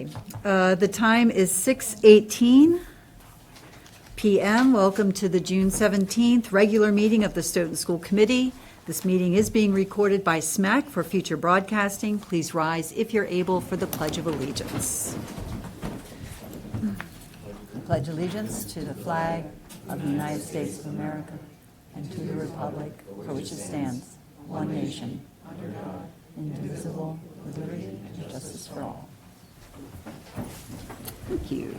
Okay, the time is 6:18 p.m. Welcome to the June 17th regular meeting of the Stoughton School Committee. This meeting is being recorded by SMAC for future broadcasting. Please rise if you're able for the Pledge of Allegiance. I pledge allegiance to the flag of the United States of America and to the republic for which it stands, one nation, under God, indivisible, with liberty and justice for all. Thank you.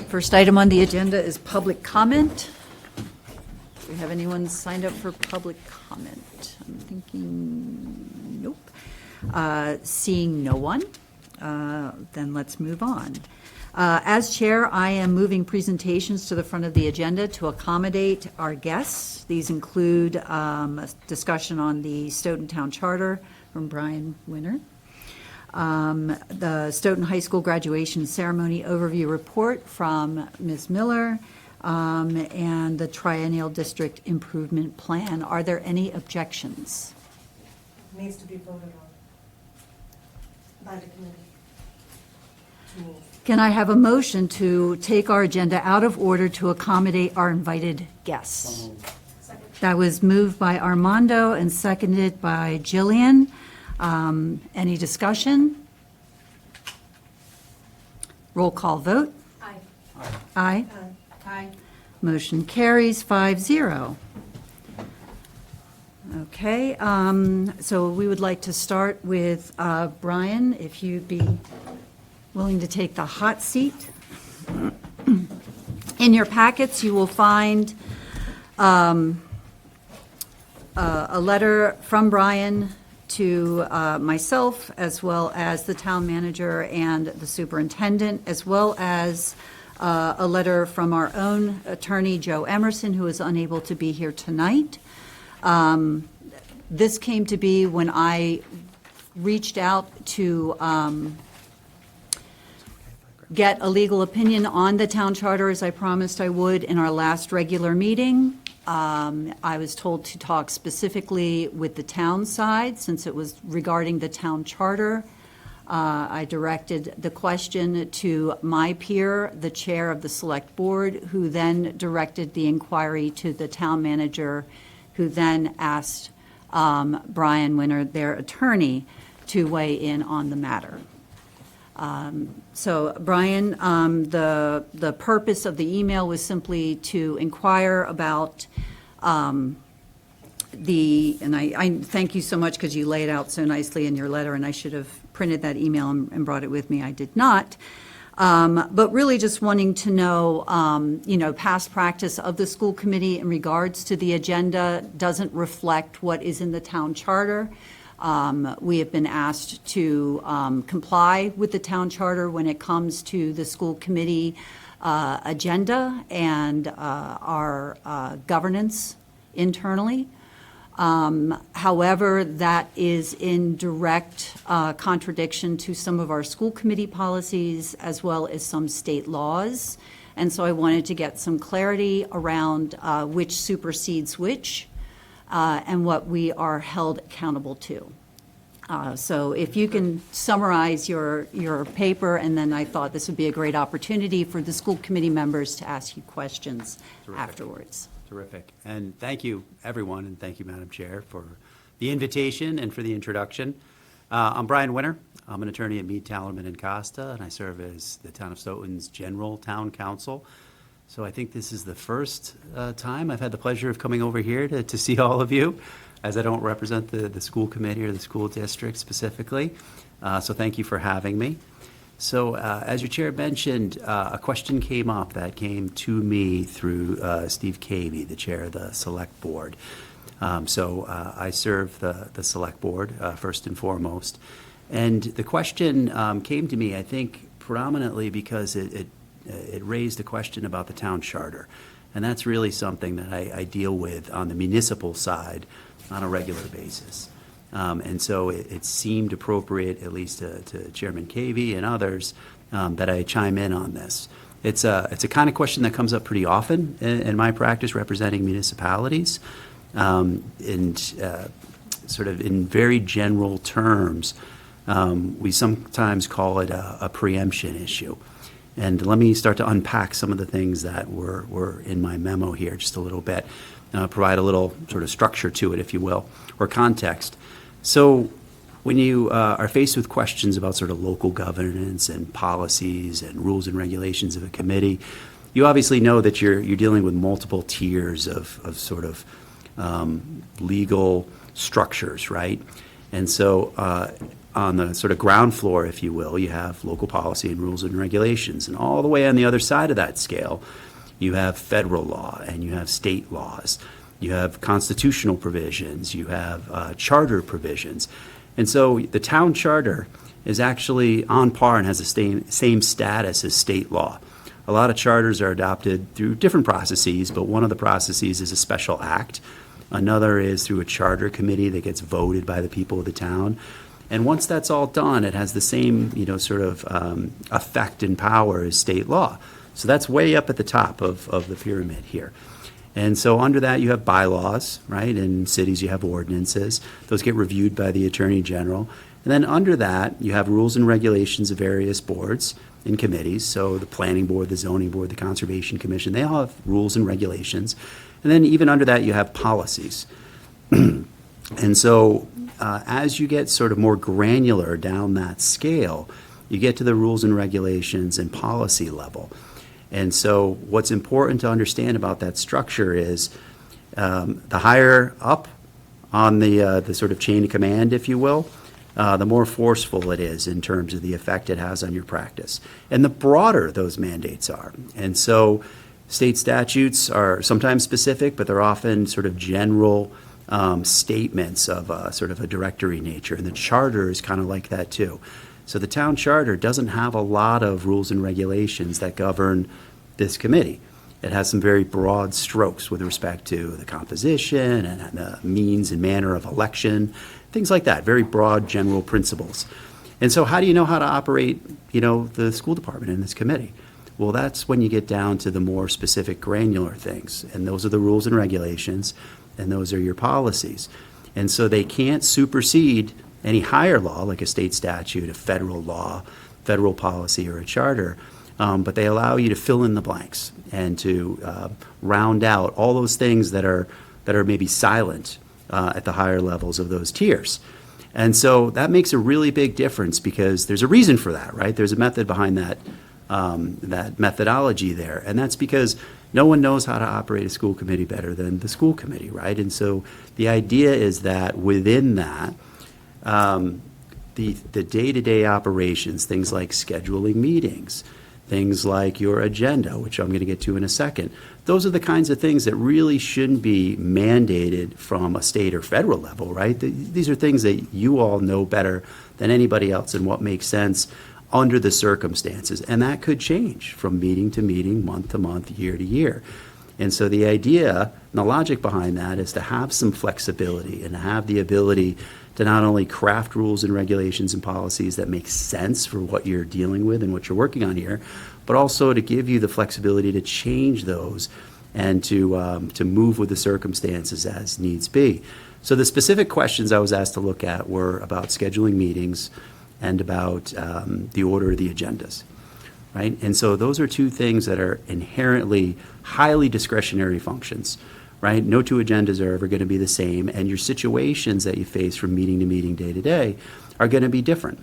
First item on the agenda is public comment. Do we have anyone signed up for public comment? I'm thinking, nope. Seeing no one, then let's move on. As chair, I am moving presentations to the front of the agenda to accommodate our guests. These include a discussion on the Stoughton Town Charter from Brian Winter, the Stoughton High School graduation ceremony overview report from Ms. Miller, and the triennial district improvement plan. Are there any objections? It needs to be voted on by the committee to move. Can I have a motion to take our agenda out of order to accommodate our invited guests? Second. That was moved by Armando and seconded by Jillian. Any discussion? Roll call vote. Aye. Aye. Aye. Motion carries 5-0. Okay, so we would like to start with Brian, if you'd be willing to take the hot seat. In your packets, you will find a letter from Brian to myself, as well as the town manager and the superintendent, as well as a letter from our own attorney, Joe Emerson, who is unable to be here tonight. This came to be when I reached out to get a legal opinion on the town charter, as I promised I would in our last regular meeting. I was told to talk specifically with the town side, since it was regarding the town charter. I directed the question to my peer, the chair of the select board, who then directed the inquiry to the town manager, who then asked Brian Winter, their attorney, to weigh in on the matter. So Brian, the purpose of the email was simply to inquire about and I thank you so much because you lay it out so nicely in your letter, and I should have printed that email and brought it with me. I did not. But really just wanting to know, past practice of the school committee in regards to the agenda doesn't reflect what is in the town charter. We have been asked to comply with the town charter when it comes to the school committee agenda and our governance internally. However, that is in direct contradiction to some of our school committee policies as well as some state laws. And so I wanted to get some clarity around which supersedes which and what we are held accountable to. So if you can summarize your paper, and then I thought this would be a great opportunity for the school committee members to ask you questions afterwards. Terrific. And thank you, everyone, and thank you, Madam Chair, for the invitation and for the introduction. I'm Brian Winter. I'm an attorney at Mead, Tallerman and Costa, and I serve as the Town of Stoughton's General Town Counsel. So I think this is the first time I've had the pleasure of coming over here to see all of you, as I don't represent the school committee or the school district specifically. So thank you for having me. So as your chair mentioned, a question came up that came to me through Steve Cavey, the chair of the select board. So I serve the select board first and foremost. And the question came to me, I think, predominantly because it raised a question about the town charter. And that's really something that I deal with on the municipal side on a regular basis. And so it seemed appropriate, at least to Chairman Cavey and others, that I chime in on this. It's a kind of question that comes up pretty often in my practice representing municipalities. And sort of in very general terms, We sometimes call it a preemption issue. And let me start to unpack some of the things that were in my memo here just a little bit, provide a little sort of structure to it, if you will, or context. So when you are faced with questions about sort of local governance and policies and rules and regulations of a committee, you obviously know that you're dealing with multiple tiers of sort of legal structures, right? And so on the sort of ground floor, if you will, you have local policy and rules and regulations. And all the way on the other side of that scale, you have federal law and you have state laws. You have constitutional provisions. You have charter provisions. And so the town charter is actually on par and has the same status as state law. A lot of charters are adopted through different processes, but one of the processes is a special act. Another is through a charter committee that gets voted by the people of the town. And once that's all done, it has the same, sort of effect and power as state law. So that's way up at the top of the pyramid here. And so under that, you have bylaws, right? In cities, you have ordinances. Those get reviewed by the Attorney General. And then under that, you have rules and regulations of various boards and committees. So the Planning Board, the Zoning Board, the Conservation Commission, they all have rules and regulations. And then even under that, you have policies. And so as you get sort of more granular down that scale, you get to the rules and regulations and policy level. And so what's important to understand about that structure is the higher up on the sort of chain of command, if you will, the more forceful it is in terms of the effect it has on your practice. And the broader those mandates are. And so state statutes are sometimes specific, but they're often sort of general statements of sort of a directory nature. And the charter is kind of like that too. So the town charter doesn't have a lot of rules and regulations that govern this committee. It has some very broad strokes with respect to the composition and the means and manner of election, things like that, very broad general principles. And so how do you know how to operate, the school department in this committee? Well, that's when you get down to the more specific granular things. And those are the rules and regulations, and those are your policies. And so they can't supersede any higher law, like a state statute, a federal law, federal policy, or a charter, but they allow you to fill in the blanks and to round out all those things that are maybe silent at the higher levels of those tiers. And so that makes a really big difference because there's a reason for that, right? There's a method behind that methodology there, and that's because no one knows how to operate a school committee better than the school committee, right? And so the idea is that within that, the day-to-day operations, things like scheduling meetings, things like your agenda, which I'm going to get to in a second, those are the kinds of things that really shouldn't be mandated from a state or federal level, right? These are things that you all know better than anybody else and what makes sense under the circumstances. And that could change from meeting to meeting, month to month, year to year. And so the idea and the logic behind that is to have some flexibility and to have the ability to not only craft rules and regulations and policies that make sense for what you're dealing with and what you're working on here, but also to give you the flexibility to change those and to move with the circumstances as needs be. So the specific questions I was asked to look at were about scheduling meetings and about the order of the agendas, right? And so those are two things that are inherently highly discretionary functions, right? No two agendas are ever going to be the same, and your situations that you face from meeting to meeting, day to day, are going to be different.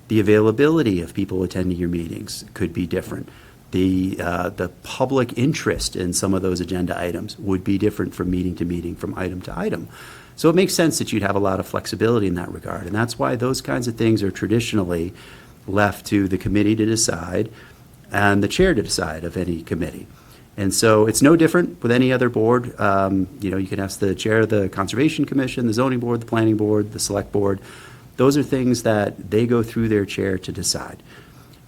The availability of people attending your meetings could be different. The public interest in some of those agenda items would be different from meeting to meeting, from item to item. So it makes sense that you'd have a lot of flexibility in that regard, and that's why those kinds of things are traditionally left to the committee to decide and the chair to decide of any committee. And so it's no different with any other board. You can ask the chair of the Conservation Commission, the Zoning Board, the Planning Board, the Select Board. Those are things that they go through their chair to decide.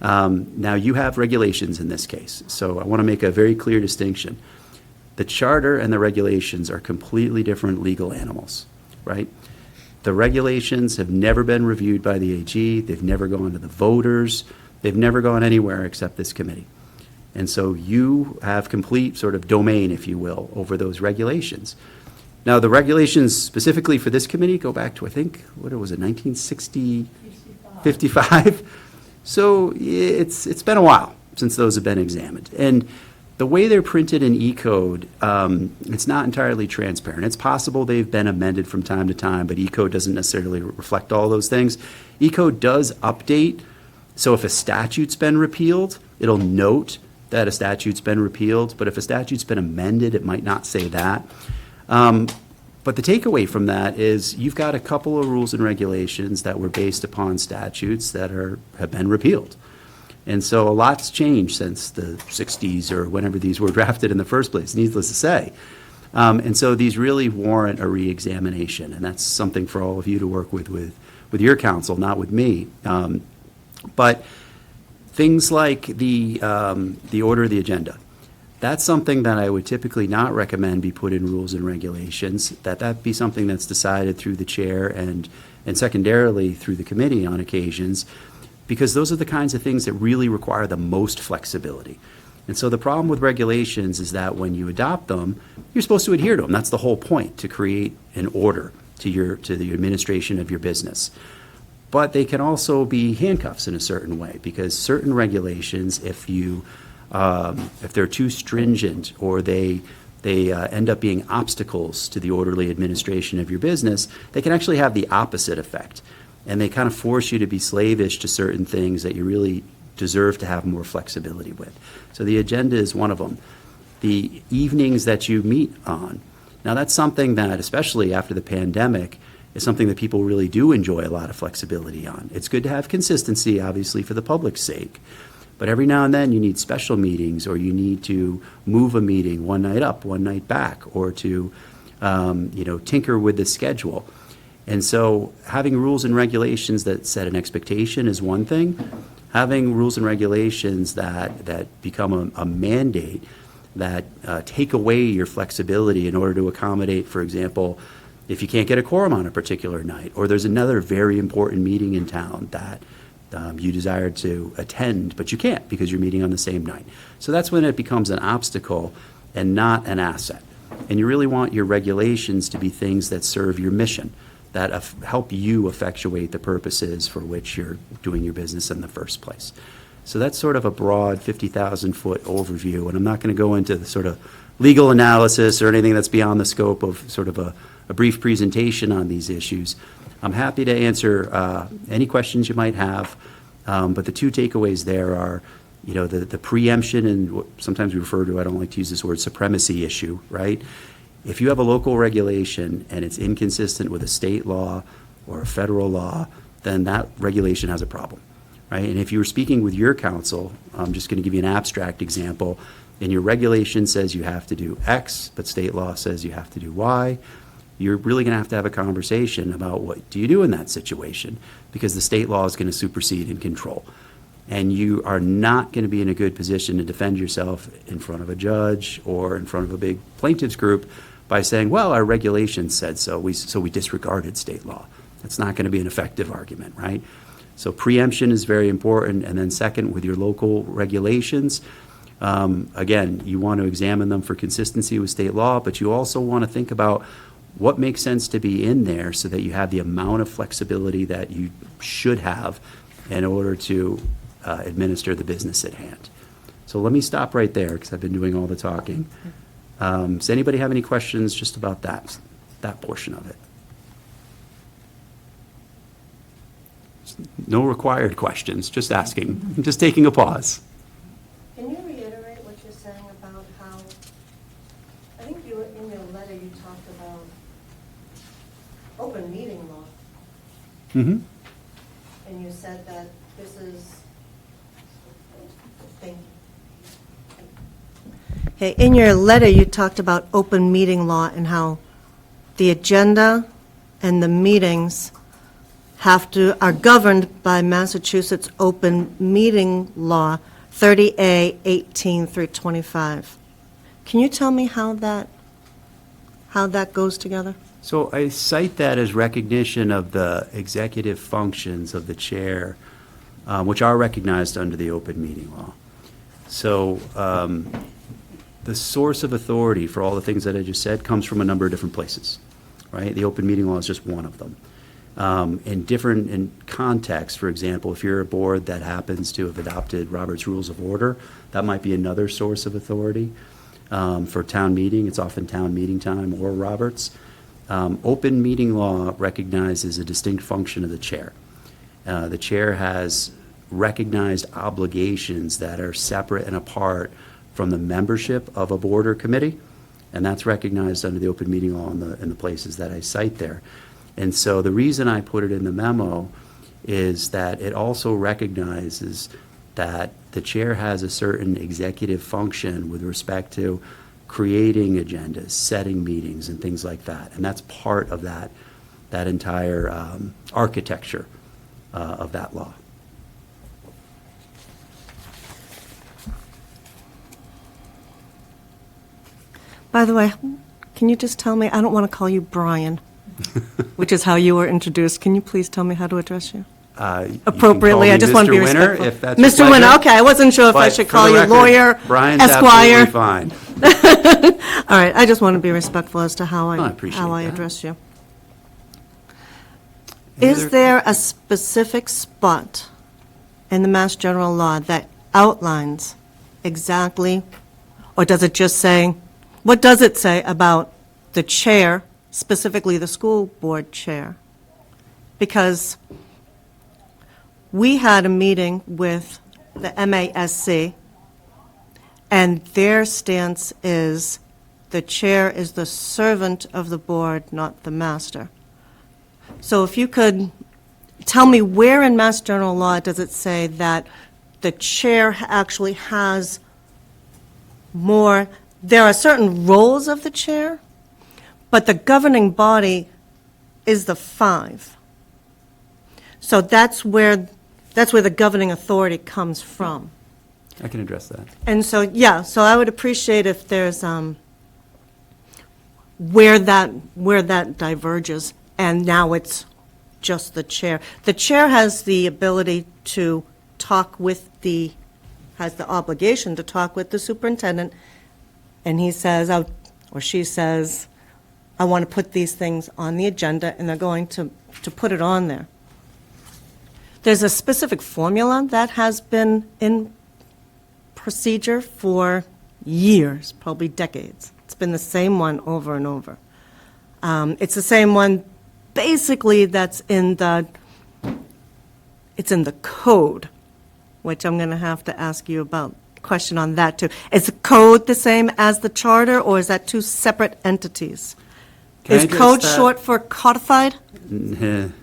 Now, you have regulations in this case, so I want to make a very clear distinction. The charter and the regulations are completely different legal animals, right? The regulations have never been reviewed by the AG. They've never gone to the voters. They've never gone anywhere except this committee. And so you have complete sort of domain, if you will, over those regulations. Now, the regulations specifically for this committee go back to, I think, what was it, 1960? 55? So it's been a while since those have been examined. And the way they're printed in E-code, it's not entirely transparent. It's possible they've been amended from time to time, but E-code doesn't necessarily reflect all those things. E-code does update, so if a statute's been repealed, it'll note that a statute's been repealed, but if a statute's been amended, it might not say that. But the takeaway from that is you've got a couple of rules and regulations that were based upon statutes that have been repealed. And so a lot's changed since the 60s or whenever these were drafted in the first place, needless to say. And so these really warrant a reexamination, and that's something for all of you to work with your counsel, not with me. But things like the order of the agenda, that's something that I would typically not recommend be put in rules and regulations, that be something that's decided through the chair and secondarily through the committee on occasions, because those are the kinds of things that really require the most flexibility. And so the problem with regulations is that when you adopt them, you're supposed to adhere to them. That's the whole point, to create an order to the administration of your business. But they can also be handcuffs in a certain way, because certain regulations, if they're too stringent or they end up being obstacles to the orderly administration of your business, they can actually have the opposite effect. And they kind of force you to be slavish to certain things that you really deserve to have more flexibility with. So the agenda is one of them. The evenings that you meet on. Now that's something that, especially after the pandemic, is something that people really do enjoy a lot of flexibility on. It's good to have consistency, obviously, for the public's sake. But every now and then you need special meetings, or you need to move a meeting one night up, one night back, or to tinker with the schedule. And so having rules and regulations that set an expectation is one thing. Having rules and regulations that become a mandate that take away your flexibility in order to accommodate, for example, if you can't get a quorum on a particular night, or there's another very important meeting in town that you desire to attend, but you can't because you're meeting on the same night. So that's when it becomes an obstacle and not an asset. And you really want your regulations to be things that serve your mission, that help you effectuate the purposes for which you're doing your business in the first place. So that's sort of a broad 50,000-foot overview, and I'm not going to go into the sort of legal analysis or anything that's beyond the scope of sort of a brief presentation on these issues. I'm happy to answer any questions you might have, but the two takeaways there are, the preemption and what sometimes we refer to, I don't like to use this word, supremacy issue, right? If you have a local regulation and it's inconsistent with a state law or a federal law, then that regulation has a problem, right? And if you were speaking with your counsel, I'm just going to give you an abstract example, and your regulation says you have to do X, but state law says you have to do Y, you're really going to have a conversation about what do you do in that situation, because the state law is going to supersede and control. And you are not going to be in a good position to defend yourself in front of a judge or in front of a big plaintiffs group by saying, well, our regulation said so, so we disregarded state law. That's not going to be an effective argument, right? So preemption is very important. And then second, with your local regulations, again, you want to examine them for consistency with state law, but you also want to think about what makes sense to be in there so that you have the amount of flexibility that you should have in order to administer the business at hand. So let me stop right there because I've been doing all the talking. Does anybody have any questions just about that portion of it? No required questions, just asking, just taking a pause. Can you reiterate what you're saying about how, I think you, in your letter, you talked about open meeting law, Mm-hmm. and you said that this is, thank you. Okay, in your letter, you talked about open meeting law and how the agenda and the meetings are governed by Massachusetts open meeting law 30A 18 through 25. Can you tell me how that goes together? So I cite that as recognition of the executive functions of the chair, which are recognized under the open meeting law. So the source of authority for all the things that I just said comes from a number of different places, right? The open meeting law is just one of them. in contexts. For example, if you're a board that happens to have adopted Robert's Rules of Order, that might be another source of authority. For town meeting, it's often town meeting time or Roberts. Open meeting law recognizes a distinct function of the chair. The chair has recognized obligations that are separate and apart from the membership of a board or committee, and that's recognized under the open meeting law in the places that I cite there. And so the reason I put it in the memo is that it also recognizes that the chair has a certain executive function with respect to creating agendas, setting meetings, and things like that. And that's part of that entire architecture of that law. By the way, can you just tell me, I don't want to call you Brian, which is how you were introduced. Can you please tell me how to address you? Appropriately, I just want to be respectful. If that's your Mr. Winter, pleasure. okay, I wasn't sure if I But should for call the you record, lawyer, Brian's Esquire. absolutely fine. All right, I just want to be respectful as to how I appreciate that. address you. Any Is other- there a specific spot in the Mass General Law that outlines exactly, or does it just say, what does it say about the chair, specifically the school board chair? Because we had a meeting with the MASC, and their stance is the chair is the servant of the board, not the master. So if you could tell me where in Mass General Law does it say that the chair actually has more, there are certain roles of the chair, but the governing body is the 5. So that's where the governing authority comes from. I can address that. And so, yeah, so I would appreciate if there's, where that diverges, and now it's just the chair. The chair has the ability to talk with has the obligation to talk with the superintendent, and he says, or she says, I want to put these things on the agenda, and they're going to put it on there. There's a specific formula that has been in procedure for years, probably decades. It's been the same one over and over. It's the same one, basically, that's it's in the code, which I'm going to have to ask you about, question on that, too. Is the code the same as the charter, or is that two separate entities? Can I Is address code that? short for codified? Can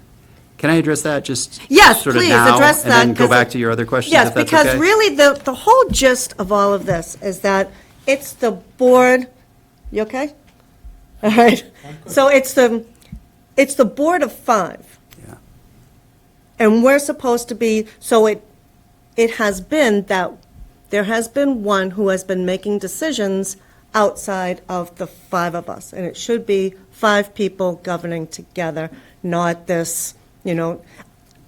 I address that just Yes, sort of please, now, address that, and then go 'cause back to your other questions, Yes, if that's because okay? really, the whole gist of all of this is that it's the board, you okay? All right. So it's the board of 5. Yeah. And we're supposed to be, so it has been that there has been one who has been making decisions outside of the 5 of us. And it should be 5 people governing together, not this,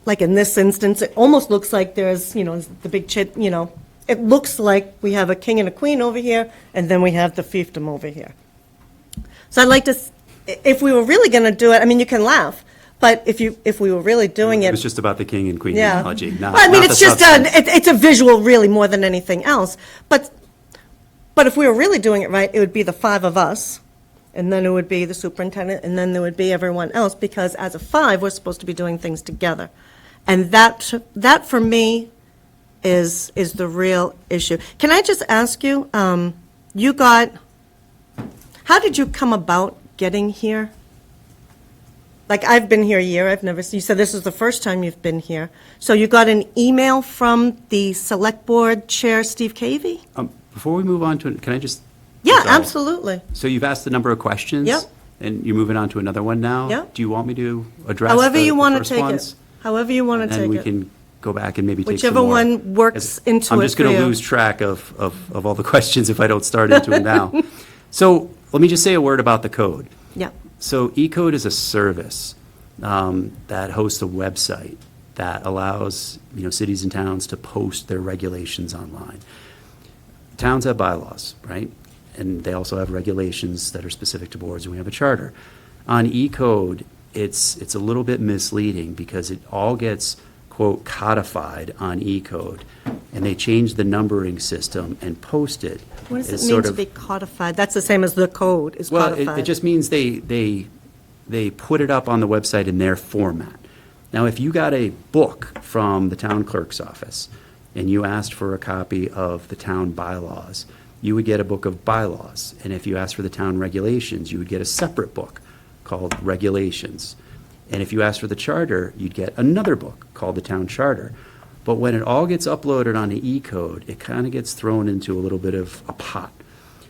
like in this instance, it almost looks like there's, the big it looks like we have a king and a queen over here, and then we have the fiefdom over here. So I'd like to, if we were really going to do it, I mean, you can laugh, but if we were really doing It it. was just about the king and queen Yeah. analogy, not Well, I mean, not it's the just substance. it's a visual, really, more than anything else. But if we were really doing it right, it would be the 5 of us, and then it would be the superintendent, and then there would be everyone else, because as a 5, we're supposed to be doing things together. And that for me is the real issue. Can I just ask you, how did you come about getting here? Like, I've been here a year, you said this is the first time you've been here. So you got an email from the Select Board Chair, Steve Cavey? Before we move on to it, can I just? Yeah, so- absolutely. So you've asked a number of questions? Yep. And you're moving on to another one now? Yep. Do you want me to address However you the want to first take it. ones? However you want to And take then we it. can go back and maybe take some Whichever more. one works into I'm it just for going to you. lose track of all the questions if I don't start into them now. So let me just say a word about the code. Yeah. So eCode is a service that hosts a website that allows cities and towns to post their regulations online. Towns have bylaws, right? And they also have regulations that are specific to boards, and we have a charter. On eCode, it's a little bit misleading because it all gets, quote, codified on E-code, and they change the numbering system and post it. What does as it mean sort to of- be codified? That's the same as the code is Well, codified. it just means they put it up on the website in their format. Now, if you got a book from the town clerk's office and you asked for a copy of the town bylaws, you would get a book of bylaws. And if you asked for the town regulations, you would get a separate book called regulations. And if you asked for the charter, you'd get another book called the town charter. But when it all gets uploaded onto E-code, it kind of gets thrown into a little bit of a pot.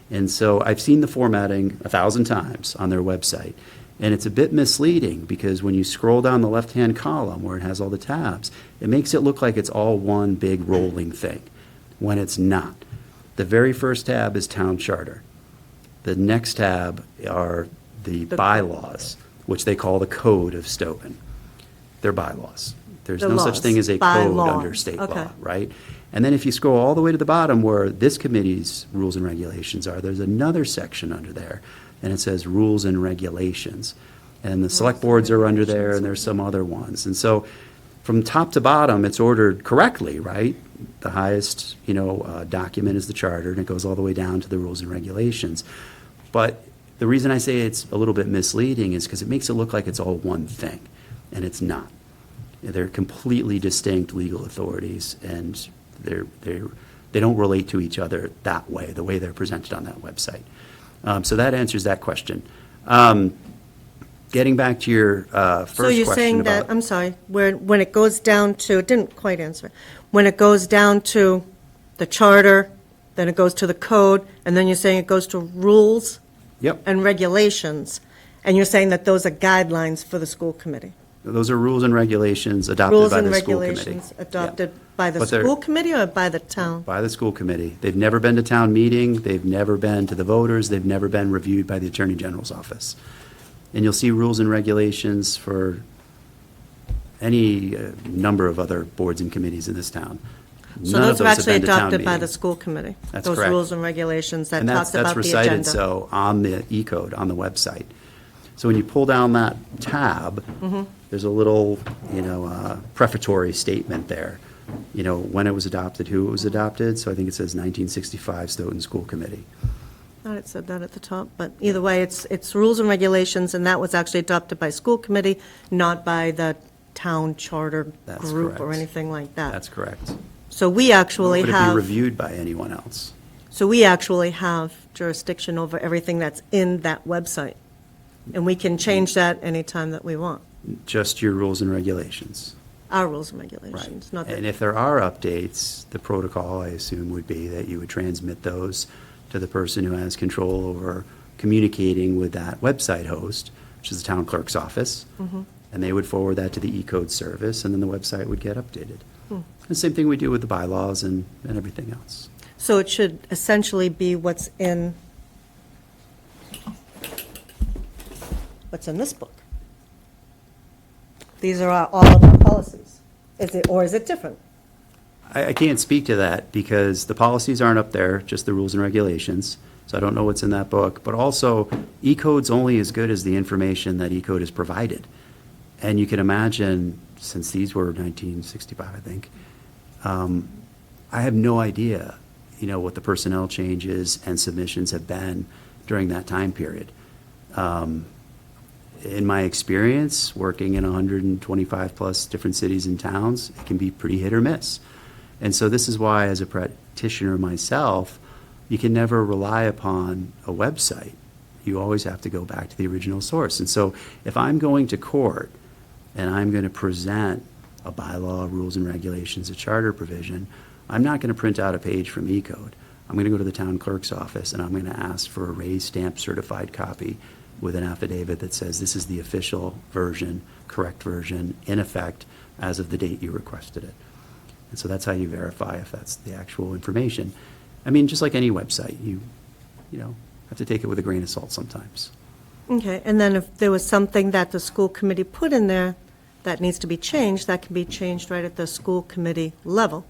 And so I've seen the formatting 1,000 times on their website. And it's a bit misleading because when you scroll down the left-hand column where it has all the tabs, it makes it look like it's all one big rolling thing, when it's not. The very first tab is town charter. The next tab are the bylaws, which they call the code of Stoughton. They're bylaws. There's The no such laws. thing as a code Bylaws. under state Okay. law, right? And then if you scroll all the way to the bottom where this committee's rules and regulations are, there's another section under there, and it says rules and regulations. And the select boards are under there, and there's some other ones. And so from top to bottom, it's ordered correctly, right? The highest, document is the charter, and it goes all the way down to the rules and regulations. But the reason I say it's a little bit misleading is because it makes it look like it's all one thing, and it's not. They're completely distinct legal authorities, and they don't relate to each other that way, the way they're presented on that website. So that answers that question. Getting back to your first So you're question saying that, about. I'm sorry, when it goes down to, it didn't quite answer. When it goes down to the charter, then it goes to the code, and then you're saying it goes to rules Yep, and regulations, and you're saying that those are guidelines for the school committee? those are rules and regulations adopted Rules by and the school committee. regulations Yeah. adopted by the But they're- school committee or by the town? By the school committee. They've never been to town meeting, they've never been to the voters, they've never been reviewed by the Attorney General's office. And you'll see rules and regulations for any number of other boards and committees in this town. So None of those are have actually been to town adopted by meeting. the school committee? That's Those correct. rules and regulations that And talks that's about the recited agenda? so on the E-code, on the website. So when you pull down that tab, Mm-hmm. there's a little, prefatory statement there. When it was adopted, who it was adopted. So I think it says 1965 Stoughton School Committee. I thought it said that at the top, but either way, it's rules and regulations, and that was actually adopted by school committee, not by the town charter That's group or correct. anything like that. That's correct. So we actually Would it be have, reviewed by anyone else? so we actually have jurisdiction over everything that's in that website. And we can change that anytime that we want, Just your rules and regulations. our rules and Right. regulations, not And that, if there are updates, the protocol, I assume, would be that you would transmit those to the person who has control over communicating with that website host, which is the town clerk's office. Mm-hmm. And they would forward that to the E-code service, and then the website would get updated. Hmm. The same thing we do with the bylaws and everything else. so it should essentially be what's in this book. These are all of our policies. Or is it different? I can't speak to that because the policies aren't up there, just the rules and regulations. So I don't know what's in that book. But also, E-code's only as good as the information that E-code has provided. And you can imagine, since these were 1965, I think, I have no idea, what the personnel changes and submissions have been during that time period. In my experience, working in 125-plus different cities and towns, it can be pretty hit or miss. And so this is why, as a practitioner myself, you can never rely upon a website. You always have to go back to the original source. And so if I'm going to court and I'm going to present a bylaw, rules and regulations, a charter provision, I'm not going to print out a page from E-code. I'm going to go to the town clerk's office and I'm going to ask for a raised stamp certified copy with an affidavit that says this is the official version, correct version, in effect as of the date you requested it. And so that's how you verify if that's the actual information. I mean, just like any website, you have to take it with a grain of salt sometimes. Okay, and then if there was something that the school committee put in there that needs to be changed, that can be changed right at the school committee level.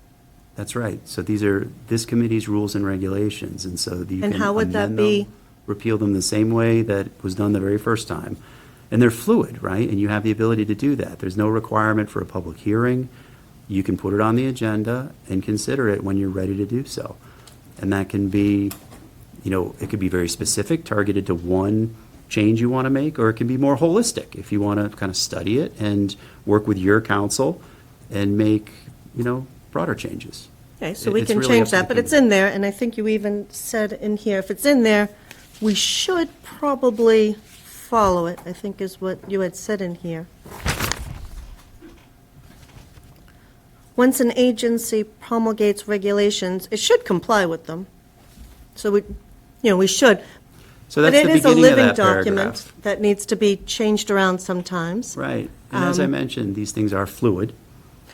That's right. So these are this committee's rules and regulations, and so you And can how would that amend be? them, repeal them the same way that was done the very first time. And they're fluid, right? And you have the ability to do that. There's no requirement for a public hearing. You can put it on the agenda and consider it when you're ready to do so. And that can be, it could be very specific, targeted to one change you want to make, or it can be more holistic if you want to kind of study it and work with your council and make, broader changes. Okay, so we It's can really change up to that, the but it's committee. in there, and I think you even said in here, if it's in there, we should probably follow it, I think is what you had said in here. Once an agency promulgates regulations, it should comply with them. So we should. So But that's the it is a beginning of living that document paragraph. that needs to be changed around sometimes. Right. And as I mentioned, these things are fluid,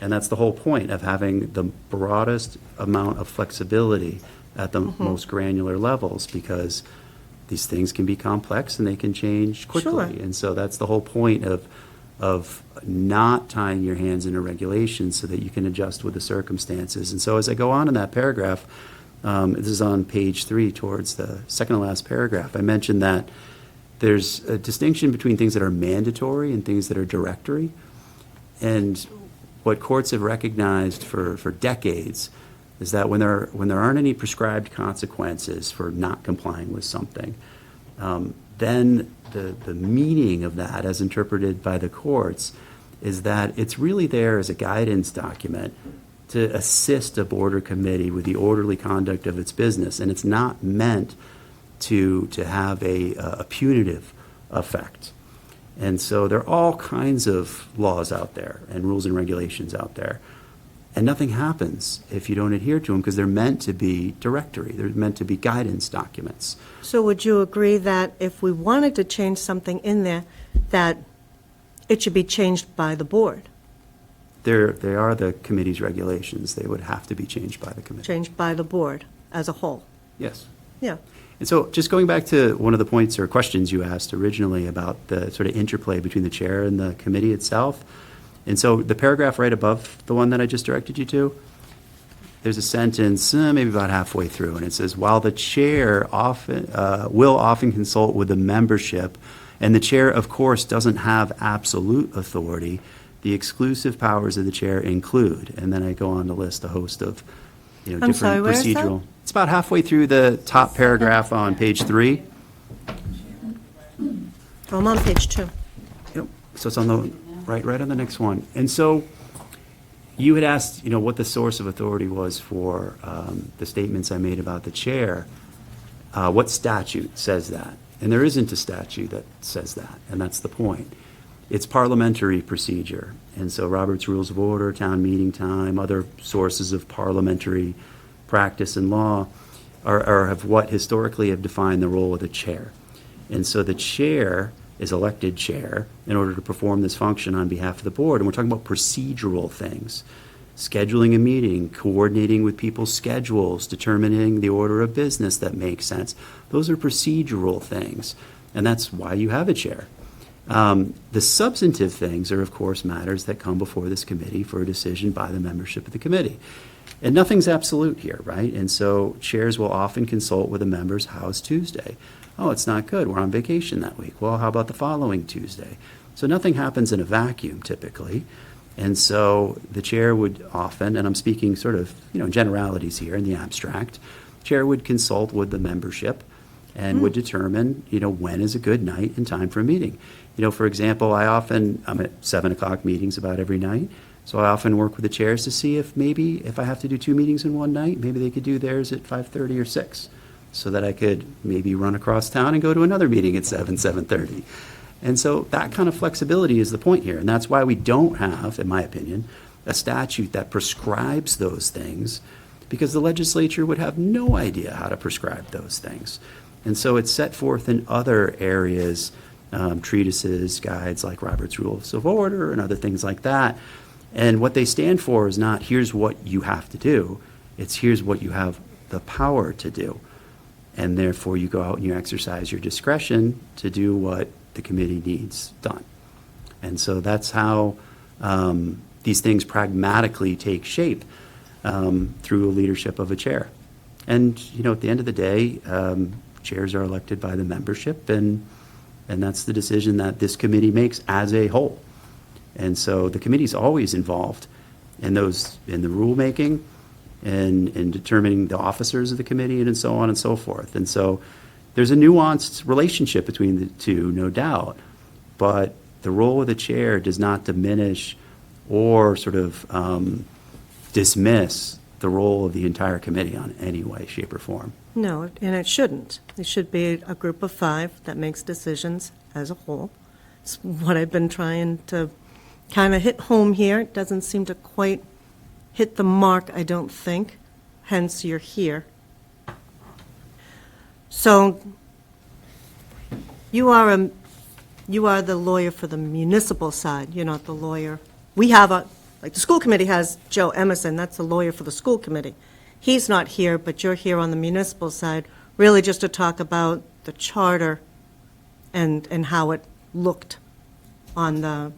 and that's the whole point of having the broadest amount of flexibility at the most granular levels, because these things can be complex and they can change quickly. Sure. And so that's the whole point of not tying your hands into regulations so that you can adjust with the circumstances. And so as I go on in that paragraph, this is on page 3 towards the second to last paragraph, I mentioned that there's a distinction between things that are mandatory and things that are directory. And what courts have recognized for decades is that when there aren't any prescribed consequences for not complying with something, then the meaning of that, as interpreted by the courts, is that it's really there as a guidance document to assist a board or committee with the orderly conduct of its business, and it's not meant to have a punitive effect. And so there are all kinds of laws out there and rules and regulations out there, and nothing happens if you don't adhere to them, because they're meant to be directory. They're meant to be guidance documents. So would you agree that if we wanted to change something in there, that it should be changed by the board, They are the committee's regulations. They would have to be changed by the committee. changed by the board as a whole? Yes. Yeah. And so just going back to one of the points or questions you asked originally about the sort of interplay between the chair and the committee itself. And so the paragraph right above the one that I just directed you to, there's a sentence, maybe about halfway through, and it says, while the chair will often consult with the membership, and the chair, of course, doesn't have absolute authority, the exclusive powers of the chair include, and then I go on to list a host of, I'm different sorry, where is that? procedural. It's about halfway through the top paragraph on page 3. Oh, I'm on page 2. Yep. So it's on the, right on the next one. And so you had asked, what the source of authority was for the statements I made about the chair. What statute says that? And there isn't a statute that says that, and that's the point. It's parliamentary procedure. And so Robert's Rules of Order, town meeting time, other sources of parliamentary practice and law are of what historically have defined the role of the chair. And so the chair is elected chair in order to perform this function on behalf of the board. And we're talking about procedural things, scheduling a meeting, coordinating with people's schedules, determining the order of business that makes sense. Those are procedural things, and that's why you have a chair. The substantive things are, of course, matters that come before this committee for a decision by the membership of the committee. And nothing's absolute here, right? And so chairs will often consult with the members, how's Tuesday? Oh, it's not good, we're on vacation that week. Well, how about the following Tuesday? So nothing happens in a vacuum typically. And so the chair would often, and I'm speaking sort of, generalities here in the abstract, chair would consult with the membership and would determine, when is a good night and time for a meeting. For example, I'm at 7 o'clock meetings about every night. So I often work with the chairs to see if I have to do 2 meetings in one night, maybe they could do theirs at 5:30 or 6, so that I could maybe run across town and go to another meeting at 7:30. And so that kind of flexibility is the point here. And that's why we don't have, in my opinion, a statute that prescribes those things, because the legislature would have no idea how to prescribe those things. And so it's set forth in other areas, treatises, guides like Robert's Rules of Order and other things like that. And what they stand for is not, here's what you have to do. It's, here's what you have the power to do. And therefore, you go out and you exercise your discretion to do what the committee needs done. And so that's how these things pragmatically take shape through a leadership of a chair. And, at the end of the day, chairs are elected by the membership, and and that's the decision that this committee makes as a whole. And so the committee's always involved in the rulemaking and in determining the officers of the committee and so on and so forth. And so there's a nuanced relationship between the two, no doubt, but the role of the chair does not diminish or sort of dismiss the role of the entire committee on any way, shape, or form. No, and it shouldn't. It should be a group of 5 that makes decisions as a whole. It's what I've been trying to kind of hit home here. It doesn't seem to quite hit the mark, I don't think, hence you're here. So you are the lawyer for the municipal side, you're not the lawyer. We have like the school committee has Joe Emerson, that's the lawyer for the school committee. He's not here, but you're here on the municipal side, really just to talk about the charter and how it looked on the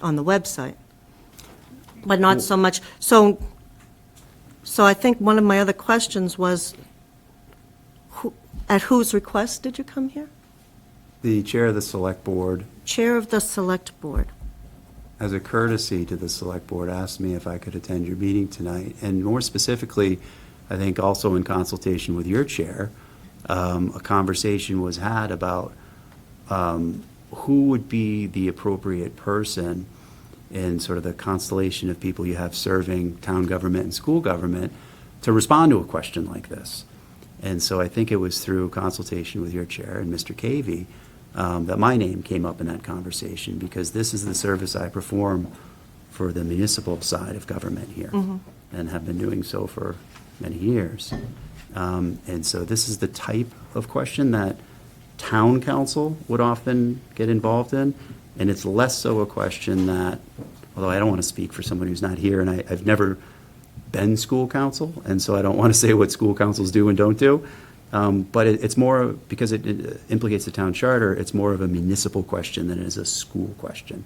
website. But not so much, so I think one of my other questions was, at whose request did you come here? The chair of the select board, Chair of the select board. as a courtesy to the select board, asked me if I could attend your meeting tonight. And more specifically, I think also in consultation with your chair, a conversation was had about who would be the appropriate person in sort of the constellation of people you have serving town government and school government to respond to a question like this. And so I think it was through consultation with your chair and Mr. Cavey that my name came up in that conversation, because this is the service I perform for the municipal side of government here, and have been doing so for many years. And so this is the type of question that town council would often get involved in, and it's less so a question that, although I don't want to speak for someone who's not here, and I've never been school council, and so I don't want to say what school councils do and don't do, but it's more, because it implicates the town charter, it's more of a municipal question than it is a school question.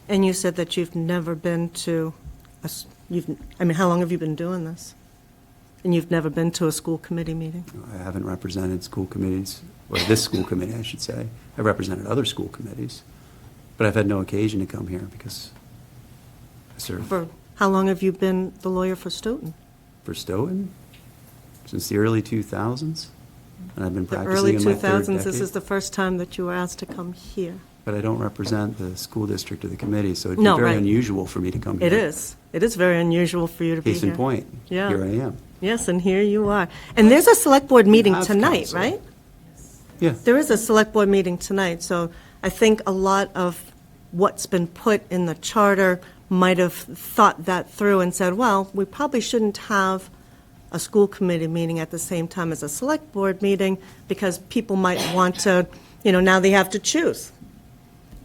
And you said that you've never been to, how long have you been doing this? And you've never been to a school committee meeting? I haven't represented school committees, or this school committee, I should say. I've represented other school committees, but I've had no occasion to come here because I serve For how long have you been the lawyer for Stoughton? for Stoughton since the early 2000s, and I've been The practicing early in my third 2000s, decade. this is the first time that you were asked to come here. But I don't represent the school district or the committee, so it'd be No, very right. unusual for me to come here. It is. It is very unusual for you to be here. Case in point, Yeah. here I am. Yes, and here you are. And there's a select board meeting have tonight, counsel. right? Yeah. There is a select board meeting tonight, so I think a lot of what's been put in the charter might have thought that through and said, well, we probably shouldn't have a school committee meeting at the same time as a select board meeting, because people might want to, now they have to choose.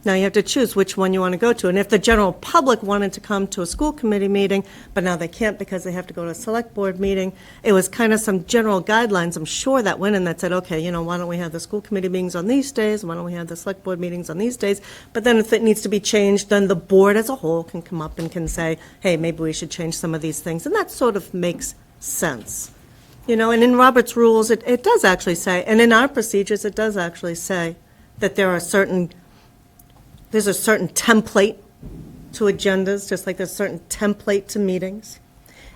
Now you have to choose which one you want to go to. And if the general public wanted to come to a school committee meeting, but now they can't because they have to go to a select board meeting, it was kind of some general guidelines, I'm sure, that went in that said, okay, why don't we have the school committee meetings on these days? Why don't we have the select board meetings on these days? But then if it needs to be changed, then the board as a whole can come up and can say, hey, maybe we should change some of these things. And that sort of makes sense. And in Robert's rules, it does actually say, and in our procedures, it does actually say that there's a certain template to agendas, just like there's a certain template to meetings,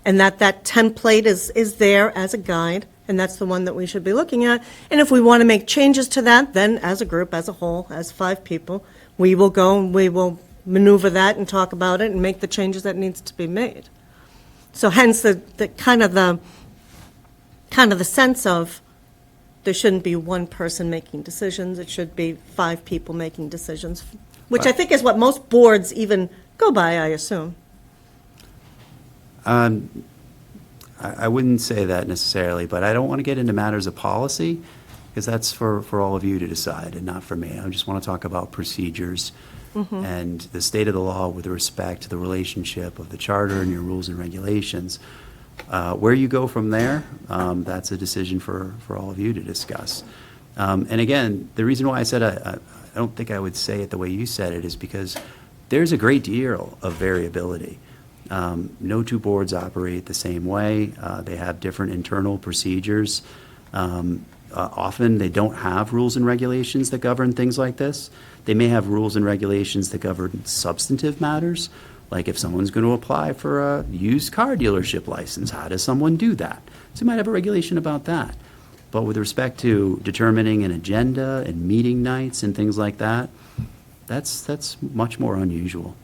and that template is there as a guide, and that's the one that we should be looking at. And if we want to make changes to that, then as a group, as a whole, as 5 people, we will go and we will maneuver that and talk about it and make the changes that needs to be made. So hence the kind of the sense of there shouldn't be one person making decisions, it should be 5 people making decisions, which I think is what most boards even go by, I assume. I wouldn't say that necessarily, but I don't want to get into matters of policy, because that's for all of you to decide and not for me. I just want to talk about procedures and the state of the law with respect to the relationship of the charter and your rules and regulations. Where you go from there, that's a decision for all of you to discuss. And again, the reason why I said I don't think I would say it the way you said it is because there's a great deal of variability. No 2 boards operate the same way. They have different internal procedures. often they don't have rules and regulations that govern things like this. They may have rules and regulations that govern substantive matters, like if someone's going to apply for a used car dealership license, how does someone do that? So you might have a regulation about that. But with respect to determining an agenda and meeting nights and things like that, that's much more unusual.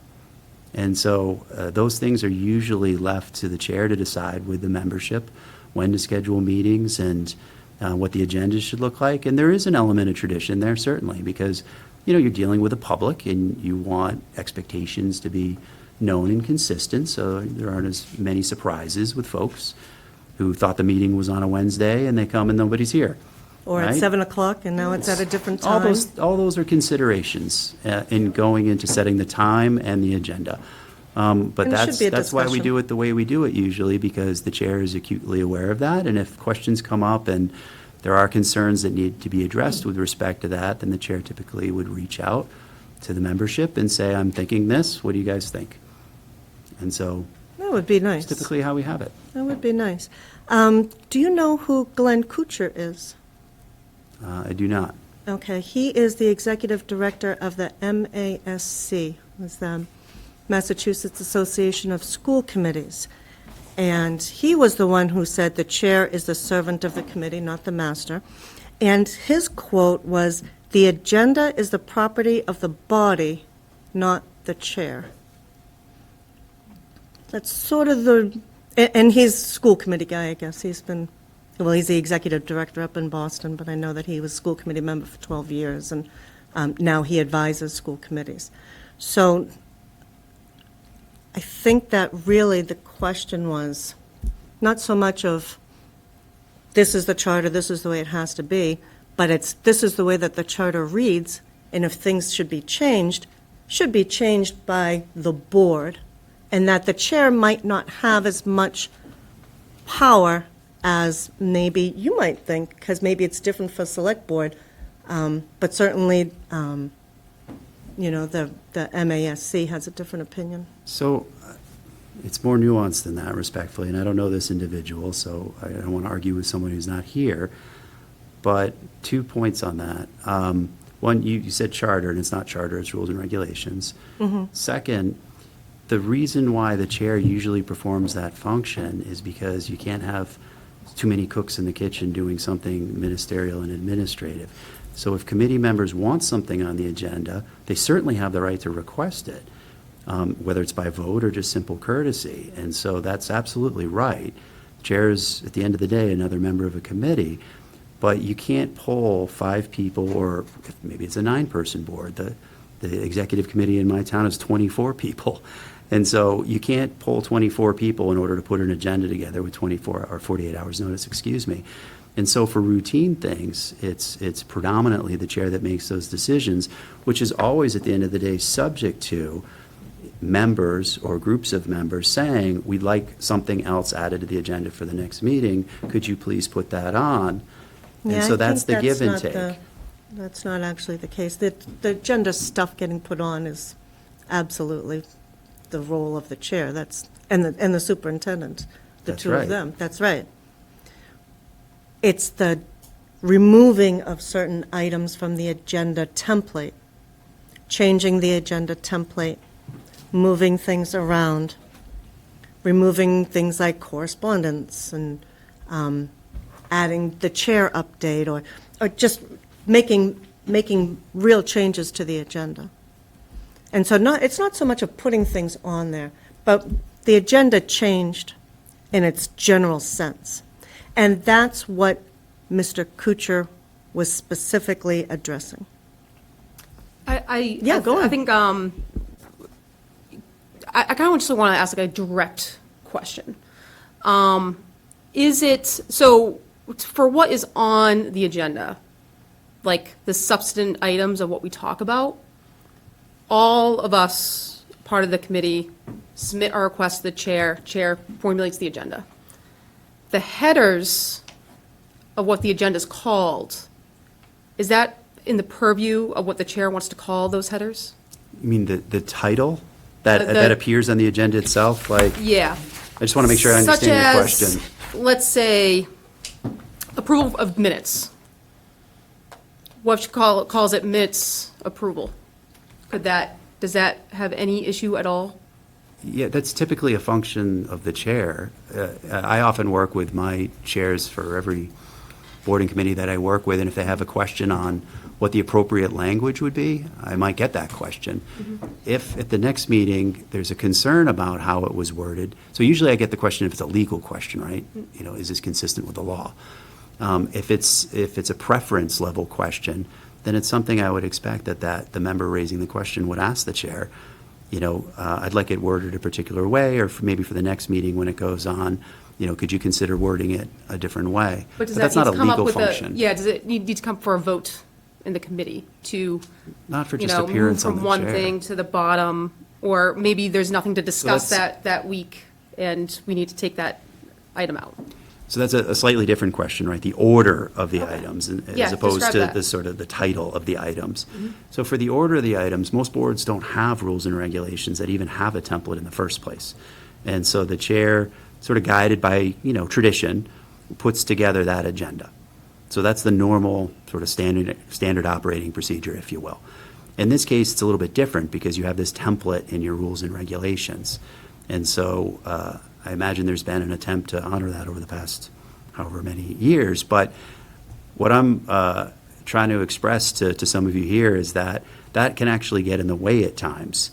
And so those things are usually left to the chair to decide with the membership when to schedule meetings and what the agenda should look like. And there is an element of tradition there, certainly, because, you're dealing with the public and you want expectations to be known and consistent, so there aren't as many surprises with folks who thought the meeting was on a Wednesday and they come and nobody's here. Or at right? 7 o'clock, and now it's at a different All time. those are considerations in going into setting the time and the agenda. But And it should that's be a why we discussion. do it the way we do it usually, because the chair is acutely aware of that. And if questions come up and there are concerns that need to be addressed with respect to that, then the chair typically would reach out to the membership and say, I'm thinking this, what do you guys think? And so That would be nice. it's typically how we have it. That would be nice. Do you know who Glenn Kuchar is? I do not. Okay, he is the executive director of the MASC, was the Massachusetts Association of School Committees. And he was the one who said the chair is the servant of the committee, not the master. And his quote was, "The agenda is the property of the body, not the chair." That's sort of and he's a school committee guy, I guess. He's the executive director up in Boston, but I know that he was a school committee member for 12 years, and now he advises school committees. So I think that really the question was not so much of this is the charter, this is the way it has to be, but this is the way that the charter reads, and if things should be changed by the board, and that the chair might not have as much power as maybe you might think, because maybe it's different for select board, but certainly, the MASC has a different opinion. So it's more nuanced than that, respectfully, and I don't know this individual, so I don't want to argue with someone who's not here. But 2 points on that. One, you said charter, and it's not charter, it's rules and regulations. Second, the reason why the chair usually performs that function is because you can't have too many cooks in the kitchen doing something ministerial and administrative. So if committee members want something on the agenda, they certainly have the right to request it, whether it's by vote or just simple courtesy. And so that's absolutely right. Chair is, at the end of the day, another member of a committee, but you can't poll 5 people, or maybe it's a 9-person board. The executive committee in my town is 24 people. And so you can't poll 24 people in order to put an agenda together with 24 or 48 hours notice, excuse me. And so for routine things, it's predominantly the chair that makes those decisions, which is always at the end of the day subject to members or groups of members saying, we'd like something else added to the agenda for the next meeting. Could you please put that on? And Yeah, so I that's the think give and not take. That's not actually the case. The agenda stuff getting put on is absolutely the role of the chair. And the superintendent, the That's two right. of them. That's right. It's the removing of certain items from the agenda template, changing the agenda template, moving things around, removing things like correspondence and adding the chair update or just making real changes to the agenda. And so it's not so much of putting things on there, but the agenda changed in its general sense. And that's what Mr. Kuchar was specifically addressing. Yeah, go on. I think, I kind of just want to ask like a direct question. Is it, so for what is on the agenda, like the substantive items of what we talk about, all of us, part of the committee, submit our request to the chair formulates the agenda. The headers of what the agenda is called, is that in the purview of what the chair wants to call those headers? You mean the title that The- appears on the agenda itself? Like, Yeah. I just want to make sure I understand your question. Such as, let's say, approval of minutes. what calls it minutes approval. Does that have any issue at all? Yeah, that's typically a function of the chair. I often work with my chairs for every board and committee that I work with, and if they have a question on what the appropriate language would be, I might get that question. If at the next meeting, there's a concern about how it was worded, so usually I get the question if it's a legal question, right? You know, is this consistent with the law? If it's a preference level question, then it's something I would expect that the member raising the question would ask the chair, you know, I'd like it worded a particular way, or maybe for the next meeting when it goes on, you know, could you consider wording it a different way? But does that's that not need a to come up legal with function. Yeah, does it need to come for a vote in the committee to, Not for you just know, move appearance on from the one chair. thing to the bottom? Or maybe there's nothing to discuss that's- that week, and we need to take that item out. So that's a slightly different question, right? The order of the items, Yeah, as opposed describe to that. the sort of the title of the items. So for the order of the items, most boards don't have rules and regulations that even have a template in the first place. And so the chair, sort of guided by, you know, tradition, puts together that agenda. So that's the normal sort of standard operating procedure, if you will. In this case, it's a little bit different because you have this template in your rules and regulations. And so I imagine there's been an attempt to honor that over the past however many years. But what I'm trying to express to some of you here is that can actually get in the way at times.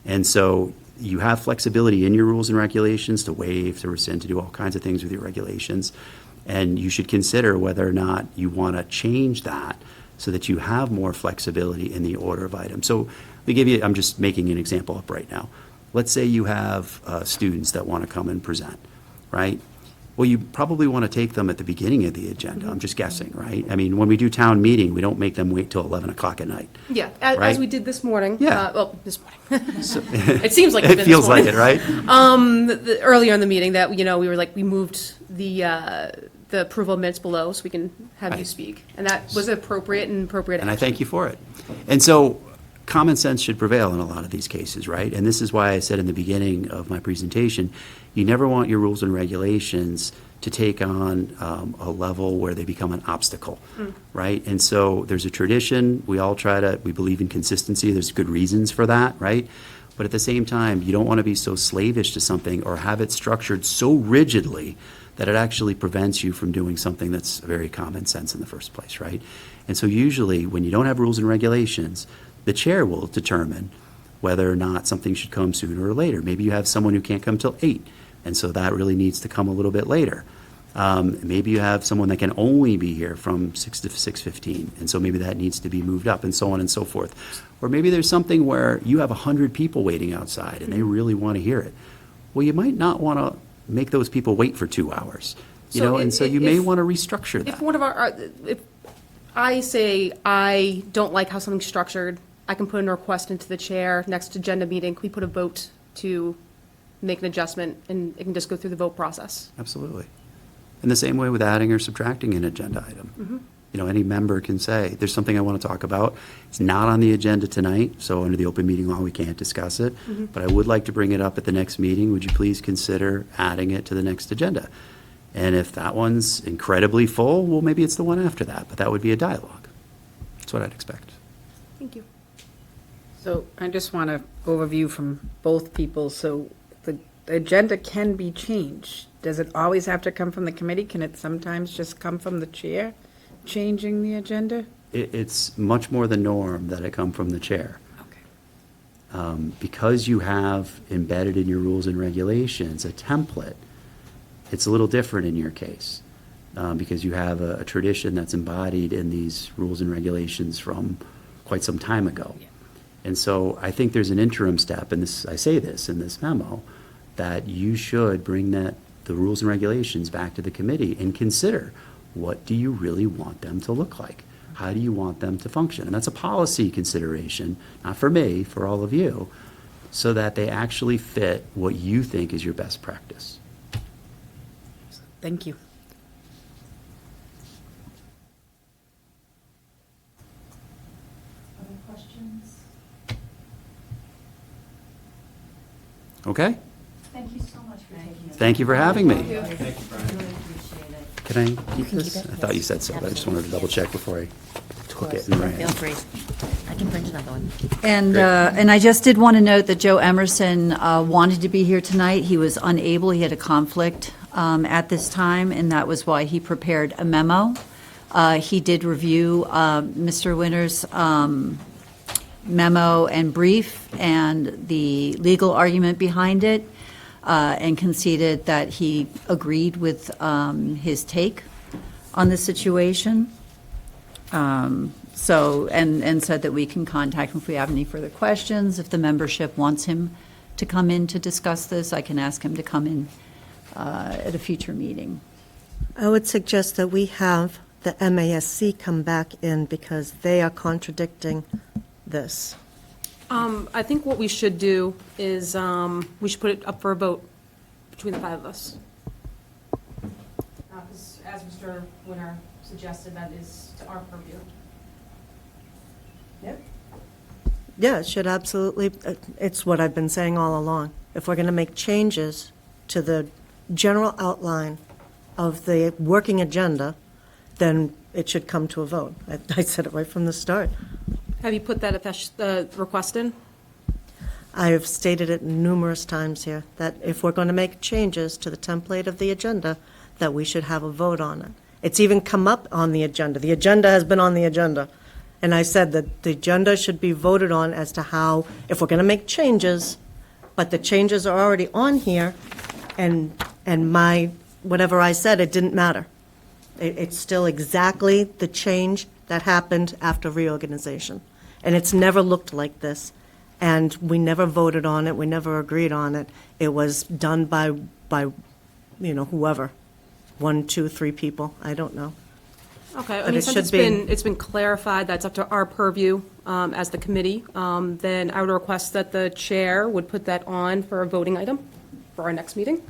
And so you have flexibility in your rules and regulations to waive, to rescind, to do all kinds of things with your regulations. And you should consider whether or not you want to change that so that you have more flexibility in the order of items. So let me give you, I'm just making an example up right now. Let's say you have students that want to come and present, right? Well, you probably want to take them at the beginning of the agenda. I'm just guessing, right? I mean, when we do town meeting, we don't make them wait till 11 o'clock at night. Yeah, as Right? we did this morning. Yeah. Well, this morning. It seems like it's It been feels this like morning. it, right? Earlier in the meeting that, you know, we were like, we moved the approval of minutes below so we can have you Right. speak. And that was appropriate and appropriate And I action. thank you for it. And so common sense should prevail in a lot of these cases, right? And this is why I said in the beginning of my presentation, you never want your rules and regulations to take on a level where they become an obstacle, right? And so there's a tradition. We believe in consistency. There's good reasons for that, right? But at the same time, you don't want to be so slavish to something or have it structured so rigidly that it actually prevents you from doing something that's very common sense in the first place, right? And so usually, when you don't have rules and regulations, the chair will determine whether or not something should come sooner or later. Maybe you have someone who can't come till 8, and so that really needs to come a little bit later. Maybe you have someone that can only be here from 6 to 6:15, and so maybe that needs to be moved up, and so on and so forth. Or maybe there's something where you have 100 people waiting outside, and they really want to hear it. Well, you might not want to make those people wait for 2 hours, you So know, and so you may if- want to restructure that. If one of if I say I don't like how something's structured, I can put in a request into the chair, next agenda meeting, can we put a vote to make an adjustment, and it can just go through the vote process? Absolutely. In the same way with adding or subtracting an agenda item. You know, any member can say, there's something I want to talk about. It's not on the agenda tonight, so under the open meeting law, we can't discuss it. But I would like to bring it up at the next meeting. Would you please consider adding it to the next agenda? And if that one's incredibly full, well, maybe it's the one after that, but that would be a dialogue. That's what I'd expect. Thank you. So I just want an overview from both people. So the agenda can be changed. Does it always have to come from the committee? Can it sometimes just come from the chair changing the agenda? It's much more the norm that it come from the chair. Okay. Because you have embedded in your rules and regulations a template, it's a little different in your case, because you have a tradition that's embodied in these rules and regulations from quite some time ago. Yeah. And so I think there's an interim step, and this, I say this in this memo, that you should bring the rules and regulations back to the committee and consider, what do you really want them to look like? How do you want them to function? And that's a policy consideration, not for me, for all of you, so that they actually fit what you think is your best practice. Thank you. Other questions? Okay? Thank you so much for taking us. Thank you for having me. Really appreciate it. Can I keep this? I thought you said so, but I just wanted to double check before I Getting ready. Feel free. I can print another one. And I just did want to note that Joe Emerson wanted to be here tonight. He was unable, he had a conflict at this time, and that was why he prepared a memo. He did review Mr. Winter's memo and brief and the legal argument behind it, and conceded that he agreed with his take on the situation. So, and said that we can contact him if we have any further questions. If the membership wants him to come in to discuss this, I can ask him to come in at a future meeting. I would suggest that we have the MASC come back in because they are contradicting this. I think what we should do is, we should put it up for a vote between the five of us. 'Cause as Mr. Winter suggested, that is to our purview. Yeah, it should absolutely, it's what I've been saying all along. If we're going to make changes to the general outline of the working agenda, then it should come to a vote. I said it right from the start. Have you put that request in? I have stated it numerous times here, that if we're going to make changes to the template of the agenda, that we should have a vote on it. It's even come up on the agenda. The agenda has been on the agenda. And I said that the agenda should be voted on as to how, if we're going to make changes, but the changes are already on here, and my, whatever I said, it didn't matter. It's still exactly the change that happened after reorganization. And it's never looked like this. And we never voted on it, we never agreed on it. It was done by whoever, 1, 2, 3 people, I don't know. Okay, I But mean, it since should be- it's been clarified, that's up to our purview as the committee, then I would request that the chair would put that on for a voting item for our next meeting,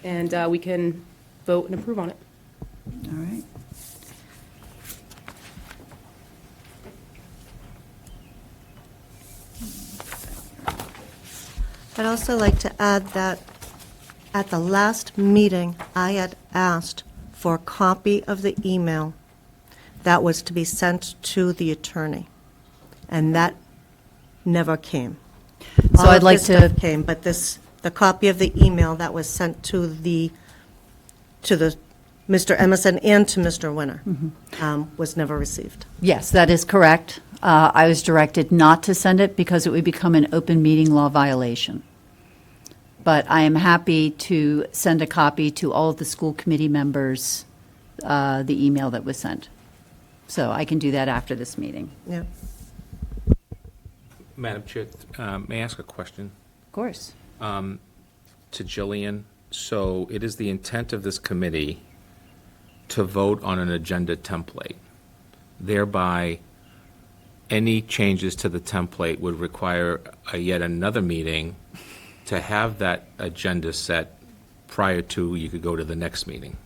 and we can vote and approve on it. All right. I'd also like to add that at the last meeting, I had asked for a copy of the email that was to be sent to the attorney, and that never came. So All I'd of like this to- stuff came, but the copy of the email that was sent to the Mr. Emerson and to Mr. Winter was never received. Yes, that is correct. I was directed not to send it because it would become an open meeting law violation. But I am happy to send a copy to all of the school committee members, the email that was sent. So I can do that after this meeting. Yeah. Madam Chair, may I ask a question Of course. to Jillian? So it is the intent of this committee to vote on an agenda template. Thereby, any changes to the template would require yet another meeting to have that agenda set prior to you could go to the next meeting.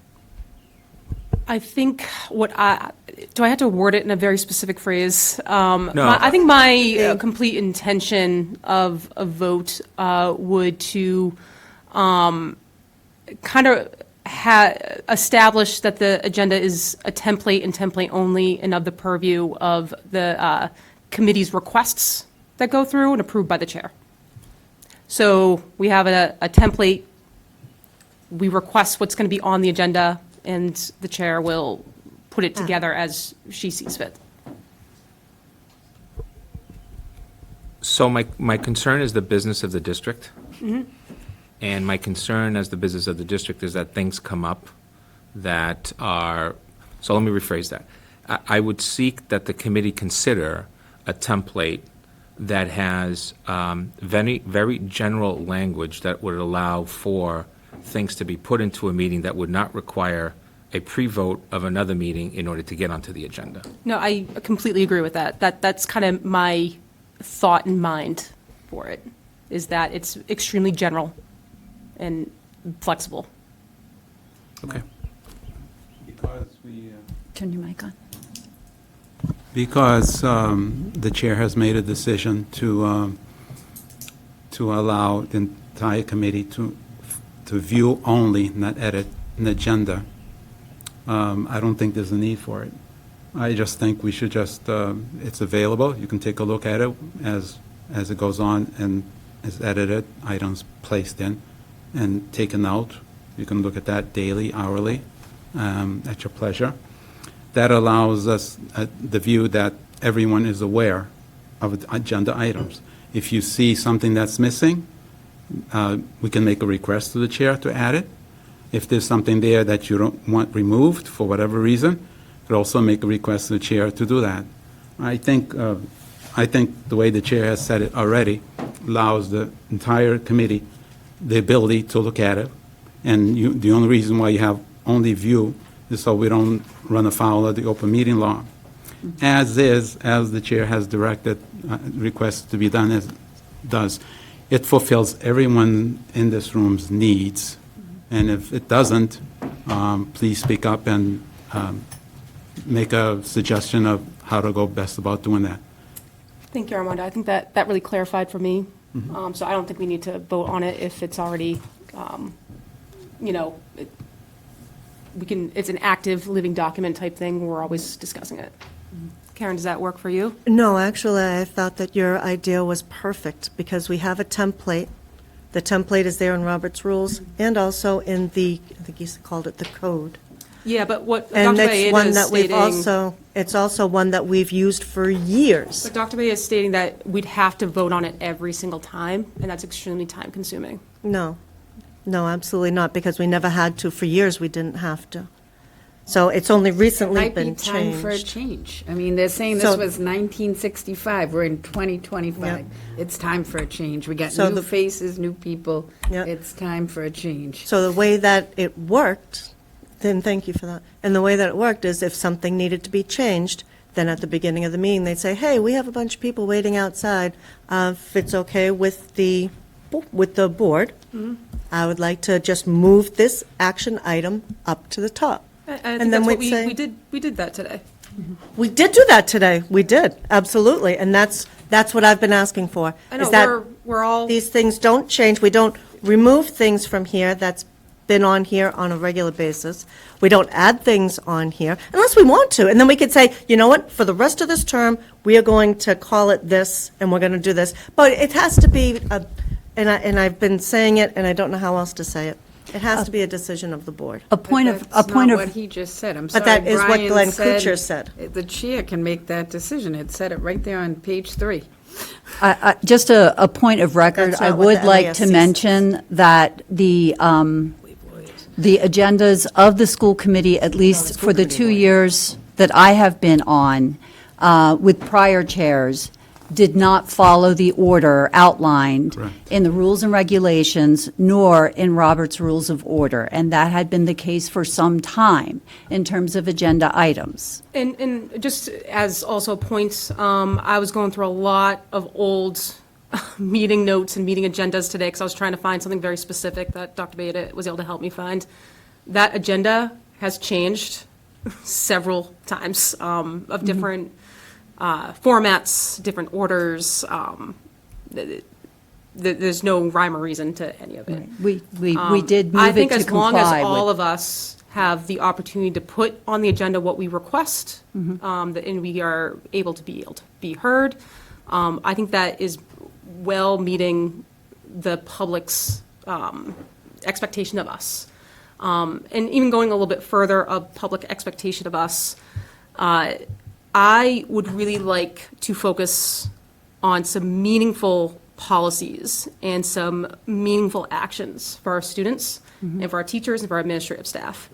I think do I have to word it in a very specific phrase? No. I think my complete intention of a vote would to kind of establish that the agenda is a template and template only and of the purview of the committee's requests that go through and approved by the chair. So we have a template, we request what's going to be on the agenda, and the chair will put it together as she sees fit. So my concern is the business of the district. And my concern as the business of the district is that things come up that are, so let me rephrase that. I would seek that the committee consider a template that has very, very general language that would allow for things to be put into a meeting that would not require a pre-vote of another meeting in order to get onto the agenda. No, I completely agree with that. That's kind of my thought in mind for it, is that it's extremely general and flexible. Okay. Because we, Turn your mic on. because the chair has made a decision to allow the entire committee to view only, not edit, an agenda, I don't think there's a need for it. I just think we should just, it's available, you can take a look at it as it goes on and is edited, items placed in and taken out. You can look at that daily, hourly, at your pleasure. That allows us the view that everyone is aware of agenda items. If you see something that's missing, we can make a request to the chair to add it. If there's something there that you don't want removed for whatever reason, you could also make a request to the chair to do that. I think the way the chair has said it already allows the entire committee the ability to look at it. And the only reason why you have only view is so we don't run afoul of the open meeting law. As the chair has directed, requests to be done as does, it fulfills everyone in this room's needs. And if it doesn't, please speak up and make a suggestion of how to go best about doing that. Thank you, Armando. I think that really clarified for me. So I don't think we need to vote on it if it's already, it's an active living document type thing. We're always discussing it. Karen, does that work for you? No, actually, I thought that your idea was perfect, because we have a template. The template is there in Robert's rules, and also in the, I think you called it the code. Yeah, but what And Dr. it's Bayeda one is that we've stating, it's also one that we've used for years. but Dr. Bayeda is stating that we'd have to vote on it every single time, and that's extremely time consuming. No, absolutely not, because we never had to. For years, we didn't have to. So it's only recently Might be been time for a changed. change. I mean, they're saying this So- was 1965, we're in 2025. It's time for a change. We got So new the- faces, new people. Yeah. It's time for a change. So the way that it worked, then thank you for that. And the way that it worked is if something needed to be changed, then at the beginning of the meeting, they'd say, hey, we have a bunch of people waiting outside. If it's okay with the board, I would like to just move this action item up to the top. I think And then that's what we'd say- we did that today. We did do that today. We did, absolutely. And that's what I've been asking for. I know, is that we're all, these things don't change. We don't remove things from here that's been on here on a regular basis. We don't add things on here unless we want to. And then we could say, you know what, for the rest of this term, we are going to call it this and we're going to do this. But it has to be, and I've been saying it and I don't know how else to say it. It has to be a decision of the board. A point of, That's a point not what of, he just said. I'm sorry, But that is what Brian Glenn Kuchar said. The chair can make that decision. It said it right there on page 3. just a point of record, That's I not what would the like to MASC mention that the agendas of the school committee, at least for the 2 years that I have been on, with prior chairs, did not follow the order outlined Correct. in the rules and regulations, nor in Robert's Rules of Order. And that had been the case for some time in terms of agenda items. and just as also points, I was going through a lot of old meeting notes and meeting agendas today because I was trying to find something very specific that Dr. Bayeda was able to help me find. That agenda has changed several times of different formats, different orders. There's no rhyme or reason to any of it. We did I move it think to as long as comply all with. of us have the opportunity to put on the agenda what we request, and we are able to be heard, I think that is well meeting the public's expectation of us. And even going a little bit further of public expectation of us, I would really like to focus on some meaningful policies and some meaningful actions for our students and for our teachers and for our administrative staff.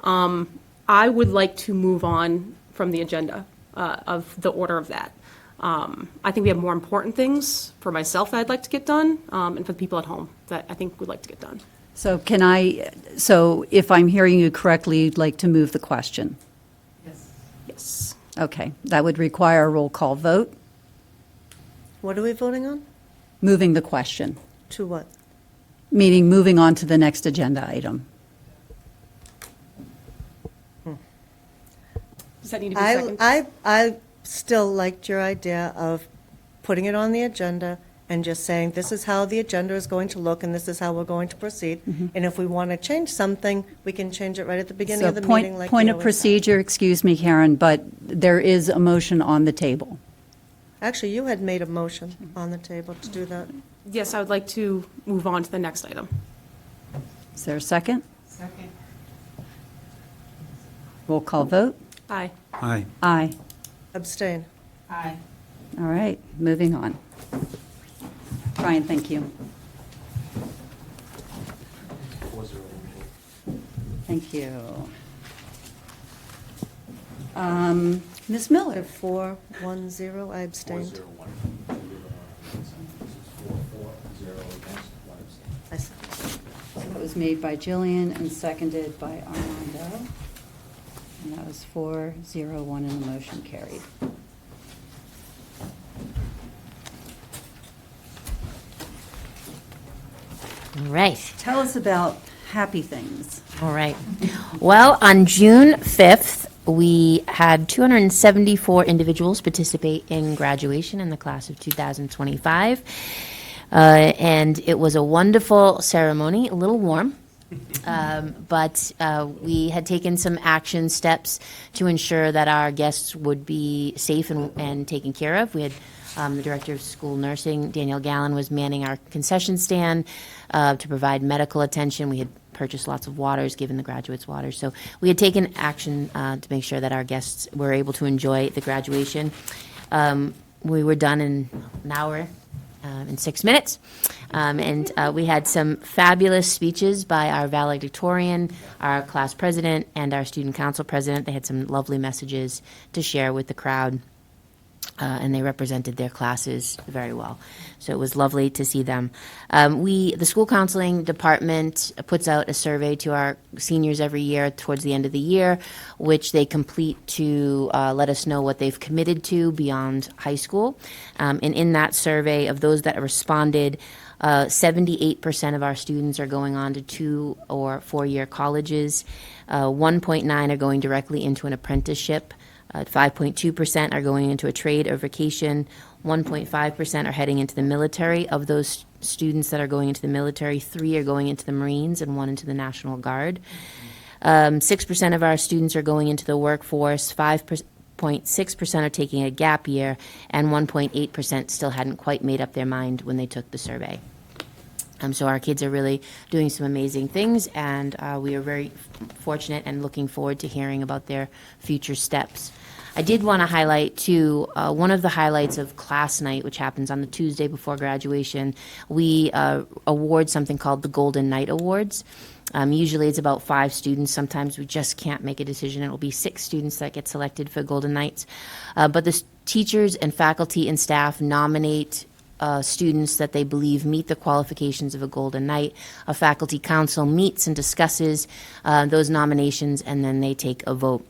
I would like to move on from the agenda of the order of that. I think we have more important things for myself that I'd like to get done, and for the people at home that I think would like to get done. So if I'm hearing you correctly, you'd like to move the question? Yes. Okay, that would require a roll call vote. What are we voting on? Moving the question, To what? meaning moving on to the next agenda item. Does that need to be second? I still liked your idea of putting it on the agenda and just saying, this is how the agenda is going to look, and this is how we're going to proceed. And if we want to change something, we can change it right at the beginning So of the meeting like we point of always do. procedure, excuse me, Karen, but there is a motion on the table. Actually, you had made a motion on the table to do that. Yes, I would like to move on to the next item. Is there a second? Second. Roll call vote? Aye. Aye. Aye. Abstain. Aye. All right, moving on. Brian, thank you. Thank you. Ms. Miller? 4-1-0, I abstained. I see. That was made by Jillian and seconded by Armando. And that was 4-0-1, and the motion carried. All right. Tell us about happy things. All right. Well, on June 5th, we had 274 individuals participate in graduation in the class of 2025. And it was a wonderful ceremony, a little warm. But we had taken some action steps to ensure that our guests would be safe and taken care of. We had the Director of School Nursing, Danielle Gallen, was manning our concession stand to provide medical attention. We had purchased lots of waters, given the graduates waters. So we had taken action to make sure that our guests were able to enjoy the graduation. We were done in an hour in 6 minutes. And we had some fabulous speeches by our valedictorian, our class president, and our student council president. They had some lovely messages to share with the crowd. And they represented their classes very well. So it was lovely to see them. The school counseling department puts out a survey to our seniors every year towards the end of the year, which they complete to let us know what they've committed to beyond high school. And in that survey, of those that responded, 78% of our students are going on to 2 or 4-year colleges. 1.9 are going directly into an apprenticeship. 5.2% are going into a trade or vocation. 1.5% are heading into the military. Of those students that are going into the military, 3 are going into the Marines and 1 into the National Guard. 6% of our students are going into the workforce. 5.6% are taking a gap year, and 1.8% still hadn't quite made up their mind when they took the survey. So our kids are really doing some amazing things, and we are very fortunate and looking forward to hearing about their future steps. I did want to highlight, too, one of the highlights of class night, which happens on the Tuesday before graduation. We award something called the Golden Night Awards. Usually it's about 5 students. Sometimes we just can't make a decision. It'll be 6 students that get selected for Golden Nights. But the teachers and faculty and staff nominate students that they believe meet the qualifications of a Golden Knight. A faculty council meets and discusses those nominations, and then they take a vote.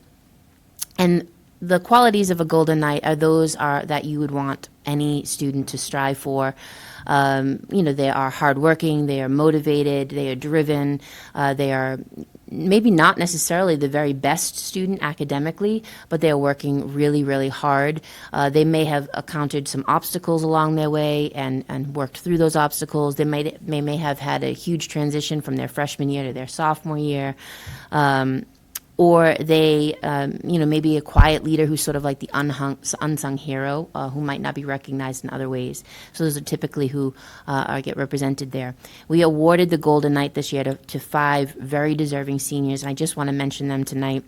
And the qualities of a Golden Knight are that you would want any student to strive for. They are hardworking, they are motivated, they are driven, they are maybe not necessarily the very best student academically, but they are working really, really hard. They may have encountered some obstacles along their way and worked through those obstacles. They may have had a huge transition from their freshman year to their sophomore year. Or they, maybe a quiet leader who's sort of like the unsung hero, who might not be recognized in other ways. So those are typically who get represented there. We awarded the Golden Knight this year to 5 very deserving seniors, and I just want to mention them tonight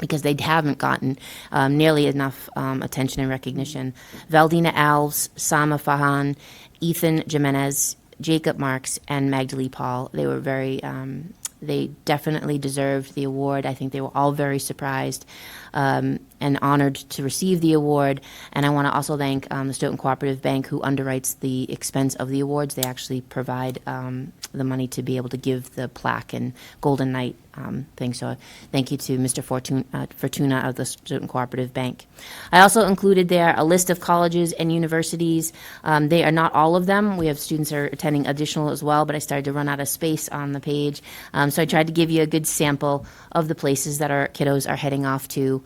because they haven't gotten nearly enough attention and recognition. Valdina Alves, Sama Fahan, Ethan Jimenez, Jacob Marks, and Magdalene Paul. They were they definitely deserved the award. I think they were all very surprised and honored to receive the award. And I want to also thank the Stoughton Cooperative Bank, who underwrites the expense of the awards. They actually provide the money to be able to give the plaque and Golden Knight thing. So thank you to Mr. Fortuna of the Stoughton Cooperative Bank. I also included there a list of colleges and universities. They are not all of them. We have students who are attending additional as well, but I started to run out of space on the page. So I tried to give you a good sample of the places that our kiddos are heading off to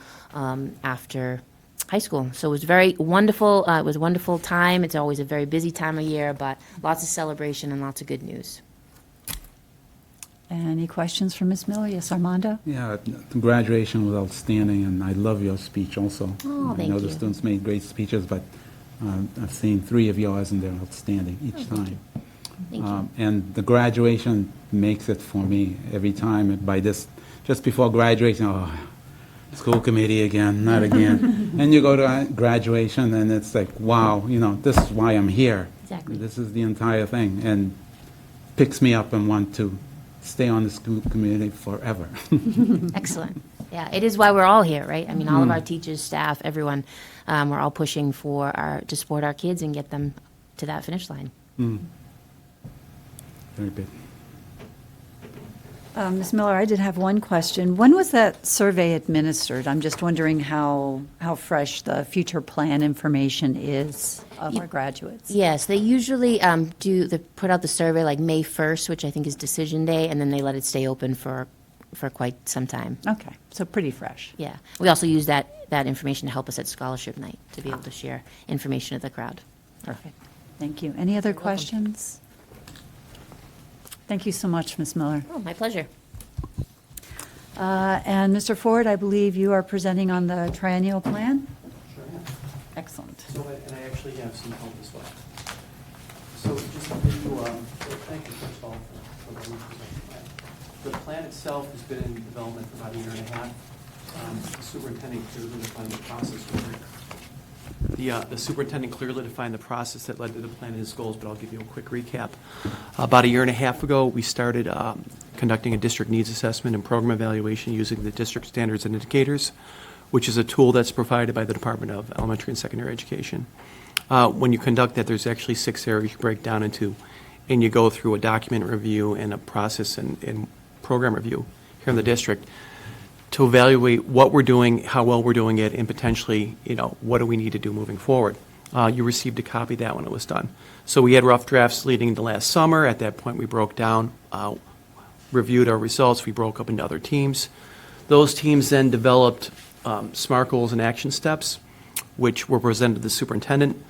after high school. So it was very wonderful. It was a wonderful time. It's always a very busy time of year, but lots of celebration and lots of good news. Any questions for Ms. Miller? Yes, Armando? Yeah, the graduation was outstanding, and I love your speech also. Oh, I thank know the you. students made great speeches, but I've seen 3 of yours, and they're outstanding each time. Thank you. And the graduation makes it for me every time. By this, just before graduation, oh, school committee again, not again. And you go to graduation, and it's like, wow, this is why I'm here. Exactly. This is the entire thing, and picks me up and want to stay on the school committee forever. Excellent. Yeah, it is why we're all here, right? I mean, all of our teachers, staff, everyone, we're all pushing to support our kids and get them to that finish line. Very good. Ms. Miller, I did have one question. When was that survey administered? I'm just wondering how fresh the future plan information is of our graduates. Yes, they usually they put out the survey like May 1st, which I think is decision day, and then they let it stay open for quite some time. Okay, so pretty fresh. Yeah. We also use that information to help us at scholarship night, to be able to share information with the crowd. Perfect. Thank you. Any other questions? Thank you so much, Ms. Miller. Oh, my pleasure. And Mr. Ford, I believe you are presenting on the triennial plan? Sure am. Excellent. So, and I actually have some help as well. So just to give you, thank you first of all for letting me present the plan. The plan itself has been in development for about a year and a half. The superintendent clearly defined the process. The superintendent clearly defined the process that led to the plan and his goals, but I'll give you a quick recap. About a year and a half ago, we started conducting a district needs assessment and program evaluation using the district standards and indicators, which is a tool that's provided by the Department of Elementary and Secondary Education. When you conduct that, there's actually 6 areas you break down into, and you go through a document review and a process and program review here in the district to evaluate what we're doing, how well we're doing it, and potentially, what do we need to do moving forward. You received a copy of that when it was done. So we had rough drafts leading into last summer. At that point, we broke down, reviewed our results. We broke up into other teams. Those teams then developed SMART goals and action steps, which were presented to the superintendent.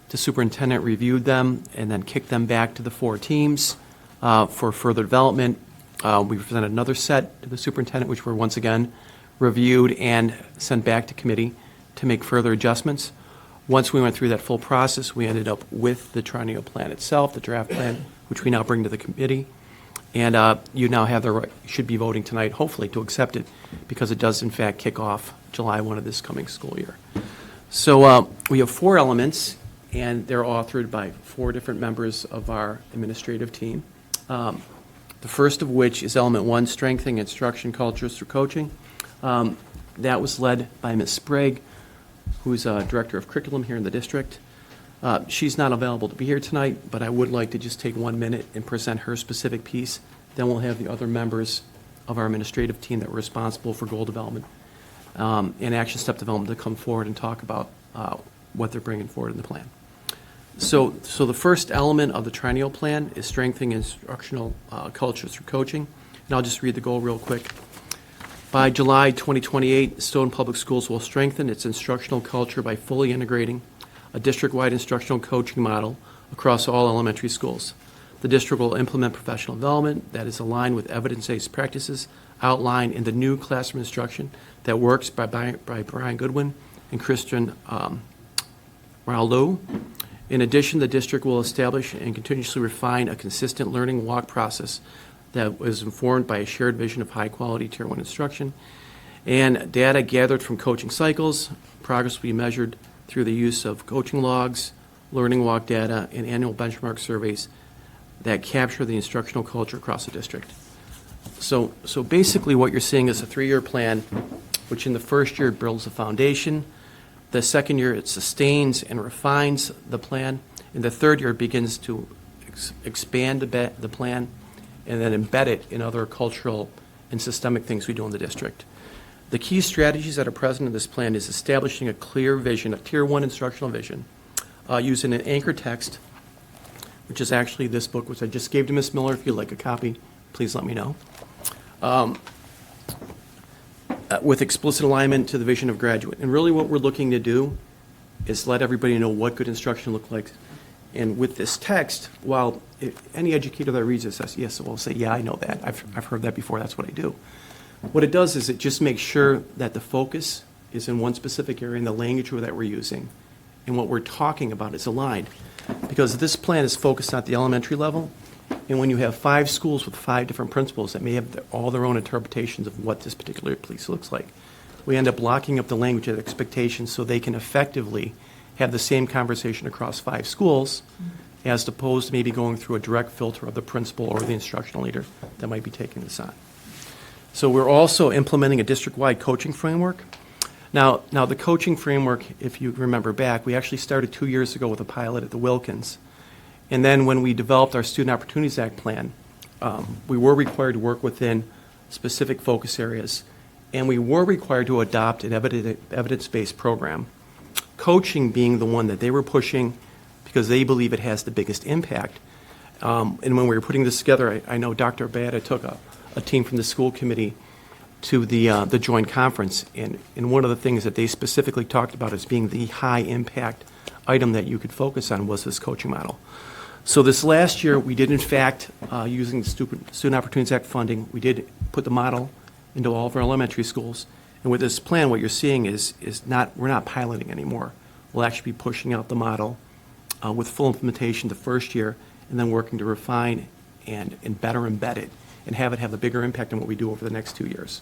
The superintendent reviewed them and then kicked them back to the 4 teams for further development. We presented another set to the superintendent, which were once again reviewed and sent back to committee to make further adjustments. Once we went through that full process, we ended up with the triennial plan itself, the draft plan, which we now bring to the committee. And you now have the right, you should be voting tonight, hopefully, to accept it, because it does, in fact, kick off July 1 of this coming school year. So we have 4 elements, and they're authored by 4 different members of our administrative team. The first of which is element 1, strengthening instruction cultures through coaching. That was led by Ms. Sprague, who's Director of Curriculum here in the district. She's not available to be here tonight, but I would like to just take 1 minute and present her specific piece. Then we'll have the other members of our administrative team that were responsible for goal development and action step development to come forward and talk about what they're bringing forward in the plan. So the first element of the triennial plan is strengthening instructional culture through coaching. And I'll just read the goal real quick. By July 2028, Stoughton Public Schools will strengthen its instructional culture by fully integrating a district-wide instructional coaching model across all elementary schools. The district will implement professional development that is aligned with evidence-based practices outlined in the new classroom instruction that works by Brian Goodwin and Christian Raulou. In addition, the district will establish and continuously refine a consistent learning walk process that was informed by a shared vision of high-quality Tier 1 instruction. And data gathered from coaching cycles, progress will be measured through the use of coaching logs, learning walk data, and annual benchmark surveys that capture the instructional culture across the district. So basically what you're seeing is a 3-year plan, which in the first year builds a foundation. The second year, it sustains and refines the plan. In the third year, it begins to expand the plan and then embed it in other cultural and systemic things we do in the district. The key strategies that are present in this plan is establishing a clear vision, a Tier 1 instructional vision, using an anchor text, which is actually this book, which I just gave to Ms. Miller. If you'd like a copy, please let me know. with explicit alignment to the vision of graduate. And really what we're looking to do is let everybody know what good instruction looks like. And with this text, while any educator that reads this says, yes, will say, yeah, I know that. I've heard that before. That's what I do. What it does is it just makes sure that the focus is in one specific area and the language that we're using and what we're talking about is aligned. Because this plan is focused at the elementary level, and when you have 5 schools with 5 different principals that may have all their own interpretations of what this particular piece looks like, we end up blocking up the language and expectations so they can effectively have the same conversation across 5 schools, as opposed to maybe going through a direct filter of the principal or the instructional leader that might be taking this on. So we're also implementing a district-wide coaching framework. Now the coaching framework, if you remember back, we actually started 2 years ago with a pilot at the Wilkins. And then when we developed our Student Opportunities Act plan, we were required to work within specific focus areas, and we were required to adopt an evidence-based program. Coaching being the one that they were pushing because they believe it has the biggest impact. And when we were putting this together, I know Dr. Abada took a team from the school committee to the joint conference, and one of the things that they specifically talked about as being the high impact item that you could focus on was this coaching model. So this last year, we did in fact, using the Student Opportunities Act funding, we did put the model into all of our elementary schools. And with this plan, what you're seeing is we're not piloting anymore. We'll actually be pushing out the model with full implementation the first year, and then working to refine and better embed it and have it have a bigger impact on what we do over the next 2 years.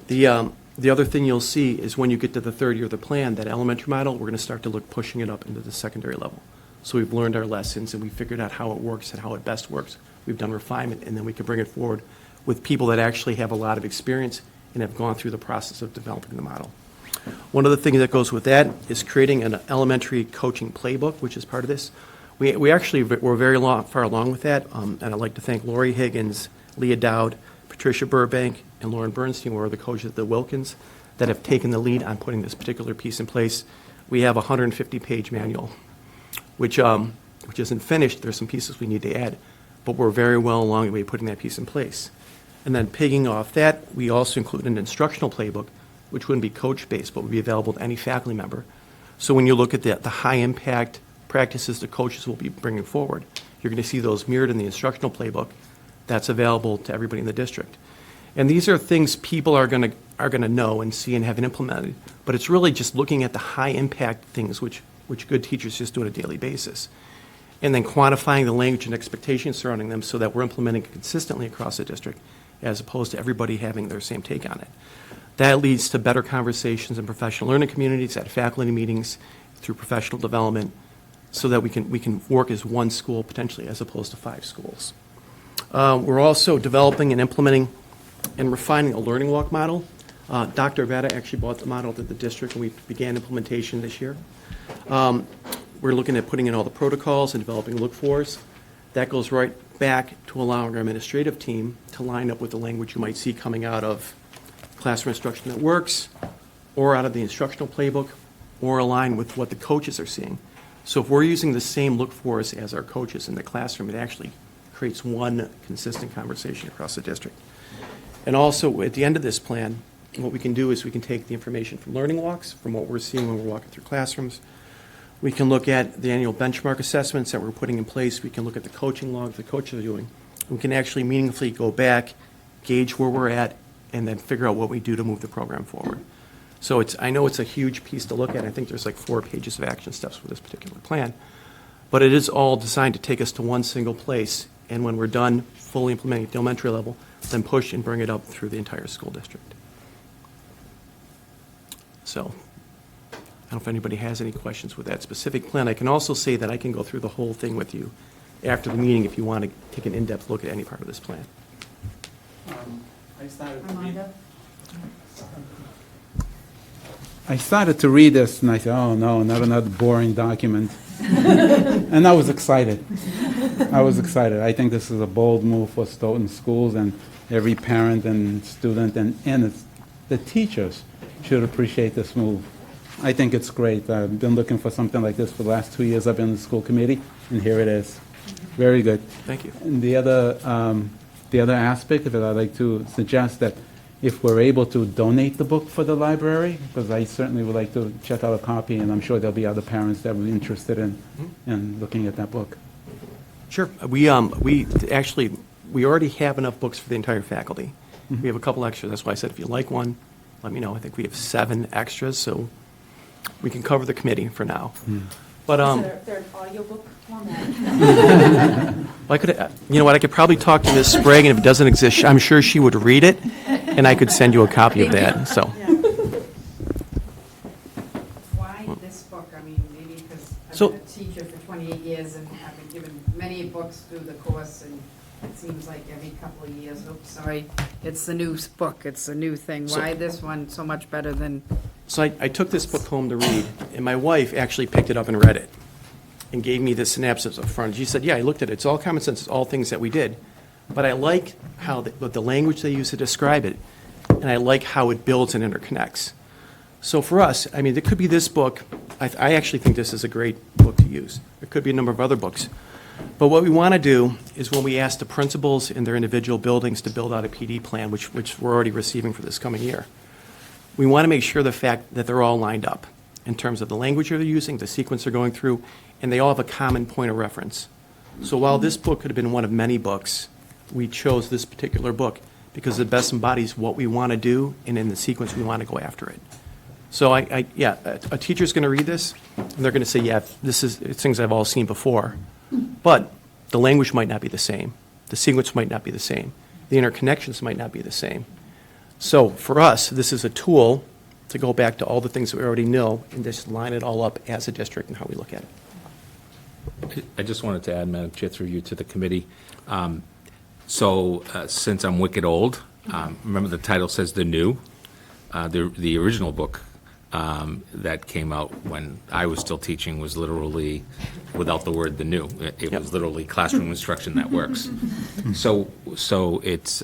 The other thing you'll see is when you get to the third year of the plan, that elementary model, we're going to start to look pushing it up into the secondary level. So we've learned our lessons and we figured out how it works and how it best works. We've done refinement, and then we can bring it forward with people that actually have a lot of experience and have gone through the process of developing the model. One of the things that goes with that is creating an elementary coaching playbook, which is part of this. We actually were very far along with that, and I'd like to thank Lori Higgins, Leah Dowd, Patricia Burbank, and Lauren Bernstein, who are the coaches at the Wilkins, that have taken the lead on putting this particular piece in place. We have a 150-page manual, which isn't finished. There's some pieces we need to add, but we're very well along the way putting that piece in place. And then pigging off that, we also include an instructional playbook, which wouldn't be coach-based, but would be available to any faculty member. So when you look at the high-impact practices the coaches will be bringing forward, you're going to see those mirrored in the instructional playbook that's available to everybody in the district. And these are things people are going to know and see and have implemented, but it's really just looking at the high-impact things which good teachers just do on a daily basis, and then quantifying the language and expectations surrounding them so that we're implementing it consistently across the district, as opposed to everybody having their same take on it. That leads to better conversations in professional learning communities, at faculty meetings, through professional development, so that we can work as one school potentially as opposed to 5 schools. We're also developing and implementing and refining a learning walk model. Dr. Avada actually brought the model to the district, and we began implementation this year. We're looking at putting in all the protocols and developing look-fors. That goes right back to allowing our administrative team to line up with the language you might see coming out of classroom instruction that works, or out of the instructional playbook, or align with what the coaches are seeing. So if we're using the same look-fors as our coaches in the classroom, it actually creates one consistent conversation across the district. And also, at the end of this plan, what we can do is we can take the information from learning walks, from what we're seeing when we're walking through classrooms. We can look at the annual benchmark assessments that we're putting in place. We can look at the coaching logs the coaches are doing. We can actually meaningfully go back, gauge where we're at, and then figure out what we do to move the program forward. So I know it's a huge piece to look at. I think there's like 4 pages of action steps for this particular plan. But it is all designed to take us to one single place, and when we're done fully implementing at the elementary level, then push and bring it up through the entire school district. So I don't know if anybody has any questions with that specific plan. I can also say that I can go through the whole thing with you after the meeting if you want to take an in-depth look at any part of this plan. I started to read this, and I said, oh, no, not another boring document. And I was excited. I think this is a bold move for Stoughton schools, and every parent and student and the teachers should appreciate this move. I think it's great. I've been looking for something like this for the last 2 years. I've been in the school committee, and here it is. Very good. Thank you. And the other aspect of it, I'd like to suggest that if we're able to donate the book for the library, because I certainly would like to check out a copy, and I'm sure there'll be other parents that will be interested in looking at that book. Sure. We actually, we already have enough books for the entire faculty. We have a couple extras. That's why I said if you like one, let me know. I think we have 7 extras, so we can cover the committee for now. But They're an audiobook format. I could, you know what? I could probably talk to Ms. Sprague, and if it doesn't exist, I'm sure she would read it, and I could send you a copy of that. So. Why this book? I mean, maybe because I've So- been a teacher for 28 years and have been given many books through the course, and it seems like every couple of years, oops, sorry, it's the new book, it's the new thing. So- Why this one so much better than, So I took this book home to read, and my wife actually picked it up and read it and gave me the synopsis up front. She said, yeah, I looked at it. It's all common sense. It's all things that we did. But I like how the language they use to describe it, and I like how it builds and interconnects. So for us, I mean, there could be this book. I actually think this is a great book to use. There could be a number of other books. But what we want to do is when we ask the principals in their individual buildings to build out a PD plan, which we're already receiving for this coming year, we want to make sure the fact that they're all lined up in terms of the language they're using, the sequence they're going through, and they all have a common point of reference. So while this book could have been one of many books, we chose this particular book because it best embodies what we want to do and in the sequence we want to go after it. So yeah, a teacher's going to read this, and they're going to say, yeah, it's things I've all seen before. But the language might not be the same. The sequence might not be the same. The interconnections might not be the same. So for us, this is a tool to go back to all the things that we already know and just line it all up as a district and how we look at it. I just wanted to add, Madam Chair, through you to the committee. Since I'm wicked old, remember the title says The New. The original book that came out when I was still teaching was literally without the word "the new." It was literally classroom instruction that works. So it's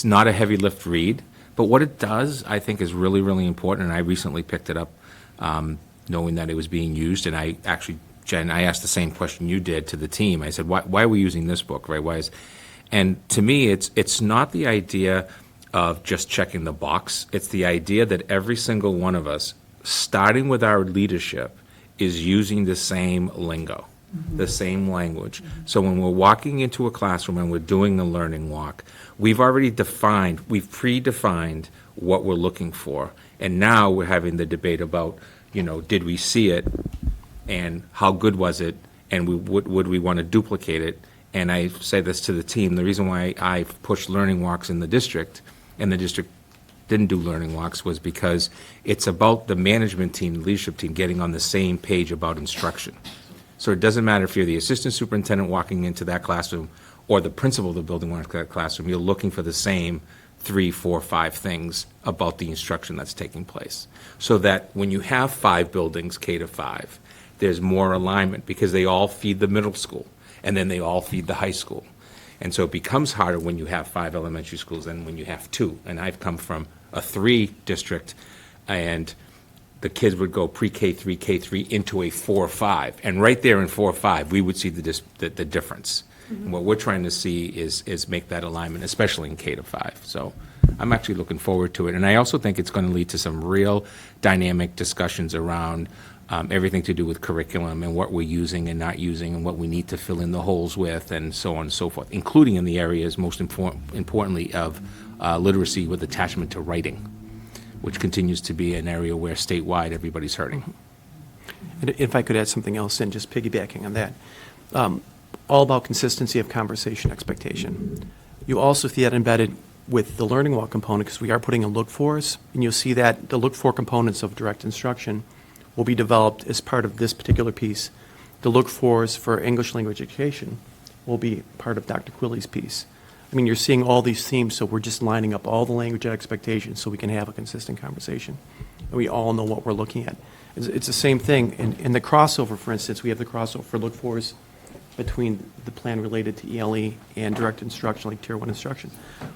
not a heavy lift read, but what it does, I think, is really, really important. And I recently picked it up, knowing that it was being used. And I actually, Jen, I asked the same question you did to the team. I said, "Why are we using this book? Right? And to me, it's not the idea of just checking the box. It's the idea that every single one of us, starting with our leadership, is using the same lingo, the same language. So when we're walking into a classroom and we're doing the learning walk, we've predefined what we're looking for. And now we're having the debate about, did we see it and how good was it, and would we want to duplicate it? And I say this to the team, the reason why I've pushed learning walks in the district, and the district didn't do learning walks, was because it's about the management team, the leadership team, getting on the same page about instruction. So it doesn't matter if you're the assistant superintendent walking into that classroom or the principal of the building walking into that classroom, you're looking for the same 3, 4, 5 things about the instruction that's taking place. So that when you have 5 buildings, K to 5, there's more alignment because they all feed the middle school and then they all feed the high school. And so it becomes harder when you have 5 elementary schools than when you have 2. And I've come from a 3 district, and the kids would go pre-K3, K3 into a 4-5. And right there in 4-5, we would see the difference. And what we're trying to see is make that alignment, especially in K to 5. So I'm actually looking forward to it. And I also think it's going to lead to some real dynamic discussions around everything to do with curriculum and what we're using and not using and what we need to fill in the holes with and so on and so forth, including in the areas most importantly of literacy with attachment to writing, which continues to be an area where statewide everybody's hurting. And if I could add something else in, just piggybacking on that, all about consistency of conversation expectation. You also see that embedded with the learning walk component because we are putting in look-fors, and you'll see that the look-for components of direct instruction will be developed as part of this particular piece. The look-fors for English language education will be part of Dr. Quilley's piece. I mean, you're seeing all these themes, so we're just lining up all the language expectations so we can have a consistent conversation. And we all know what we're looking at. It's the same thing. In the crossover, for instance, we have the crossover for look-fors between the plan related to ELE and direct instruction, like Tier 1 instruction.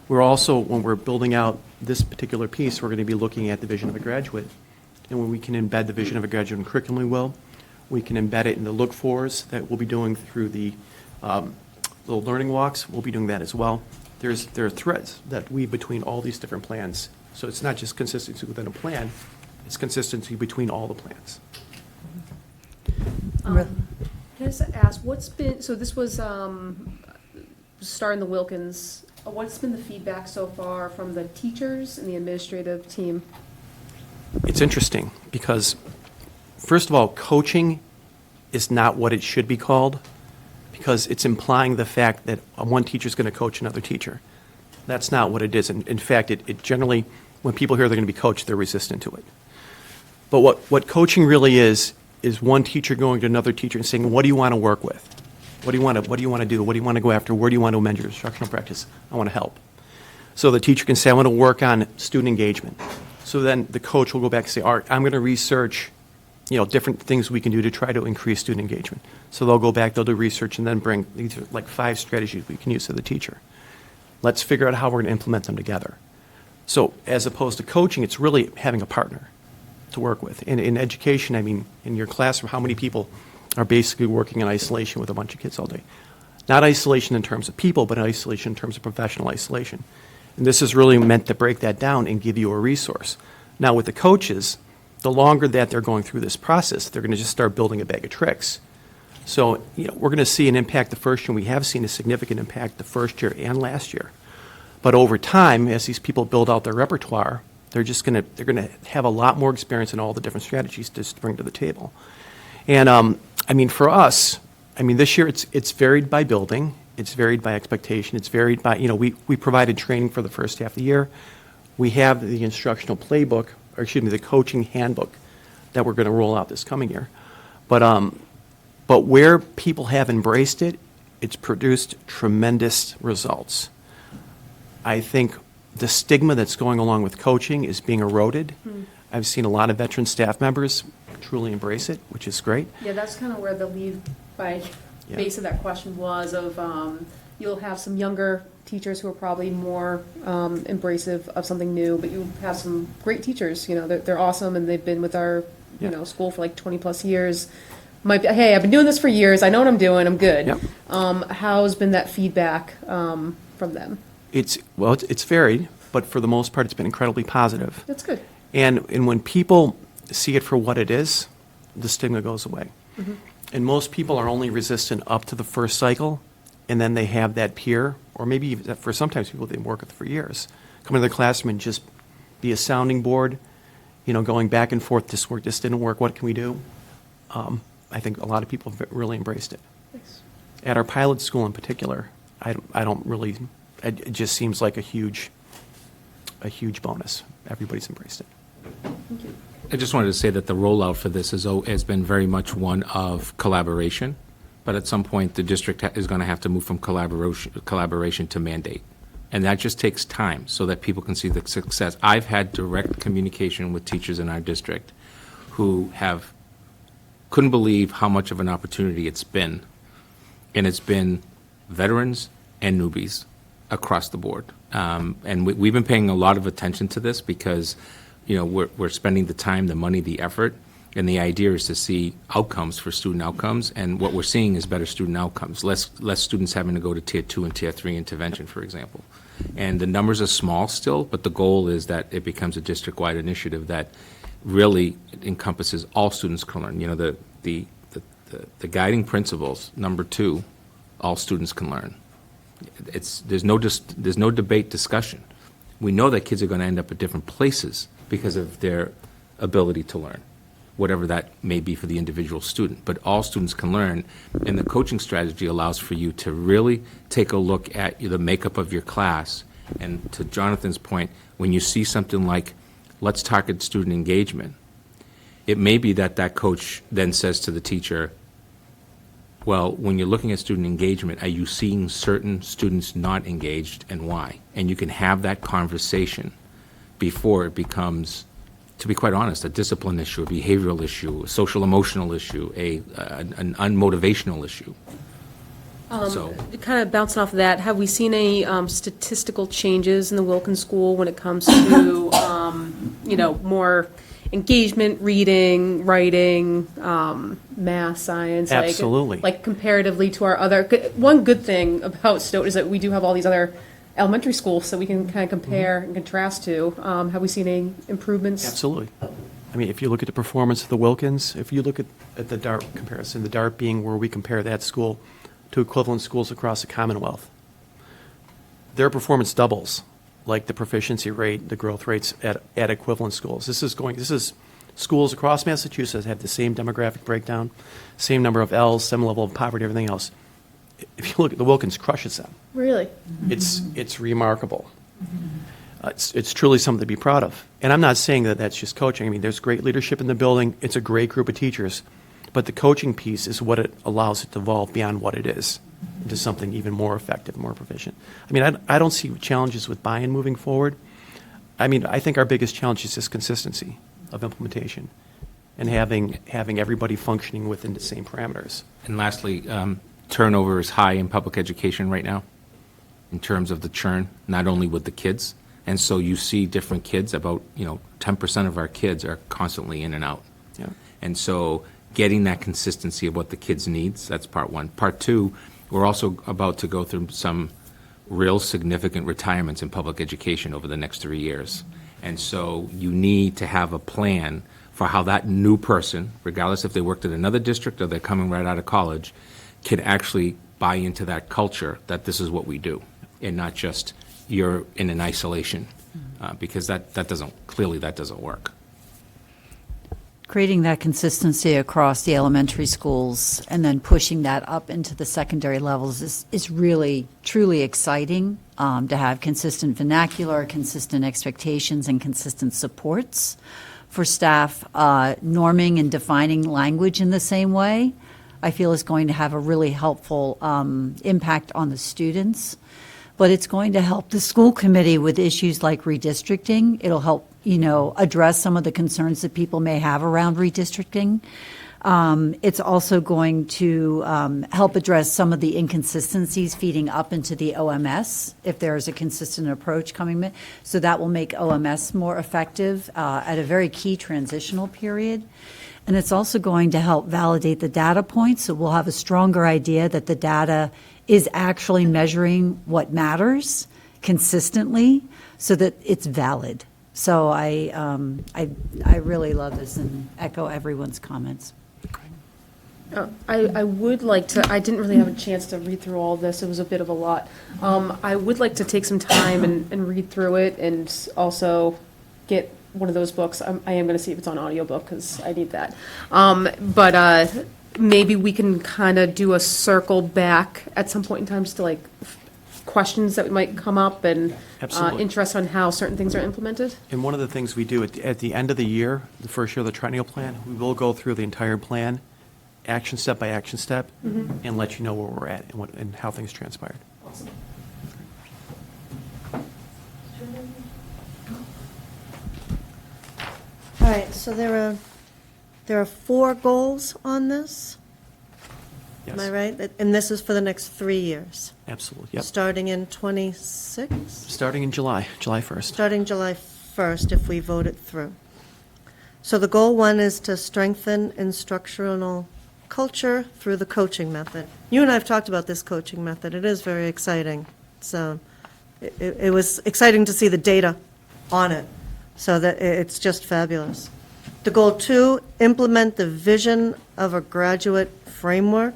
We're also, when we're building out this particular piece, we're going to be looking at the vision of a graduate. And when we can embed the vision of a graduate in curriculum, we will. We can embed it in the look-fors that we'll be doing through the little learning walks. We'll be doing that as well. there are threads that weave between all these different plans. So it's not just consistency within a plan, it's consistency between all the plans. Can I just ask, what's been, so this was starting the Wilkins, what's been the feedback so far from the teachers and the administrative team? It's interesting because, first of all, coaching is not what it should be called because it's implying the fact that one teacher is going to coach another teacher. That's not what it is. In fact, it generally, when people hear they're going to be coached, they're resistant to it. But what coaching really is one teacher going to another teacher and saying, what do you want to work with? What do you want to do? What do you want to go after? Where do you want to amend your instructional practice? I want to help. So the teacher can say, I want to work on student engagement. So then the coach will go back and say, all right, I'm going to research, different things we can do to try to increase student engagement. So they'll go back, they'll do research, and then bring, these are like 5 strategies we can use to the teacher. Let's figure out how we're going to implement them together. So as opposed to coaching, it's really having a partner to work with. In education, I mean, in your classroom, how many people are basically working in isolation with a bunch of kids all day? Not isolation in terms of people, but isolation in terms of professional isolation. And this is really meant to break that down and give you a resource. Now with the coaches, the longer that they're going through this process, they're going to just start building a bag of tricks. So, we're going to see an impact the first year. We have seen a significant impact the first year and last year. But over time, as these people build out their repertoire, they're going to have a lot more experience in all the different strategies to bring to the table. And for us, this year it's varied by building, it's varied by expectation, it's varied by, we provided training for the first half of the year. We have the instructional playbook, or excuse me, the coaching handbook that we're going to roll out this coming year. But where people have embraced it, it's produced tremendous results. I think the stigma that's going along with coaching is being eroded. I've seen a lot of veteran staff members truly embrace it, which is great. Yeah, that's kind of where the lead by base of that question was of, you'll have some younger teachers who are probably more embracive of something new, but you have some great teachers, they're awesome and they've been with our, school for like 20 plus years. Might be, hey, I've been doing this for years, I know what I'm doing, I'm good. Yep. How's been that feedback from them? It's varied, but for the most part, it's been incredibly positive. That's good. And when people see it for what it is, the stigma goes away. Mm-hmm. And most people are only resistant up to the first cycle, and then they have that peer, or maybe even for sometimes people they work with for years, come into the classroom and just be a sounding board, going back and forth, this didn't work, what can we do? I think a lot of people have really embraced it. Thanks. At our pilot school in particular, I don't really, it just seems like a huge bonus. Everybody's embraced it. Thank you. I just wanted to say that the rollout for this has been very much one of collaboration, but at some point, the district is going to have to move from collaboration to mandate. And that just takes time so that people can see the success. I've had direct communication with teachers in our district who couldn't believe how much of an opportunity it's been. And it's been veterans and newbies across the board. And we've been paying a lot of attention to this because we're spending the time, the money, the effort, and the idea is to see outcomes for student outcomes, and what we're seeing is better student outcomes, less students having to go to Tier 2 and Tier 3 intervention, for example. And the numbers are small still, but the goal is that it becomes a district-wide initiative that really encompasses all students can learn. The guiding principles, number 2, all students can learn. There's no debate, discussion. We know that kids are going to end up at different places because of their ability to learn, whatever that may be for the individual student. But all students can learn, and the coaching strategy allows for you to really take a look at the makeup of your class. And to Jonathan's point, when you see something like, let's target student engagement, it may be that coach then says to the teacher, well, when you're looking at student engagement, are you seeing certain students not engaged and why? And you can have that conversation before it becomes, to be quite honest, a discipline issue, a behavioral issue, a social emotional issue, an unmotivational issue. So, Kind of bouncing off of that, have we seen any statistical changes in the Wilkins School when it comes to, more engagement, reading, writing, math, science? Absolutely. Like comparatively to our other, one good thing about Stoughton is that we do have all these other elementary school, so we can kind of compare and contrast to. Have we seen any improvements? Absolutely. I mean, if you look at the performance of the Wilkins, if you look at the DART comparison, the DART being where we compare that school to equivalent schools across the Commonwealth, their performance doubles, like the proficiency rate, the growth rates at equivalent schools. This is schools across Massachusetts have the same demographic breakdown, same number of Ls, same level of poverty, everything else. If you look at the Wilkins, crushes them. Really? It's remarkable. It's truly something to be proud of. And I'm not saying that that's just coaching. I mean, there's great leadership in the building. It's a great group of teachers. But the coaching piece is what it allows it to evolve beyond what it is into something even more effective, more proficient. I mean, I don't see challenges with buy-in moving forward. I mean, I think our biggest challenge is just consistency of implementation and having everybody functioning within the same parameters. And lastly, turnover is high in public education right now in terms of the churn, not only with the kids. And so you see different kids, about 10% of our kids are constantly in and out. Yeah. And so getting that consistency of what the kids needs, that's part one. Part two, we're also about to go through some real significant retirements in public education over the next 3 years. And so you need to have a plan for how that new person, regardless if they worked at another district or they're coming right out of college, can actually buy into that culture that this is what we do, and not just you're in an isolation, because that doesn't work. Creating that consistency across the elementary schools and then pushing that up into the secondary levels is really, truly exciting, to have consistent vernacular, consistent expectations, and consistent supports for staff. Norming and defining language in the same way, I feel, is going to have a really helpful impact on the students. But it's going to help the school committee with issues like redistricting. It'll help, address some of the concerns that people may have around redistricting. It's also going to help address some of the inconsistencies feeding up into the OMS, if there is a consistent approach coming in. So that will make OMS more effective at a very key transitional period. And it's also going to help validate the data points, so we'll have a stronger idea that the data is actually measuring what matters consistently, so that it's valid. So I really love this and echo everyone's comments. I would like to, I didn't really have a chance to read through all of this, it was a bit of a lot. I would like to take some time and read through it, and also get one of those books. I am going to see if it's on audiobook, because I need that. But maybe we can kind of do a circle back at some point in time, just to questions that might come up, and Absolutely. interest on how certain things are implemented. And one of the things we do at the end of the year, the first year of the triennial plan, we will go through the entire plan, action step by action step, and let you know where we're at and how things transpired. All right, so there are 4 goals on this, am I Yes. right? And this is for the next 3 years, Absolutely, yep. starting in '26? Starting in July 1st. Starting July 1st, if we vote it through. So the goal 1 is to strengthen instructional culture through the coaching method. You and I have talked about this coaching method. It is very exciting. So it was exciting to see the data on it, so that it's just fabulous. The goal 2, implement the vision of a graduate framework.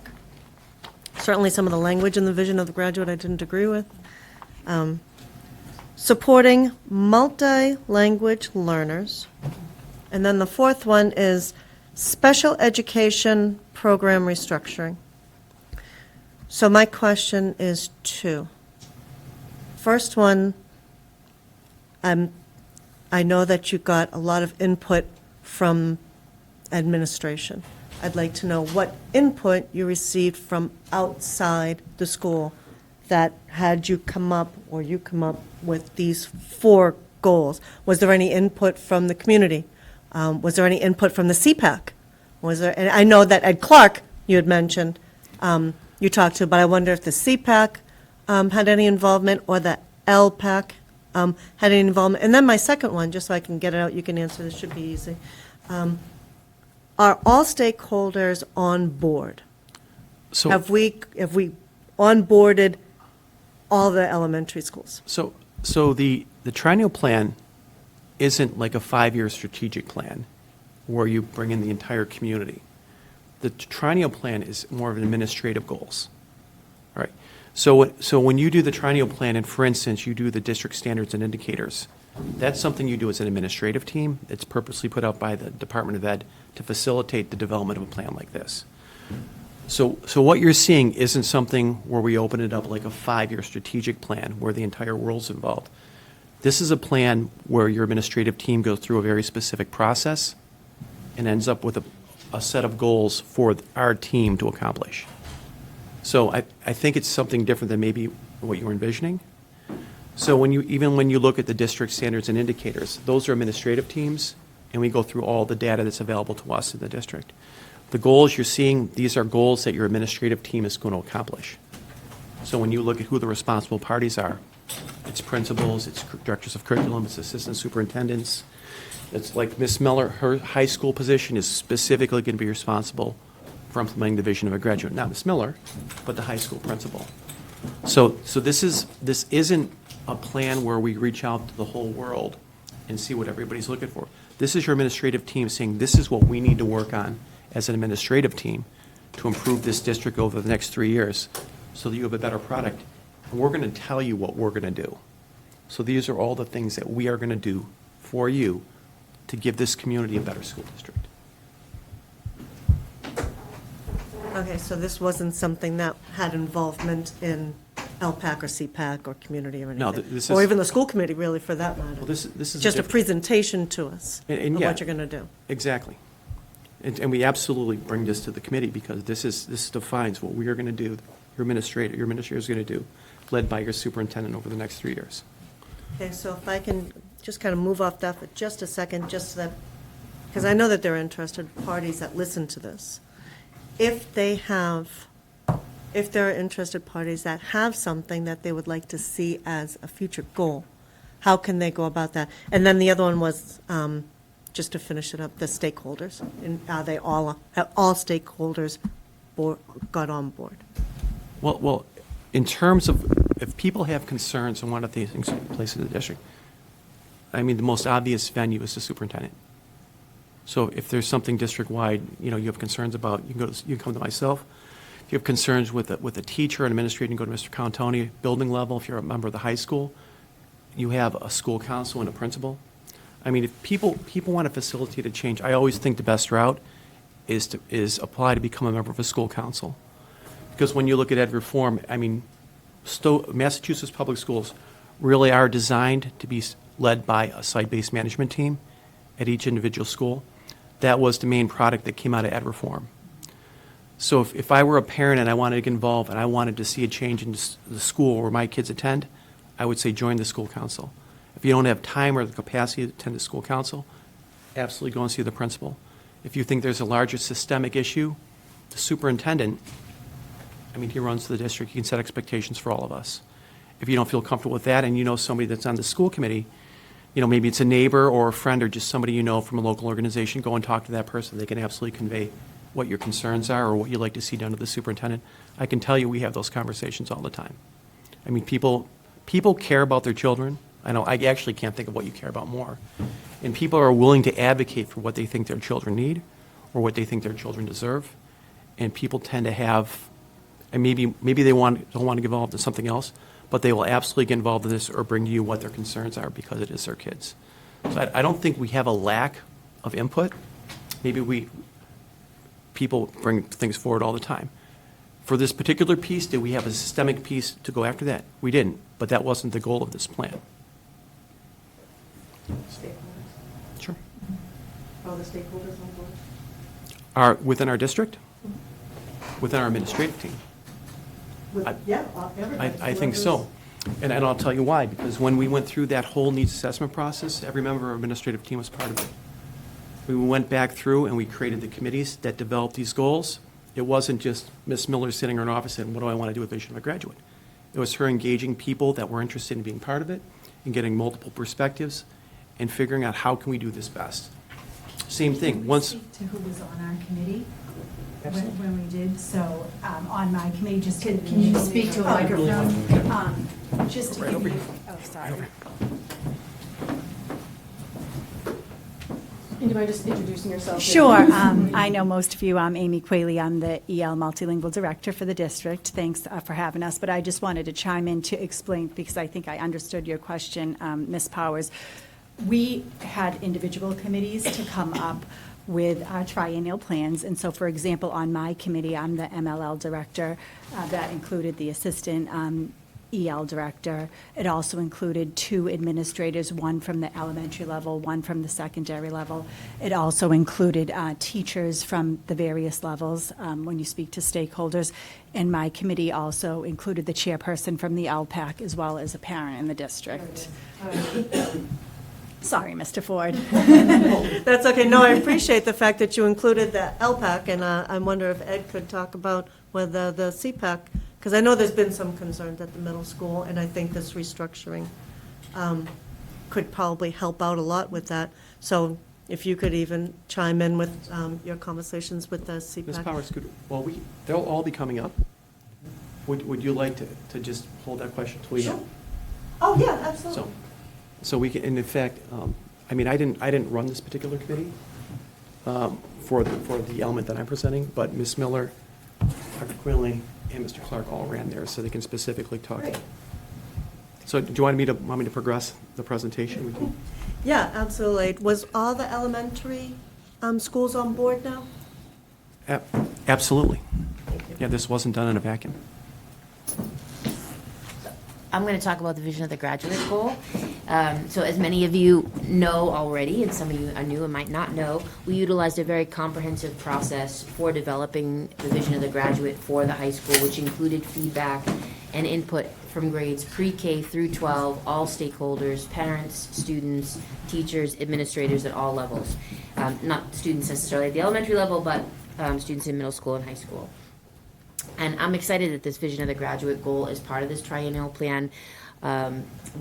Certainly some of the language in the vision of the graduate I didn't agree with. Supporting multi-language learners. And then the 4th one is special education program restructuring. So my question is 2. First one, I know that you got a lot of input from administration. I'd like to know what input you received from outside the school that had you come up with these 4 goals. Was there any input from the community? Was there any input from the CPAC? And I know that Ed Clark, you had mentioned, you talked to, but I wonder if the CPAC had any involvement, or the LPAC had any involvement. And then my second one, just so I can get it out, you can answer, this should be easy. Are all stakeholders on board? So Have we onboarded all the elementary schools. So the triennial plan isn't like a 5-year strategic plan where you bring in the entire community. The triennial plan is more of an administrative goals. All right. So when you do the triennial plan, and for instance, you do the district standards and indicators, that's something you do as an administrative team. It's purposely put out by the Department of Ed to facilitate the development of a plan like this. So what you're seeing isn't something where we open it up like a 5-year strategic plan where the entire world's involved. This is a plan where your administrative team goes through a very specific process and ends up with a set of goals for our team to accomplish. So I think it's something different than maybe what you were envisioning. So even when you look at the district standards and indicators, those are administrative teams, and we go through all the data that's available to us in the district. The goals you're seeing, these are goals that your administrative team is going to accomplish. So when you look at who the responsible parties are, it's principals, it's directors of curriculum, it's assistant superintendents. It's like Ms. Miller, her high school position is specifically going to be responsible for implementing the vision of a graduate. Not Ms. Miller, but the high school principal. So this isn't a plan where we reach out to the whole world and see what everybody's looking for. This is your administrative team saying, this is what we need to work on as an administrative team to improve this district over the next 3 years so that you have a better product. And we're going to tell you what we're going to do. So these are all the things that we are going to do for you to give this community a better school district. Okay, so this wasn't something that had involvement in LPAC or CPAC or community or anything? No, this Or is- even the school committee, really, for that matter? Well, this is Just a different- presentation to us And of yeah. what you're going to do. Exactly. And we absolutely bring this to the committee because this defines what we are going to do, your administrator is going to do, led by your superintendent over the next 3 years. Okay, so if I can just kind of move off that for just a second, just that, because I know that there are interested parties that listen to this. If there are interested parties that have something that they would like to see as a future goal, how can they go about that? And then the other one was, just to finish it up, the stakeholders. And are they all stakeholders got on board? Well, in terms of, if people have concerns on one of these things in place in the district, I mean, the most obvious venue is the superintendent. So if there's something district-wide, you have concerns about, you can come to myself. If you have concerns with a teacher and administrator, you can go to Mr. Cantoni. Building level, if you're a member of the high school, you have a school council and a principal. I mean, if people want to facilitate a change, I always think the best route is apply to become a member of a school council. Because when you look at ed reform, I mean, Massachusetts public schools really are designed to be led by a site-based management team at each individual school. That was the main product that came out of ed reform. So if I were a parent and I wanted to get involved and I wanted to see a change in the school where my kids attend, I would say join the school council. If you don't have time or the capacity to attend the school council, absolutely go and see the principal. If you think there's a larger systemic issue, the superintendent, I mean, he runs the district, he can set expectations for all of us. If you don't feel comfortable with that and you know somebody that's on the school committee, maybe it's a neighbor or a friend or just somebody you know from a local organization, go and talk to that person. They can absolutely convey what your concerns are or what you'd like to see done to the superintendent. I can tell you we have those conversations all the time. I mean, people care about their children. I know, I actually can't think of what you care about more. And people are willing to advocate for what they think their children need or what they think their children deserve. And people tend to have, and maybe they don't want to get involved in something else, but they will absolutely get involved in this or bring to you what their concerns are because it is their kids. So I don't think we have a lack of input. Maybe people bring things forward all the time. For this particular piece, did we have a systemic piece to go after that? We didn't, but that wasn't the goal of this plan. Sure. Are the stakeholders on board? Within our district? Within our administrative team? Yeah, everybody. I think so. And I'll tell you why, because when we went through that whole needs assessment process, every member of our administrative team was part of it. We went back through and we created the committees that developed these goals. It wasn't just Ms. Miller sitting in her office saying, what do I want to do with Vision of a Graduate? It was her engaging people that were interested in being part of it and getting multiple perspectives and figuring out how can we do this best. Same thing, Can we once, speak to who was on our committee when we did? So on my committee, just can you speak to a microphone? Just to give you, oh, sorry. Do you mind just introducing yourself? Sure. I know most of you. I'm Amy Qualey. I'm the EL Multilingual Director for the district. Thanks for having us. But I just wanted to chime in to explain, because I think I understood your question, Ms. Powers. We had individual committees to come up with our triennial plans. And so, for example, on my committee, I'm the MLL Director. That included the Assistant EL Director. It also included 2 administrators, one from the elementary level, one from the secondary level. It also included teachers from the various levels when you speak to stakeholders. And my committee also included the chairperson from the LPAC as well as a parent in the district. Sorry, Mr. Ford. That's okay. No, I appreciate the fact that you included the LPAC, and I wonder if Ed could talk about whether the CPAC, because I know there's been some concerns at the middle school, and I think this restructuring could probably help out a lot with that. So if you could even chime in with your conversations with the CPAC. Ms. Powers, they'll all be coming up. Would you like to just hold that question till we have? Oh, yeah, absolutely. So we can, and in fact, I mean, I didn't run this particular committee for the element that I'm presenting, but Ms. Miller, Dr. Quinley, and Mr. Clark all ran there, so they can specifically talk. Great. So do you want me to progress the presentation? We can. Yeah, absolutely. Was all the elementary schools on board now? Absolutely. Yeah, this wasn't done in a vacuum. I'm going to talk about the vision of the graduate goal. So as many of you know already, and some of you are new and might not know, we utilized a very comprehensive process for developing the vision of the graduate for the high school, which included feedback and input from grades pre-K through 12, all stakeholders, parents, students, teachers, administrators at all levels. Not students necessarily at the elementary level, but students in middle school and high school. And I'm excited that this vision of the graduate goal is part of this triennial plan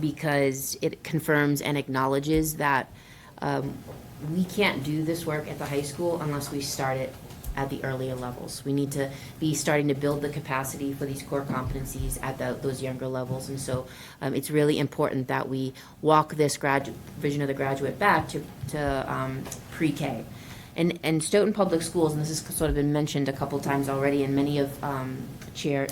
because it confirms and acknowledges that we can't do this work at the high school unless we start it at the earlier levels. We need to be starting to build the capacity for these core competencies at those younger levels. And so it's really important that we walk this vision of the graduate back to pre-K. And Stoughton Public Schools, and this has sort of been mentioned a couple times already, and many of Chair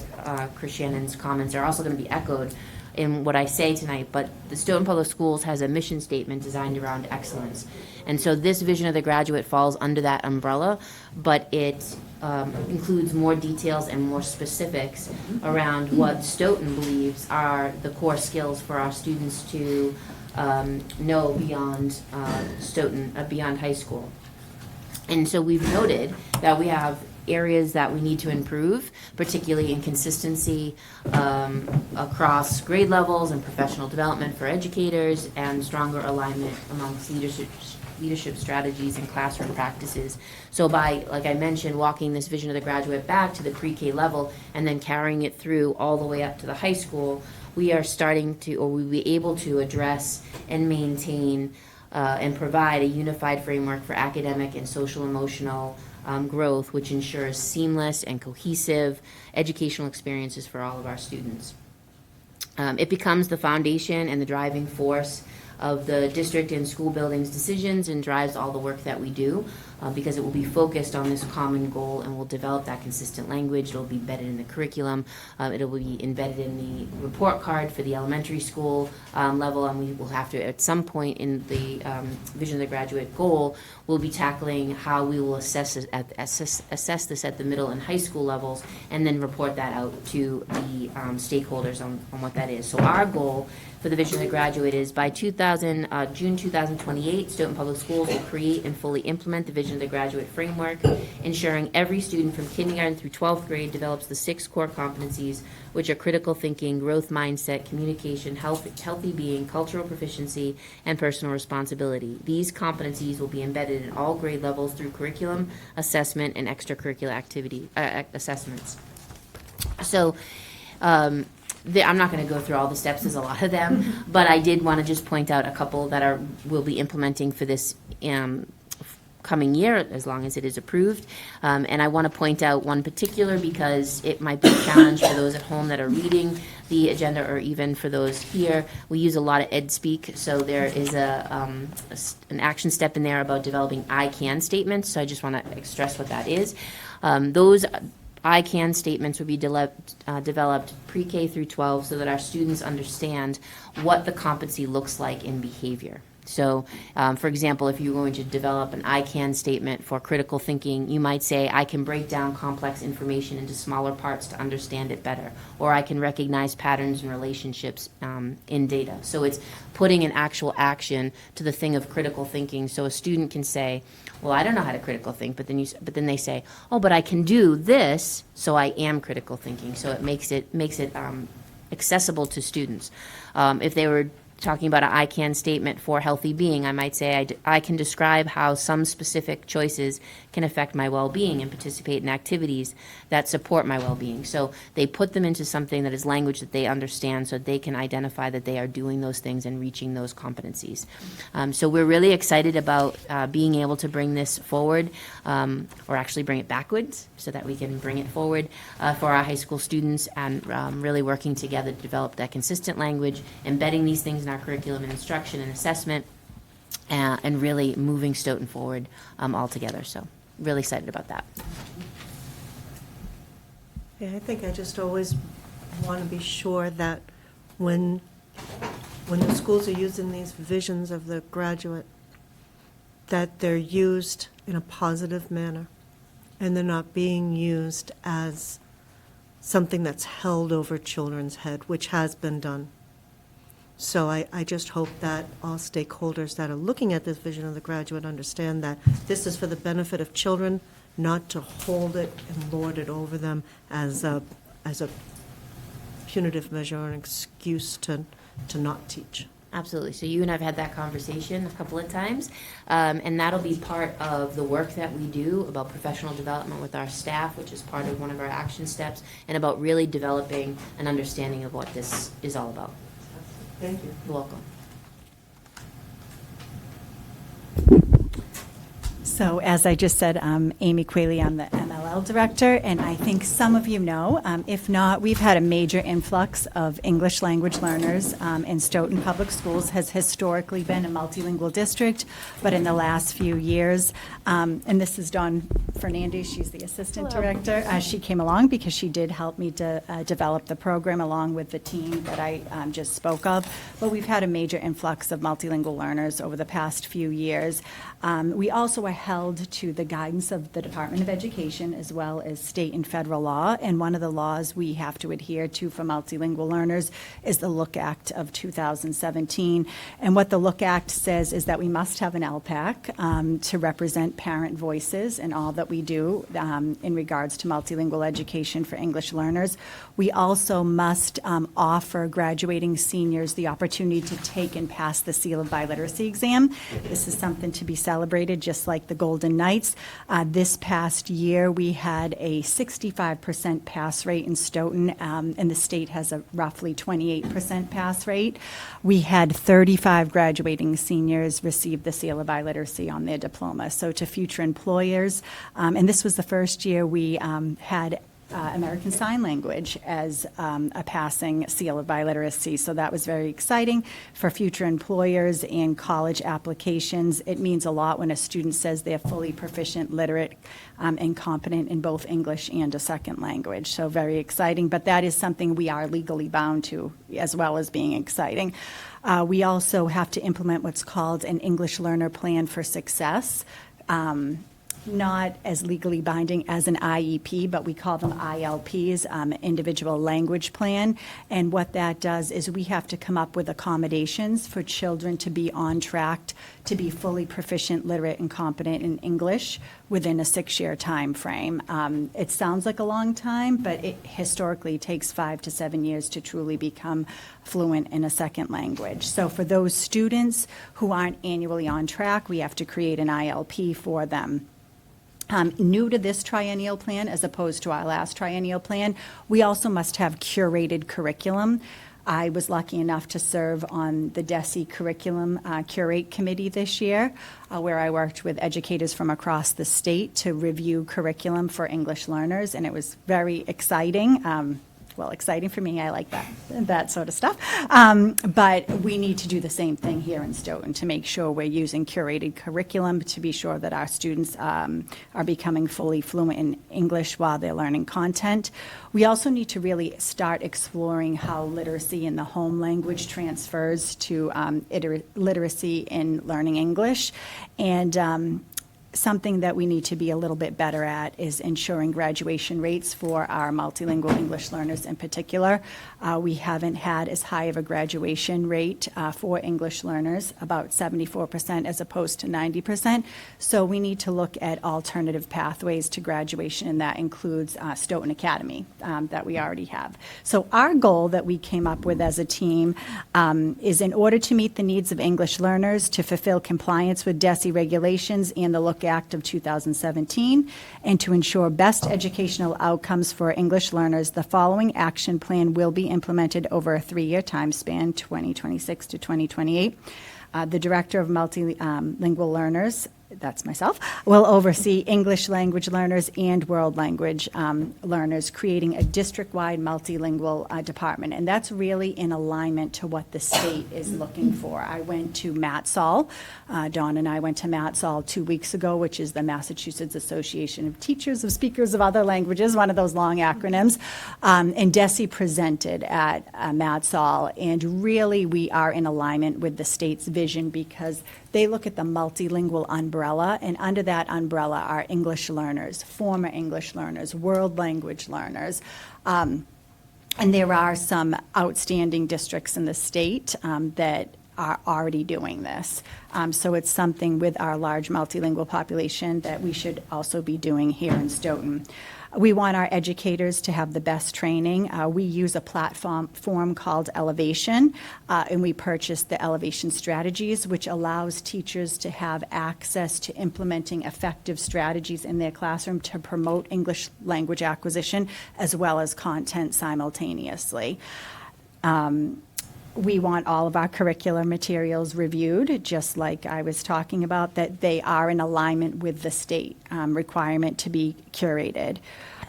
Chris Shannon's comments are also going to be echoed in what I say tonight, but the Stoughton Public Schools has a mission statement designed around excellence. And so this vision of the graduate falls under that umbrella, but it includes more details and more specifics around what Stoughton believes are the core skills for our students to know beyond Stoughton, beyond high school. And so we've noted that we have areas that we need to improve, particularly in consistency across grade levels and professional development for educators, and stronger alignment amongst leadership strategies and classroom practices. So by, like I mentioned, walking this vision of the graduate back to the pre-K level and then carrying it through all the way up to the high school, we are starting to, or we'll be able to address and maintain and provide a unified framework for academic and social emotional growth, which ensures seamless and cohesive educational experiences for all of our students. It becomes the foundation and the driving force of the district and school building's decisions and drives all the work that we do because it will be focused on this common goal and will develop that consistent language. It'll be embedded in the curriculum. It will be embedded in the report card for the elementary school level, and we will have to, at some point in the vision of the graduate goal, we'll be tackling how we will assess this at the middle and high school levels, and then report that out to the stakeholders on what that is. So our goal for the vision of the graduate is by June 2028, Stoughton Public Schools will create and fully implement the vision of the graduate framework, ensuring every student from kindergarten through 12th grade develops the 6 core competencies, which are critical thinking, growth mindset, communication, healthy being, cultural proficiency, and personal responsibility. These competencies will be embedded in all grade levels through curriculum, assessment, and extracurricular activity assessments. So, I'm not going to go through all the steps, there's a lot of them, but I did want to just point out a couple that we'll be implementing for this coming year, as long as it is approved. And I want to point out one particular because it might be a challenge for those at home that are reading the agenda, or even for those here, we use a lot of ed speak. So there is an action step in there about developing I can statements. So I just want to stress what that is. Those I can statements would be developed pre-K through 12 so that our students understand what the competency looks like in behavior. So, for example, if you're going to develop an I can statement for critical thinking, you might say, I can break down complex information into smaller parts to understand it better, or I can recognize patterns and relationships in data. So it's putting an actual action to the thing of critical thinking, so a student can say, well, I don't know how to critical think, but then they say, oh, but I can do this, so I am critical thinking. So it makes it accessible to students. If they were talking about an I can statement for healthy being, I might say I can describe how some specific choices can affect my well-being and participate in activities that support my well-being. So they put them into something that is language that they understand so they can identify that they are doing those things and reaching those competencies. So we're really excited about being able to bring this forward, or actually bring it backwards so that we can bring it forward for our high school students, and really working together to develop that consistent language, embedding these things in our curriculum and instruction and assessment, and really moving Stoughton forward all together. So really excited about that. Yeah, I think I just always want to be sure that when the schools are using these visions of the graduate, that they're used in a positive manner, and they're not being used as something that's held over children's head, which has been done. So I just hope that all stakeholders that are looking at this vision of the graduate understand that this is for the benefit of children, not to hold it and lord it over them as a punitive measure or an excuse to not teach. Absolutely. So you and I have had that conversation a couple of times, and that'll be part of the work that we do about professional development with our staff, which is part of one of our action steps, and about really developing an understanding of what this is all about. Thank you. You're welcome. So as I just said, I'm Amy Qualey, I'm the MLL director, and I think some of you know, if not, we've had a major influx of English language learners, and Stoughton Public Schools has historically been a multilingual district, but in the last few years, and this is Dawn Fernandez, she's the assistant director. She came along because she did help me to develop the program along with the team that I just spoke of, but we've had a major influx of multilingual learners over the past few years. We also are held to the guidance of the Department of Education as well as state and federal law, and one of the laws we have to adhere to for multilingual learners is the Look Act of 2017. And what the Look Act says is that we must have an LPAC to represent parent voices in all that we do in regards to multilingual education for English learners. We also must offer graduating seniors the opportunity to take and pass the Seal of Biliteracy exam. This is something to be celebrated, just like the Golden Knights. This past year, we had a 65% pass rate in Stoughton, and the state has a roughly 28% pass rate. We had 35 graduating seniors receive the Seal of Biliteracy on their diploma. So to future employers, and this was the first year we had American Sign Language as a passing Seal of Biliteracy. So that was very exciting for future employers and college applications. It means a lot when a student says they're fully proficient, literate, and competent in both English and a second language. So very exciting, but that is something we are legally bound to, as well as being exciting. We also have to implement what's called an English Learner Plan for Success. Not as legally binding as an IEP, but we call them ILPs, Individual Language Plan. And what that does is we have to come up with accommodations for children to be on track to be fully proficient, literate, and competent in English within a 6-year time frame. It sounds like a long time, but it historically takes 5 to 7 years to truly become fluent in a second language. So for those students who aren't annually on track, we have to create an ILP for them. New to this triennial plan, as opposed to our last triennial plan, we also must have curated curriculum. I was lucky enough to serve on the DESE Curriculum Curate Committee this year, where I worked with educators from across the state to review curriculum for English learners, and it was very exciting. well, exciting for me. I like that sort of stuff. But we need to do the same thing here in Stoughton to make sure we're using curated curriculum to be sure that our students are becoming fully fluent in English while they're learning content. We also need to really start exploring how literacy in the home language transfers to literacy in learning English. And something that we need to be a little bit better at is ensuring graduation rates for our multilingual English learners in particular. We haven't had as high of a graduation rate for English learners, about 74% as opposed to 90%. So we need to look at alternative pathways to graduation, and that includes Stoughton Academy that we already have. So our goal that we came up with as a team is, in order to meet the needs of English learners, to fulfill compliance with DESE regulations and the Look Act of 2017, and to ensure best educational outcomes for English learners, the following action plan will be implemented over a 3-year time span, 2026 to 2028. The Director of Multilingual Learners, that's myself, will oversee English language learners and world language learners, creating a district-wide multilingual department. And that's really in alignment to what the state is looking for. I went to MATSAL. Dawn and I went to MATSAL 2 weeks ago, which is the Massachusetts Association of Teachers of Speakers of Other Languages, one of those long acronyms. And DESE presented at MATSAL. And really, we are in alignment with the state's vision, because they look at the multilingual umbrella, and under that umbrella are English learners, former English learners, world language learners. And there are some outstanding districts in the state that are already doing this. So it's something with our large multilingual population that we should also be doing here in Stoughton. We want our educators to have the best training. We use a platform called Elevation, and we purchased the Elevation Strategies, which allows teachers to have access to implementing effective strategies in their classroom to promote English language acquisition as well as content simultaneously. We want all of our curricular materials reviewed, just like I was talking about, that they are in alignment with the state requirement to be curated.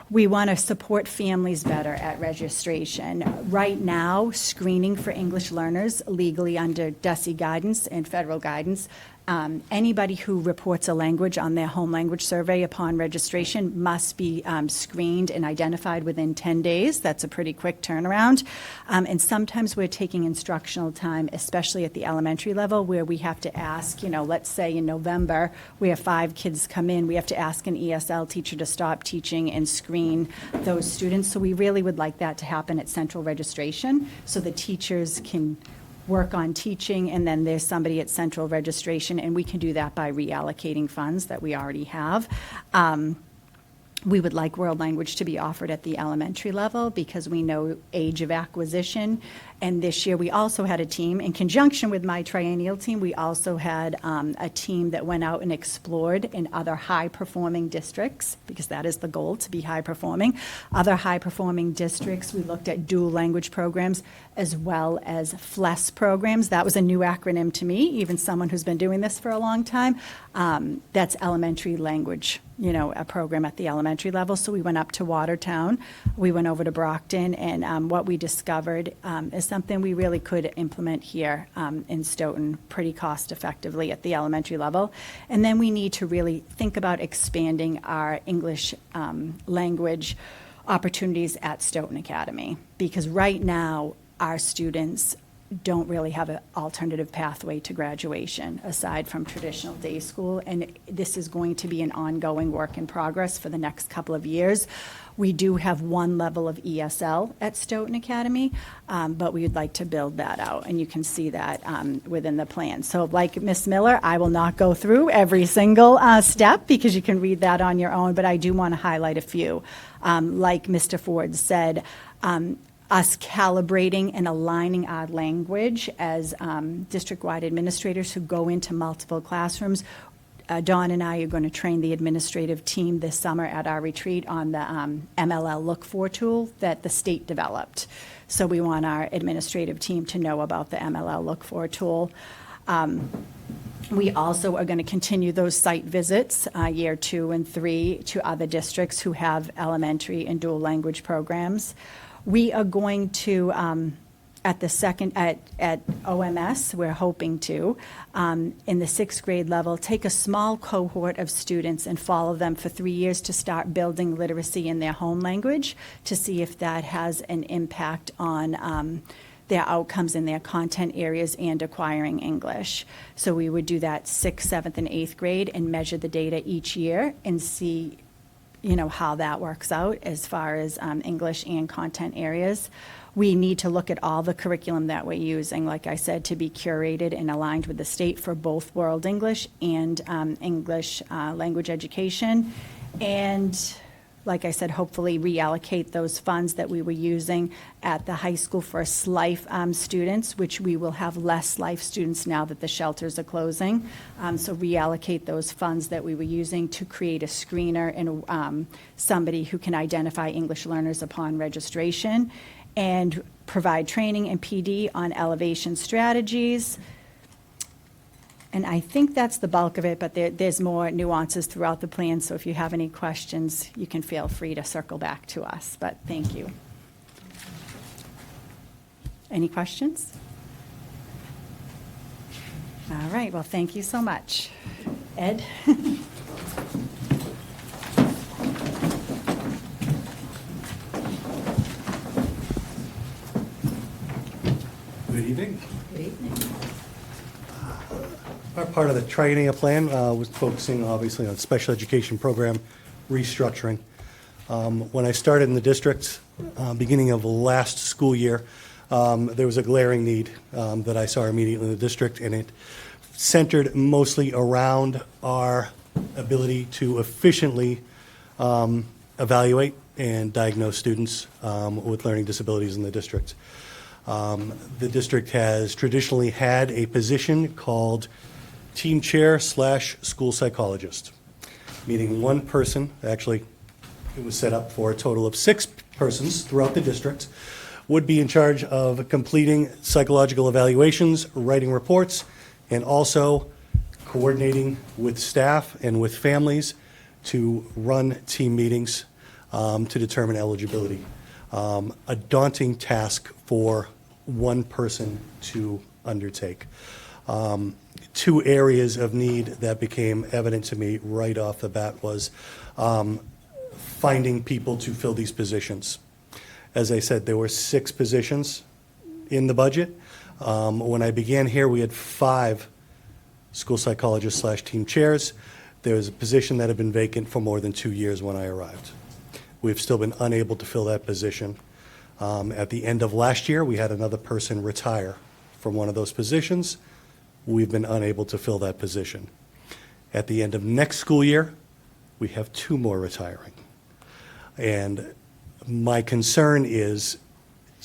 We want to support families better at registration. Right now, screening for English learners legally under DESE guidance and federal guidance, anybody who reports a language on their home language survey upon registration must be screened and identified within 10 days. That's a pretty quick turnaround. And sometimes we're taking instructional time, especially at the elementary level, where we have to ask, let's say in November, we have 5 kids come in, we have to ask an ESL teacher to stop teaching and screen those students. So we really would like that to happen at central registration, so the teachers can work on teaching, and then there's somebody at central registration, and we can do that by reallocating funds that we already have. We would like world language to be offered at the elementary level because we know age of acquisition. And this year, we also had a team, in conjunction with my triennial team, we also had a team that went out and explored in other high-performing districts, because that is the goal, to be high-performing. Other high-performing districts, we looked at dual language programs as well as FLES programs. That was a new acronym to me, even someone who's been doing this for a long time. That's elementary language, a program at the elementary level. So we went up to Watertown, we went over to Brockton, and what we discovered is something we really could implement here in Stoughton pretty cost effectively at the elementary level. And then we need to really think about expanding our English language opportunities at Stoughton Academy, because right now our students don't really have an alternative pathway to graduation aside from traditional day school, and this is going to be an ongoing work in progress for the next couple of years. We do have one level of ESL at Stoughton Academy, but we would like to build that out, and you can see that within the plan. So like Ms. Miller, I will not go through every single step because you can read that on your own, but I do want to highlight a few. Like Mr. Ford said, us calibrating and aligning our language as district-wide administrators who go into multiple classrooms. Dawn and I are going to train the administrative team this summer at our retreat on the MLL Look For tool that the state developed. So we want our administrative team to know about the MLL Look For tool. We also are going to continue those site visits, year 2 and 3, to other districts who have elementary and dual language programs. We are going to, at OMS, we're hoping to, in the sixth grade level, take a small cohort of students and follow them for 3 years to start building literacy in their home language, to see if that has an impact on their outcomes in their content areas and acquiring English. So we would do that 6th, 7th, and 8th grade and measure the data each year and see, how that works out as far as English and content areas. We need to look at all the curriculum that we're using, like I said, to be curated and aligned with the state for both World English and English language education. And like I said, hopefully reallocate those funds that we were using at the high school for SLIFE students, which we will have less SLIFE students now that the shelters are closing. So reallocate those funds that we were using to create a screener and somebody who can identify English learners upon registration, and provide training and PD on elevation strategies. And I think that's the bulk of it, but there's more nuances throughout the plan, so if you have any questions, you can feel free to circle back to us, but thank you. Any questions? All right, well, thank you so much. Ed? Good evening. Our part of the triennial plan was focusing obviously on special education program restructuring. When I started in the district, beginning of last school year, there was a glaring need that I saw immediately in the district, and it centered mostly around our ability to efficiently evaluate and diagnose students with learning disabilities in the district. The district has traditionally had a position called team chair / school psychologist, meaning one person, actually it was set up for a total of 6 persons throughout the district, would be in charge of completing psychological evaluations, writing reports, and also coordinating with staff and with families to run team meetings to determine eligibility. A daunting task for one person to undertake. 2 areas of need that became evident to me right off the bat was finding people to fill these positions. As I said, there were 6 positions in the budget. When I began here, we had 5 school psychologists / team chairs. There was a position that had been vacant for more than 2 years when I arrived. We've still been unable to fill that position. At the end of last year, we had another person retire from one of those positions. We've been unable to fill that position. At the end of next school year, we have 2 more retiring. And my concern is,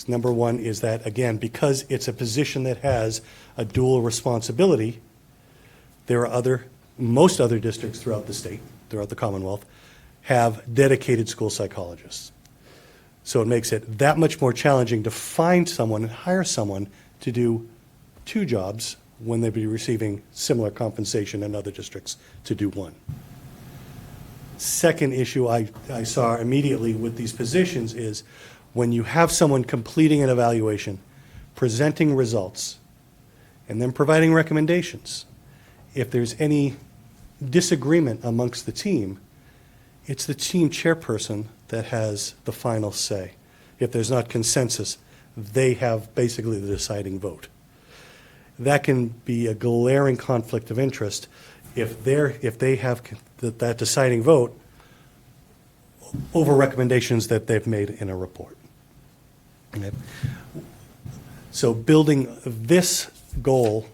number one, is that, again, because it's a position that has a dual responsibility, there are most other districts throughout the state, throughout the Commonwealth, have dedicated school psychologists. So it makes it that much more challenging to find someone and hire someone to do 2 jobs when they'd be receiving similar compensation in other districts to do 1. Second issue I saw immediately with these positions is when you have someone completing an evaluation, presenting results, and then providing recommendations, if there's any disagreement amongst the team, it's the team chairperson that has the final say. If there's not consensus, they have basically the deciding vote. That can be a glaring conflict of interest if they have that deciding vote over recommendations that they've made in a report. Okay. So building this goal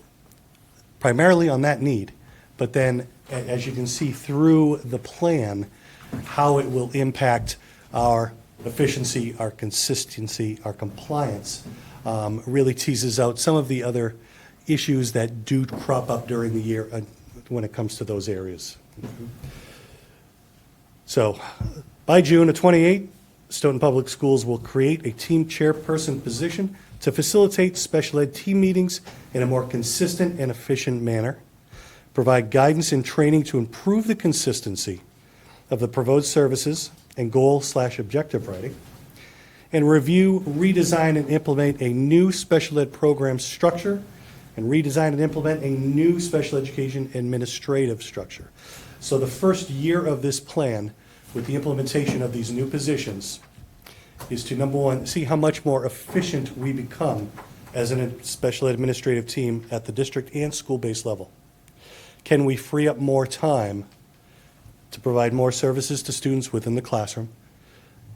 primarily on that need, but then as you can see through the plan, how it will impact our efficiency, our consistency, our compliance, really teases out some of the other issues that do crop up during the year when it comes to those areas. So by June of 28, Stoughton Public Schools will create a team chairperson position to facilitate special ed team meetings in a more consistent and efficient manner, provide guidance and training to improve the consistency of the proposed services and goal / objective writing, and review, redesign, and implement a new special ed program structure, and redesign and implement a new special education administrative structure. So the first year of this plan, with the implementation of these new positions, is to, number one, see how much more efficient we become as a special ed administrative team at the district and school-based level. Can we free up more time to provide more services to students within the classroom,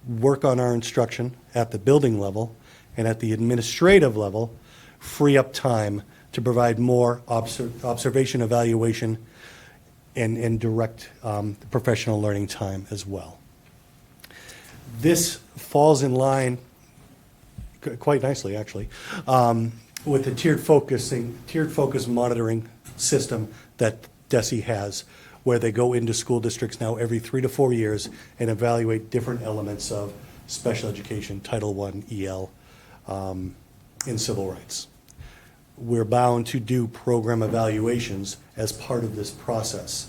work on our instruction at the building level, and at the administrative level, free up time to provide more observation, evaluation, and direct professional learning time as well. This falls in line quite nicely, actually, with the tiered focus monitoring system that DESE has, where they go into school districts now every 3 to 4 years and evaluate different elements of special education, Title I, EL, and civil rights. We're bound to do program evaluations as part of this process.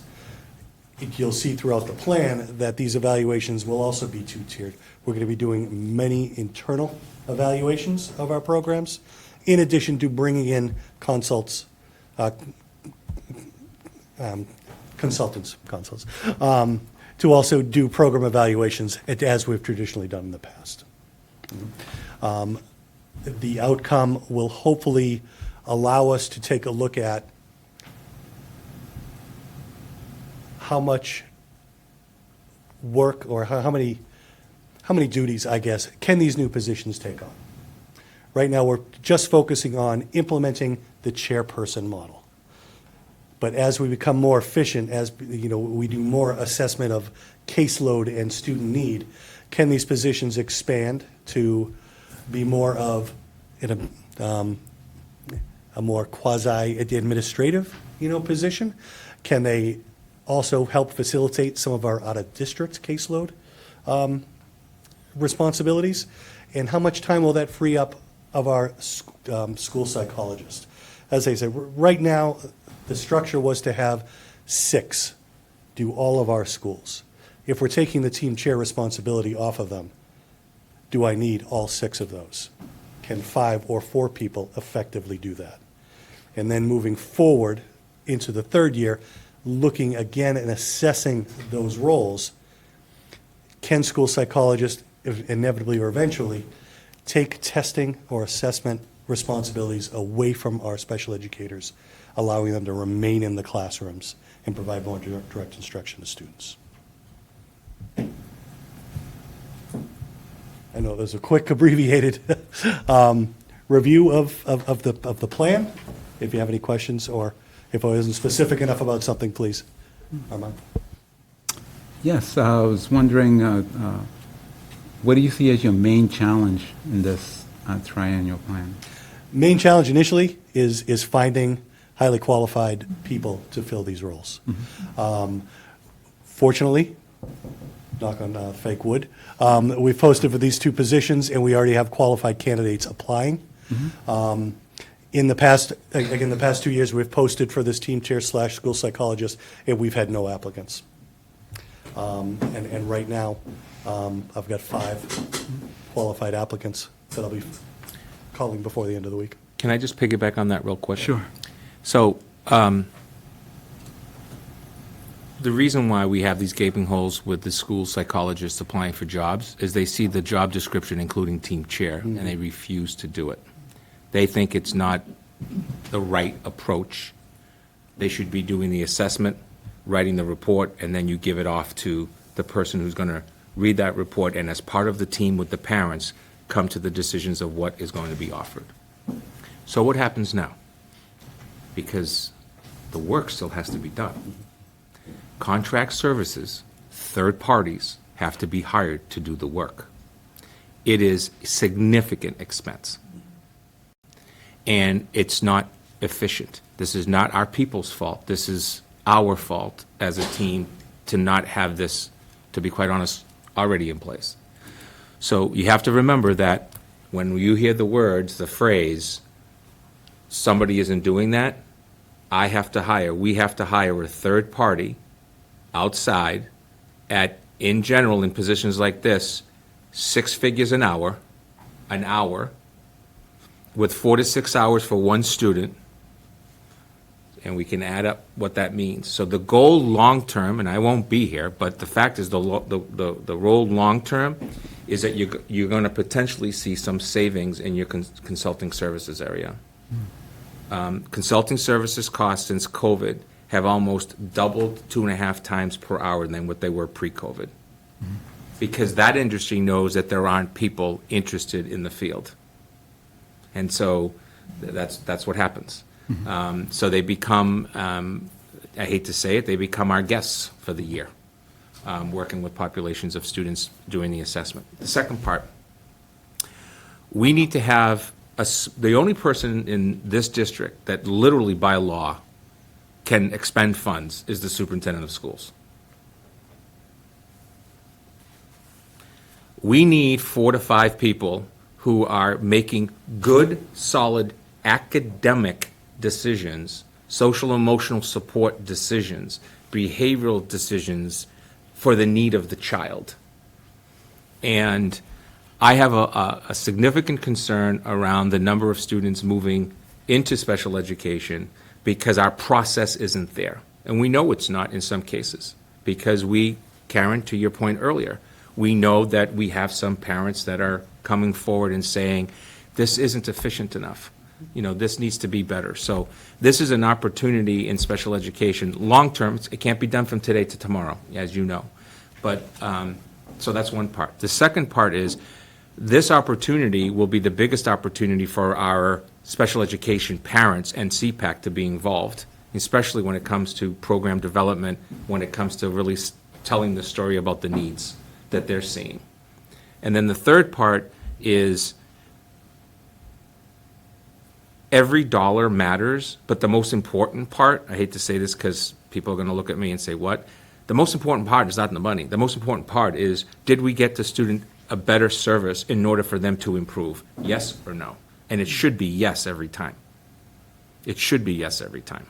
You'll see throughout the plan that these evaluations will also be two-tiered. We're going to be doing many internal evaluations of our programs, in addition to bringing in consultants, to also do program evaluations as we've traditionally done in the past. The outcome will hopefully allow us to take a look at how much work, or how many duties, I guess, can these new positions take on. Right now, we're just focusing on implementing the chairperson model. But as we become more efficient, as we do more assessment of caseload and student need, can these positions expand to be more of a more quasi-administrative, position? Can they also help facilitate some of our out-of-district caseload responsibilities? And how much time will that free up of our school psychologist? As I said, right now, the structure was to have 6 do all of our schools. If we're taking the team chair responsibility off of them, do I need all 6 of those? Can 5 or 4 people effectively do that? And then moving forward into the 3rd year, looking again and assessing those roles, can school psychologists inevitably or eventually take testing or assessment responsibilities away from our special educators, allowing them to remain in the classrooms and provide more direct instruction to students? I know there's a quick abbreviated review of the plan. If you have any questions, or if I wasn't specific enough about something, please. Armand? Yes, I was wondering, what do you see as your main challenge in this triennial plan? Main challenge initially is finding highly qualified people to fill these roles. Fortunately, knock on fake wood, we've posted for these 2 positions, and we already have qualified candidates applying. In the past 2 years, we've posted for this team chair / school psychologist, and we've had no applicants. And right now, I've got 5 qualified applicants that I'll be calling before the end of the week. Can I just piggyback on that real quick? Sure. So, the reason why we have these gaping holes with the school psychologists applying for jobs is they see the job description including team chair, and they refuse to do it. They think it's not the right approach. They should be doing the assessment, writing the report, and then you give it off to the person who's going to read that report, and as part of the team with the parents, come to the decisions of what is going to be offered. So what happens now? Because the work still has to be done. Contract services, third parties, have to be hired to do the work. It is significant expense. And it's not efficient. This is not our people's fault. This is our fault as a team to not have this, to be quite honest, already in place. So you have to remember that when you hear the words, the phrase, somebody isn't doing that, we have to hire a third party outside at, in general, in positions like this, 6 figures an hour, an hour, with 4 to 6 hours for one student, and we can add up what that means. So the goal long-term, and I won't be here, but the fact is the role long-term is that you're going to potentially see some savings in your consulting services area. Consulting services costs since COVID have almost doubled 2.5 times per hour than what they were pre-COVID. Because that industry knows that there aren't people interested in the field. And so that's what happens. So they become, I hate to say it, they become our guests for the year, working with populations of students doing the assessment. The second part, we need to have, the only person in this district that literally by law can expend funds is the superintendent of schools. We need 4 to 5 people who are making good, solid academic decisions, social emotional support decisions, behavioral decisions for the need of the child. And I have a significant concern around the number of students moving into special education because our process isn't there. And we know it's not in some cases because we, Karen, to your point earlier, we know that we have some parents that are coming forward and saying, this isn't efficient enough. You know, this needs to be better. So this is an opportunity in special education. Long-term, it can't be done from today to tomorrow, as you know. But, so that's one part. The second part is, this opportunity will be the biggest opportunity for our special education parents and CPAC to be involved, especially when it comes to program development, when it comes to really telling the story about the needs that they're seeing. And then the third part is every dollar matters, but the most important part, I hate to say this because people are going to look at me and say, what? The most important part is not the money. The most important part is, did we get the student a better service in order for them to improve? Yes or no? And it should be yes every time. It should be yes every time.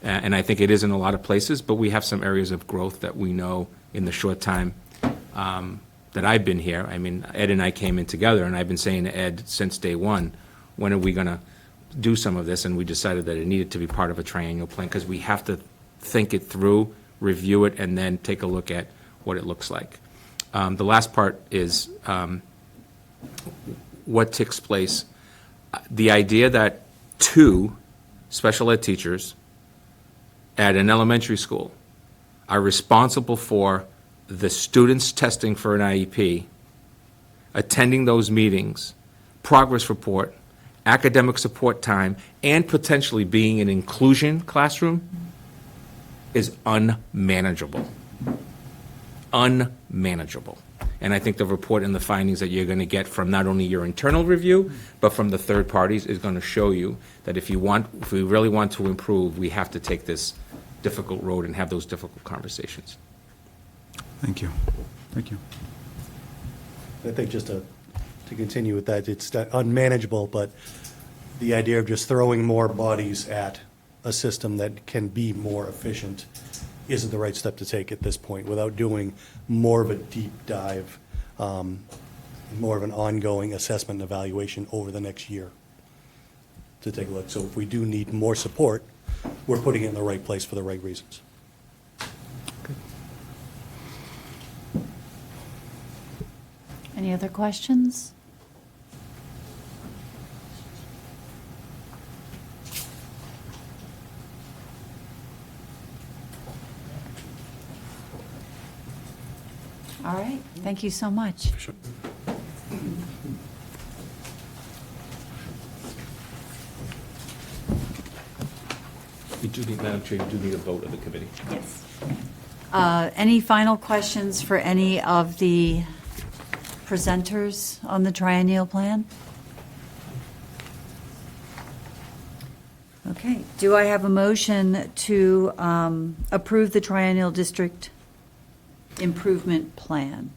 And I think it is in a lot of places, but we have some areas of growth that we know in the short time that I've been here. I mean, Ed and I came in together, and I've been saying to Ed since day one, when are we going to do some of this? And we decided that it needed to be part of a triennial plan because we have to think it through, review it, and then take a look at what it looks like. The last part is what takes place. The idea that 2 special ed teachers at an elementary school are responsible for the students testing for an IEP, attending those meetings, progress report, academic support time, and potentially being an inclusion classroom is unmanageable. Unmanageable. And I think the report and the findings that you're going to get from not only your internal review, but from the third parties is going to show you that if we really want to improve, we have to take this difficult road and have those difficult conversations. Thank you. Thank you. I think just to continue with that, it's unmanageable, but the idea of just throwing more bodies at a system that can be more efficient isn't the right step to take at this point without doing more of a deep dive, more of an ongoing assessment and evaluation over the next year to take a look. So if we do need more support, we're putting it in the right place for the right reasons. Any other questions? All right, thank you so much. Sure. You do need, Madam Chair, you do need a vote of the committee. Yes. Any final questions for any of the presenters on the triennial plan? Okay, do I have a motion to approve the triennial district improvement plan?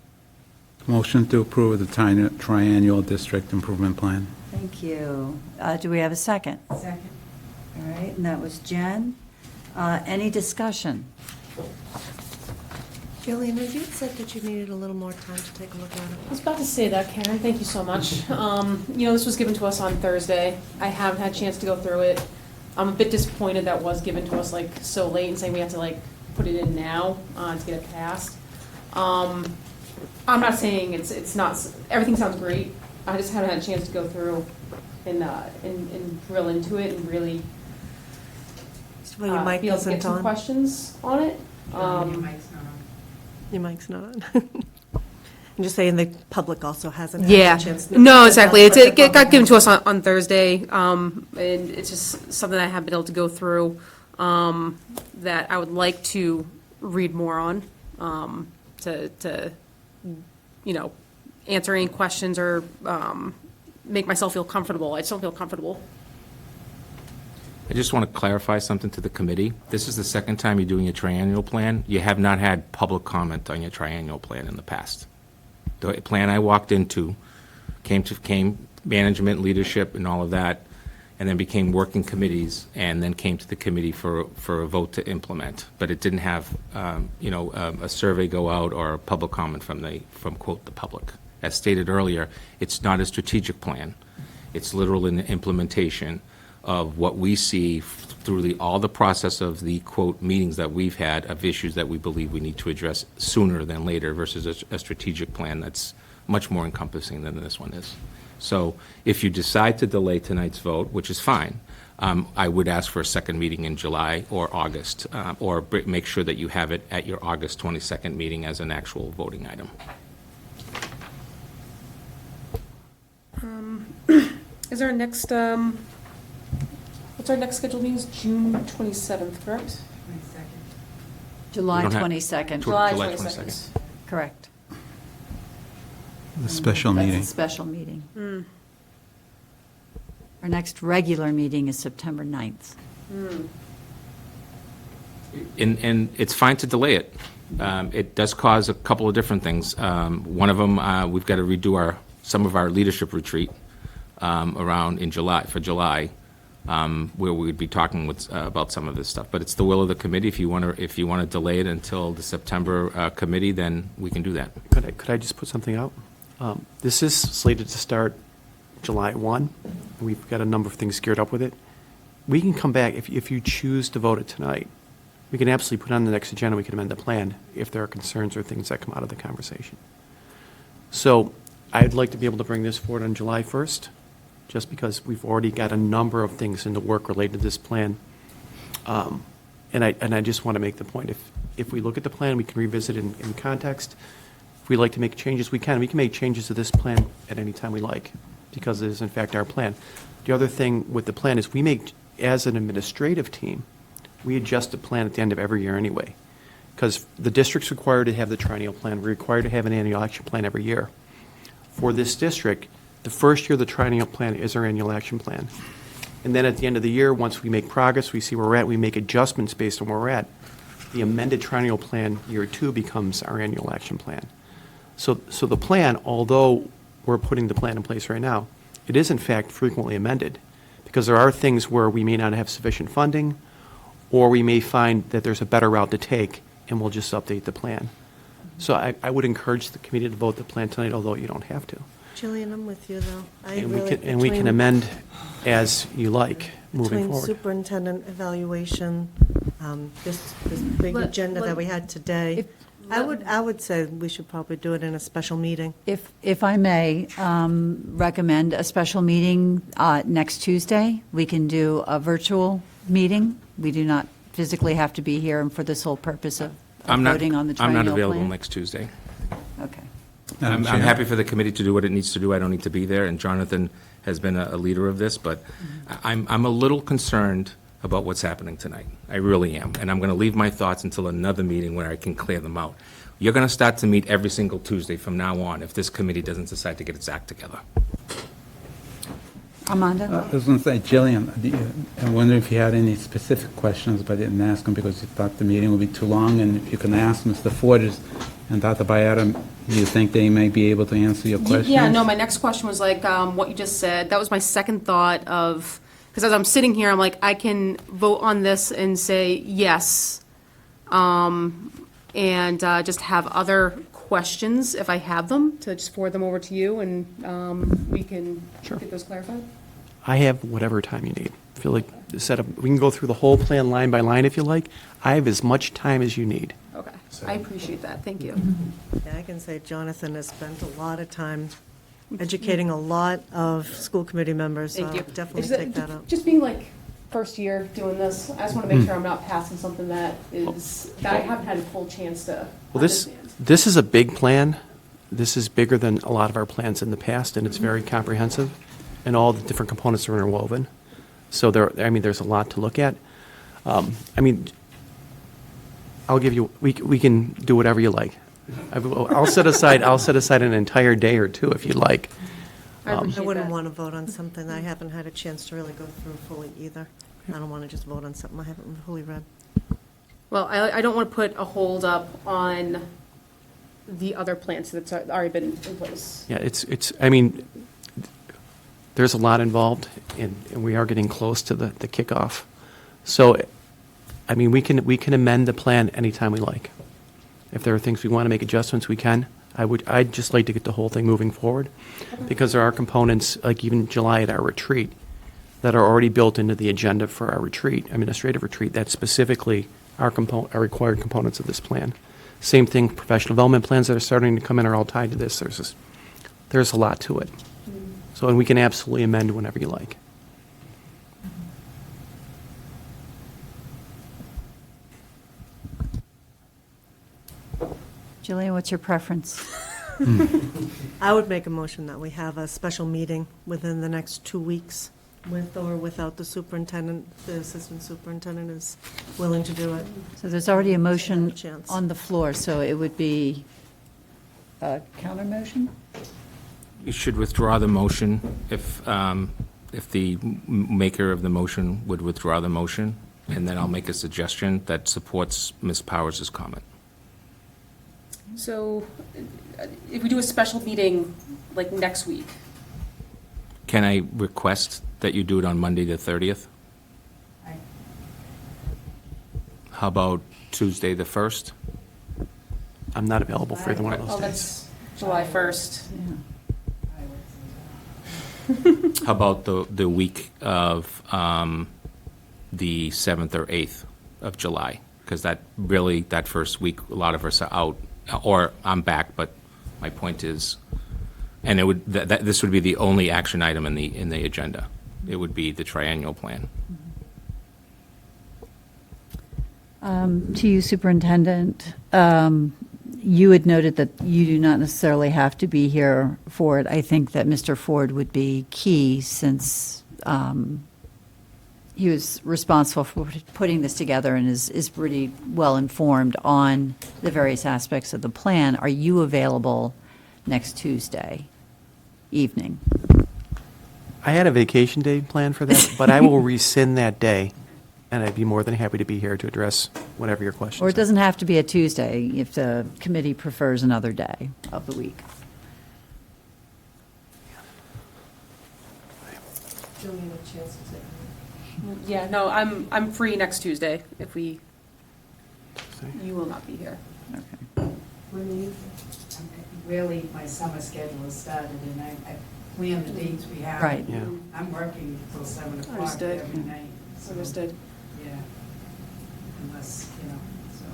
Motion to approve the triennial district improvement plan. Thank you. Do we have a second? Second. All right, and that was Jen. Any discussion? Jillian, had you said that you needed a little more time to take a look at I it? was about to say that, Karen, thank you so much. This was given to us on Thursday. I haven't had a chance to go through it. I'm a bit disappointed that was given to us like so late and saying we have to like put it in now to get it passed. I'm not saying it's not, everything sounds great. I just haven't had a chance to go through and drill into it and really Well, your mic be able to get isn't some on. questions on it. Your mic's not on. I'm just saying the public also hasn't had Yeah, a chance. to- no, exactly. It got given to us on Thursday, and it's just something I haven't been able to go through, that I would like to read more on, to answer any questions or, make myself feel comfortable. I just don't feel comfortable. I just want to clarify something to the committee. This is the second time you're doing a triennial plan. You have not had public comment on your triennial plan in the past. The plan I walked into came management, leadership, and all of that, and then became working committees, and then came to the committee for a vote to implement. But it didn't have, a survey go out or a public comment from quote, the public. As stated earlier, it's not a strategic plan. It's literal in implementation of what we see through all the process of the, quote, meetings that we've had of issues that we believe we need to address sooner than later versus a strategic plan that's much more encompassing than this one is. So if you decide to delay tonight's vote, which is fine, I would ask for a second meeting in July or August, or make sure that you have it at your August 22nd meeting as an actual voting item. Is our next, what's our next scheduled meeting? Is June 27th, correct? July don't have- 22nd, July July 22nd. 22nd. correct. The special That's meeting. a special meeting. Our next regular meeting is September 9th. And it's fine to delay it. It does cause a couple of different things. One of them, we've got to redo some of our leadership retreat around in July, where we would be talking about some of this stuff. But it's the will of the committee. If you want to delay it until the September committee, then we can do that. Could I just put something out? This is slated to start July 1. We've got a number of things geared up with it. We can come back, if you choose to vote it tonight, we can absolutely put it on the next agenda, we can amend the plan if there are concerns or things that come out of the conversation. So I'd like to be able to bring this forward on July 1st, just because we've already got a number of things in the work related to this plan. And I just want to make the point, if we look at the plan, we can revisit it in context. If we'd like to make changes, we can. We can make changes to this plan at any time we like, because it is in fact our plan. The other thing with the plan is we make, as an administrative team, we adjust the plan at the end of every year anyway. Because the district's required to have the triennial plan, we're required to have an annual action plan every year. For this district, the first year of the triennial plan is our annual action plan. And then at the end of the year, once we make progress, we see where we're at, we make adjustments based on where we're at. The amended triennial plan, year 2, becomes our annual action plan. So the plan, although we're putting the plan in place right now, it is in fact frequently amended, because there are things where we may not have sufficient funding, or we may find that there's a better route to take, and we'll just update the plan. So I would encourage the committee to vote the plan tonight, although you don't have to. Jillian, I'm with you, though. And we can amend as you like, moving Between forward. superintendent evaluation, this big Let- agenda that we had today, I would say we should probably do it in a special meeting. If I may recommend a special meeting next Tuesday, we can do a virtual meeting. We do not physically have to be here and for this whole purpose of voting on the I'm triennial not available plan. next Tuesday. Okay. I'm happy for the committee to do what it needs to do. I don't need to be there, and Jonathan has been a leader of this, but I'm a little concerned about what's happening tonight. I really am, and I'm going to leave my thoughts until another meeting where I can clear them out. You're going to start to meet every single Tuesday from now on if this committee doesn't decide to get its act together. Armando? I was going to say, Jillian, I wonder if you had any specific questions, but I didn't ask them because you thought the meeting would be too long, and if you can ask Mr. Forges and Dr. Byetta, do you think they may be able to answer your questions? Yeah, no, my next question was like, what you just said. That was my second thought of, because as I'm sitting here, I'm like, I can vote on this and say yes, and just have other questions, if I have them, to just forward them over to you, and we can Sure. get those clarified. I have whatever time you need. I feel like the setup, we can go through the whole plan line by line if you like. I have as much time as you need. Okay, I appreciate that, thank you. Yeah, I can say Jonathan has spent a lot of time educating a lot of school committee members. Thank you. Definitely Is that- take that up. Just being like first year doing this, I just want to make sure I'm not passing something that I haven't had a full chance to Well, this understand. is a big plan. This is bigger than a lot of our plans in the past, and it's very comprehensive, and all the different components are interwoven. So there's a lot to look at. I'll give you, we can do whatever you like. I'll set aside an entire day or two if you like. I I appreciate wouldn't that. want to vote on something I haven't had a chance to really go through fully either. I don't want to just vote on something I haven't fully read. Well, I don't want to put a hold up on the other plans that's already been in place. Yeah, there's a lot involved, and we are getting close to the kickoff. So, we can amend the plan anytime we like. If there are things we want to make adjustments, we can. I'd just like to get the whole thing moving forward, because there are components, like even July at our retreat, that are already built into the agenda for our retreat, administrative retreat, that specifically are required components of this plan. Same thing, professional development plans that are starting to come in are all tied to this. There's a lot to it. So, and we can absolutely amend whenever you like. Jillian, what's your preference? I would make a motion that we have a special meeting within the next 2 weeks, with or without the superintendent. The assistant superintendent is willing to do it. So there's already a motion Chance. on the floor, so it would be a counter motion? You should withdraw the motion if the maker of the motion would withdraw the motion, and then I'll make a suggestion that supports Ms. Powers' comment. So if we do a special meeting like next week, Can I request that you do it on Monday, the 30th? How about Tuesday, the 1st? I'm not available for either one of oh, those days. that's July 1st. How about the week of the 7th or 8th of July? Because that first week, a lot of us are out, or I'm back, but my point is, and this would be the only action item in the agenda. It would be the triennial plan. To you, Superintendent, you had noted that you do not necessarily have to be here for it. I think that Mr. Ford would be key, since he was responsible for putting this together and is pretty well informed on the various aspects of the plan. Are you available next Tuesday evening? I had a vacation day planned for that, but I will rescind that day, and I'd be more than happy to be here to address whatever your questions are. Or it doesn't have to be a Tuesday if the committee prefers another day of the week. Do we have a chance to say? Yeah, no, I'm free next Tuesday if you will not be here. Really, my summer schedule has started, and I plan the dates we have. Right. Yeah. I'm working until 7 o'clock Understood. every night. so, Understood. Yeah. Unless, so.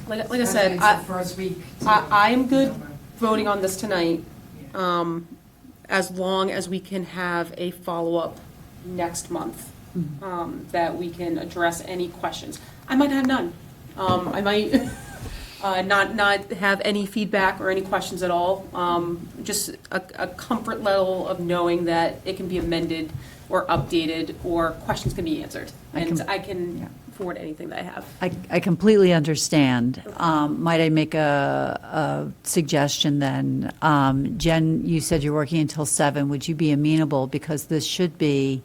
Like I said, It's the first week. I'm good Summer. voting on this tonight, Yeah. as long as we can have a follow-up next month, that we can address any questions. I might have none. I might not have any feedback or any questions at all. Just a comfort level of knowing that it can be amended or updated, or questions can be answered. And I Yeah. can forward anything that I have. I completely understand. Might I make a suggestion then? Jen, you said you're working until 7. Would you be amenable, because this should be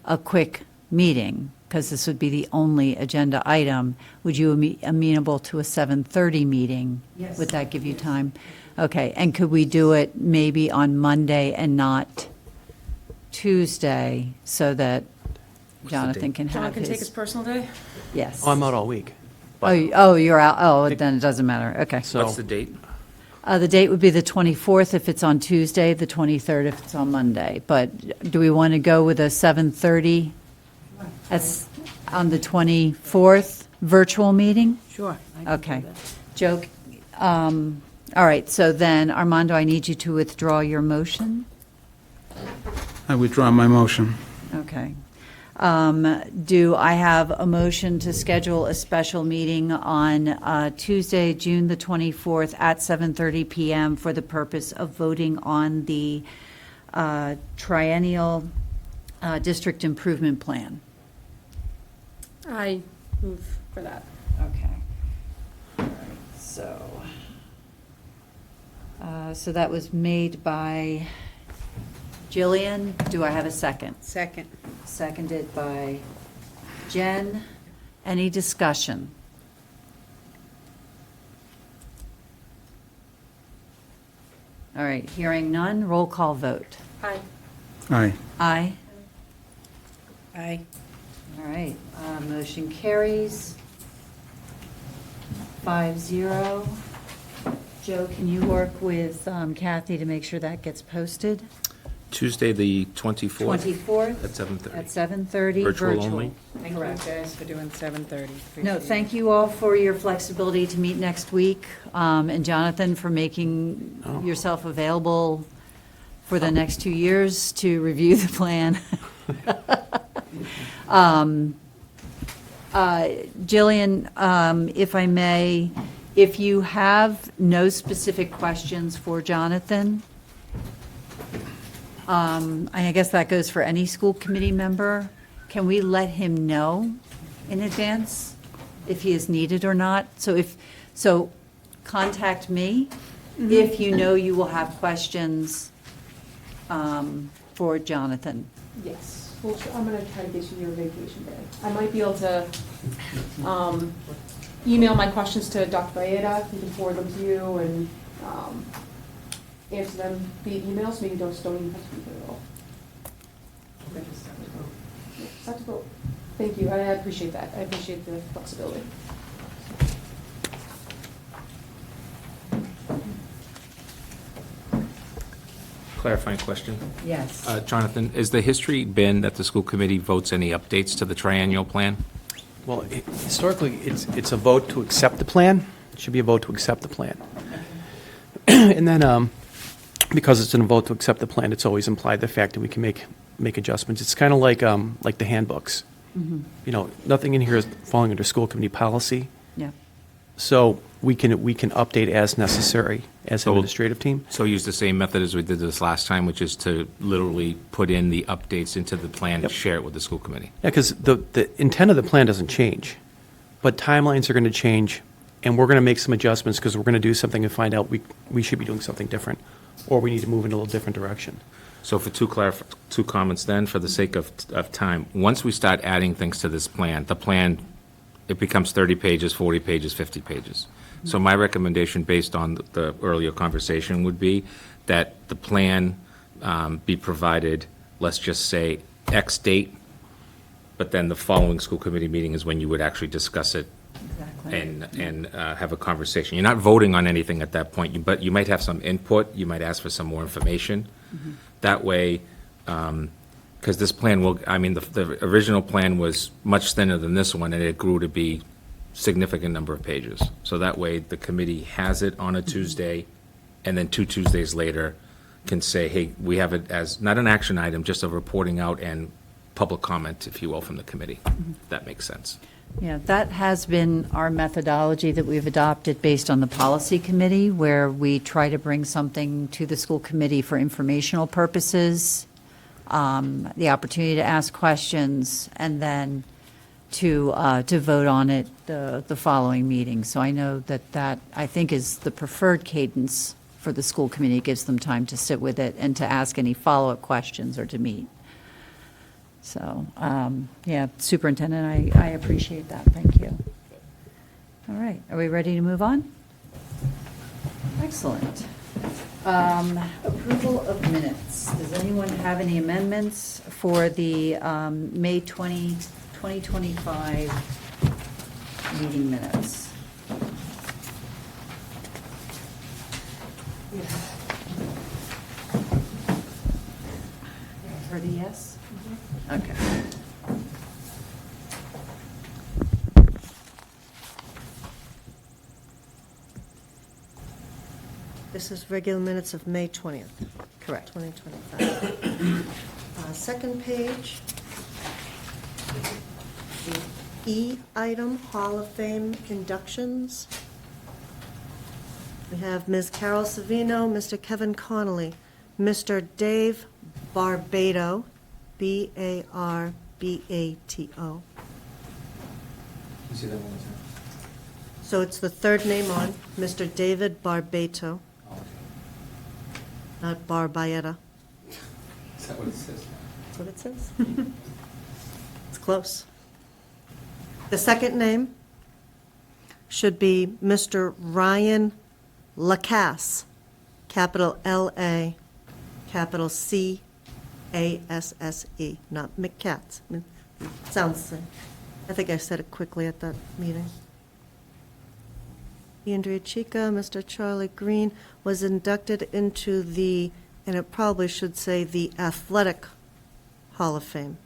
a quick meeting, because this would be the only agenda item? Would you be amenable to a 7:30 meeting? Yes. Would that give you time? Okay, and could we do it maybe on Monday and not Tuesday, so that Jonathan can John have can take his his, personal day? yes. Oh, I'm out all week. You're out, then it doesn't matter, okay. So What's the date? The date would be the 24th if it's on Tuesday, the 23rd if it's on Monday. But do we want to go with a 7:30? That's on the 24th virtual meeting? Sure. Okay. Joe, all right, so then Armando, I need you to withdraw your motion. I withdraw my motion. Okay. Do I have a motion to schedule a special meeting on Tuesday, June the 24th at 7:30 PM for the purpose of voting on the triennial district improvement plan? I move for that. Okay. All right, so that was made by Jillian. Do I have a second? Second. Seconded by Jen. Any discussion? All right, hearing none, roll call vote. Aye. Aye. Aye. Aye. All right, motion carries 5-0. Joe, can you work with Kathy to make sure that gets posted? Tuesday, the 24th? 24th? At 7:30. At 7:30, Virtual virtual. only? Thank you guys for doing 7:30. No, thank you all for your flexibility to meet next week, and Jonathan for making yourself available for the next 2 years to review the plan. Jillian, if I may, if you have no specific questions for Jonathan, I guess that goes for any school committee member, can we let him know in advance if he is needed or not? So contact me if you know you will have questions for Jonathan. Yes. Well, I'm going to try to get you your vacation day. I might be able to email my questions to Dr. Baeta. He can forward them to you and answer them via email, so maybe don't even have to be here at all. Set to vote. Thank you. I appreciate that. I appreciate the flexibility. Clarifying question. Yes. Jonathan, is the history been that the school committee votes any updates to the triennial plan? Well, historically, it's a vote to accept the plan. It should be a vote to accept the plan. And then, because it's a vote to accept the plan, it's always implied the fact that we can make adjustments. It's kind of like the handbooks. You know, nothing in here is falling under school committee policy. Yeah. So we can update as necessary as an administrative team. So use the same method as we did this last time, which is to literally put in the updates into the plan and share it with the school committee. Yeah, because the intent of the plan doesn't change, but timelines are going to change, and we're going to make some adjustments because we're going to do something and find out we should be doing something different, or we need to move in a little different direction. So for two comments then, for the sake of time, once we start adding things to this plan, the plan, it becomes 30 pages, 40 pages, 50 pages. So my recommendation, based on the earlier conversation, would be that the plan be provided, let's just say, X date, but then the following school committee meeting is when you would actually discuss it Exactly. and have a conversation. You're not voting on anything at that point, but you might have some input, you might ask for some more information. That way, because this plan will, I mean, the original plan was much thinner than this one, and it grew to be significant number of pages. So that way, the committee has it on a Tuesday, and then 2 Tuesdays later can say, hey, we have it as, not an action item, just a reporting out and public comment, if you will, from the committee. That makes sense. Yeah, that has been our methodology that we've adopted based on the policy committee, where we try to bring something to the school committee for informational purposes, the opportunity to ask questions, and then to vote on it the following meeting. So I know that I think is the preferred cadence for the school committee. It gives them time to sit with it and to ask any follow-up questions or to meet. So, yeah, Superintendent, I appreciate that. Thank you. All right, are we ready to move on? Excellent. Approval of minutes. Does anyone have any amendments for the May 20, 2025 meeting minutes. For the yes? Okay. This is regular minutes of May 20th. Correct. 2025. Second page. The E item, Hall of Fame inductions. We have Ms. Carol Savino, Mr. Kevin Connolly, Mr. Dave Barbato, Barbato. Can you see that one more time? So it's the third name on, Mr. David Barbato, Oh, okay. not Barbaeta. Is that what it says? That's what it says. It's close. The second name should be Mr. Ryan Lacasse, capital L-A, capital C-A-S-S-E, not McCats. Sounds the same. I think I said it quickly at that meeting. Andrea Chica, Mr. Charlie Green was inducted into the, and it probably should say the Athletic Hall of Fame.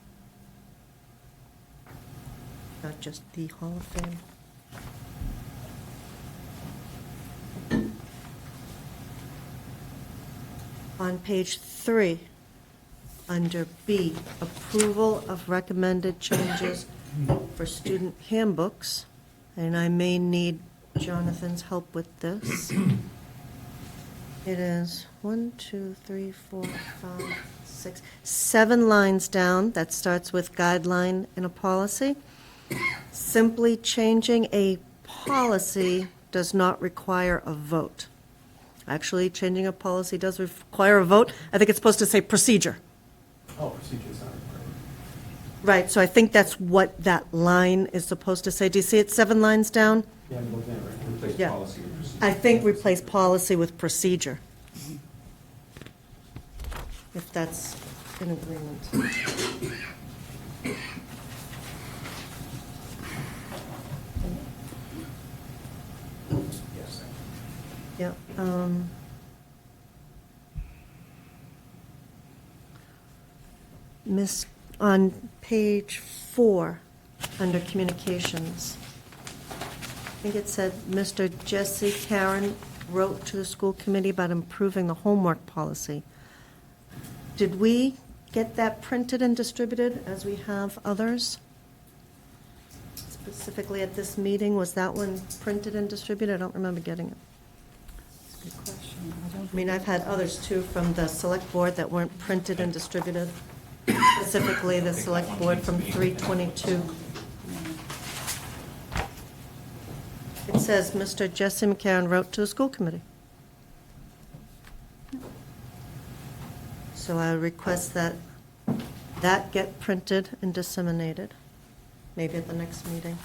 Not just the Hall of Fame. On page 3, under B, approval of recommended changes for student handbooks, and I may need Jonathan's help with this. It is 1, 2, 3, 4, 5, 6, 7 lines down. That starts with guideline in a policy. Simply changing a policy does not require a vote. Actually, changing a policy does require a vote. I think it's supposed to say procedure. Oh, procedure is not required. Right, so I think that's what that line is supposed to say. Do you see it 7 lines down? Yeah, I'm looking at it right now. Replace Yeah. policy with procedure. I think replace policy with procedure. If that's in agreement. Yes. Yeah. Miss, on page 4, under communications, I think it said, Mr. Jesse Karen wrote to the school committee about improving the homework policy. Did we get that printed and distributed as we have others? Specifically at this meeting, was that one printed and distributed? I don't remember getting it. Good question. I mean, I've had others too from the select board that weren't printed and distributed, specifically the select board from 322. It says, Mr. Jesse McCarron wrote to the school committee. So I request that that get printed and disseminated, maybe at the next meeting.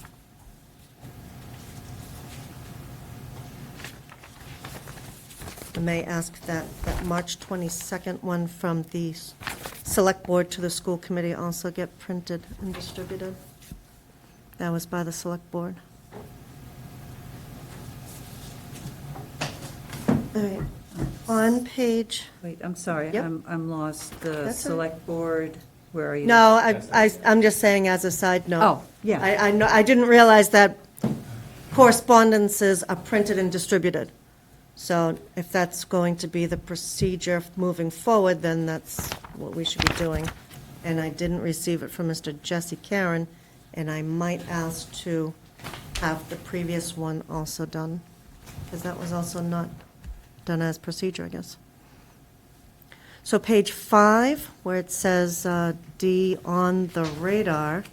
I may ask that March 22nd one from the select board to the school committee also get printed and distributed. That was by the select board. All right, on page, Wait, I'm sorry, Yep. I'm lost. The That's all right. select board, where are you? no, I'm just saying as a side note. Oh, yeah. I know, I didn't realize that correspondences are printed and distributed. So if that's going to be the procedure moving forward, then that's what we should be doing. And I didn't receive it from Mr. Jesse Karen, and I might ask to have the previous one also done, because that was also not done as procedure, I guess. So page 5, where it says D on the radar,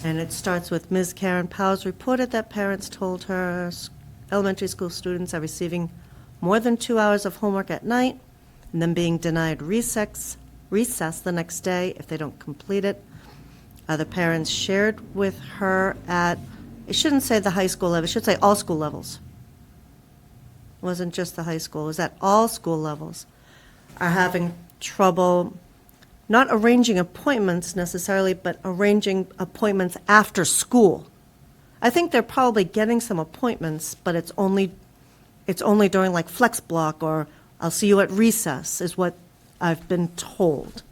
and it starts with Ms. Karen Powers reported that parents told her elementary school students are receiving more than 2 hours of homework at night and then being denied recess the next day if they don't complete it. Other parents shared with her at, it shouldn't say the high school level, it should say all school levels. It wasn't just the high school, it was at all school levels, are having trouble not arranging appointments necessarily, but arranging appointments after school. I think they're probably getting some appointments, but it's only during like flex block or I'll see you at recess is what I've been told.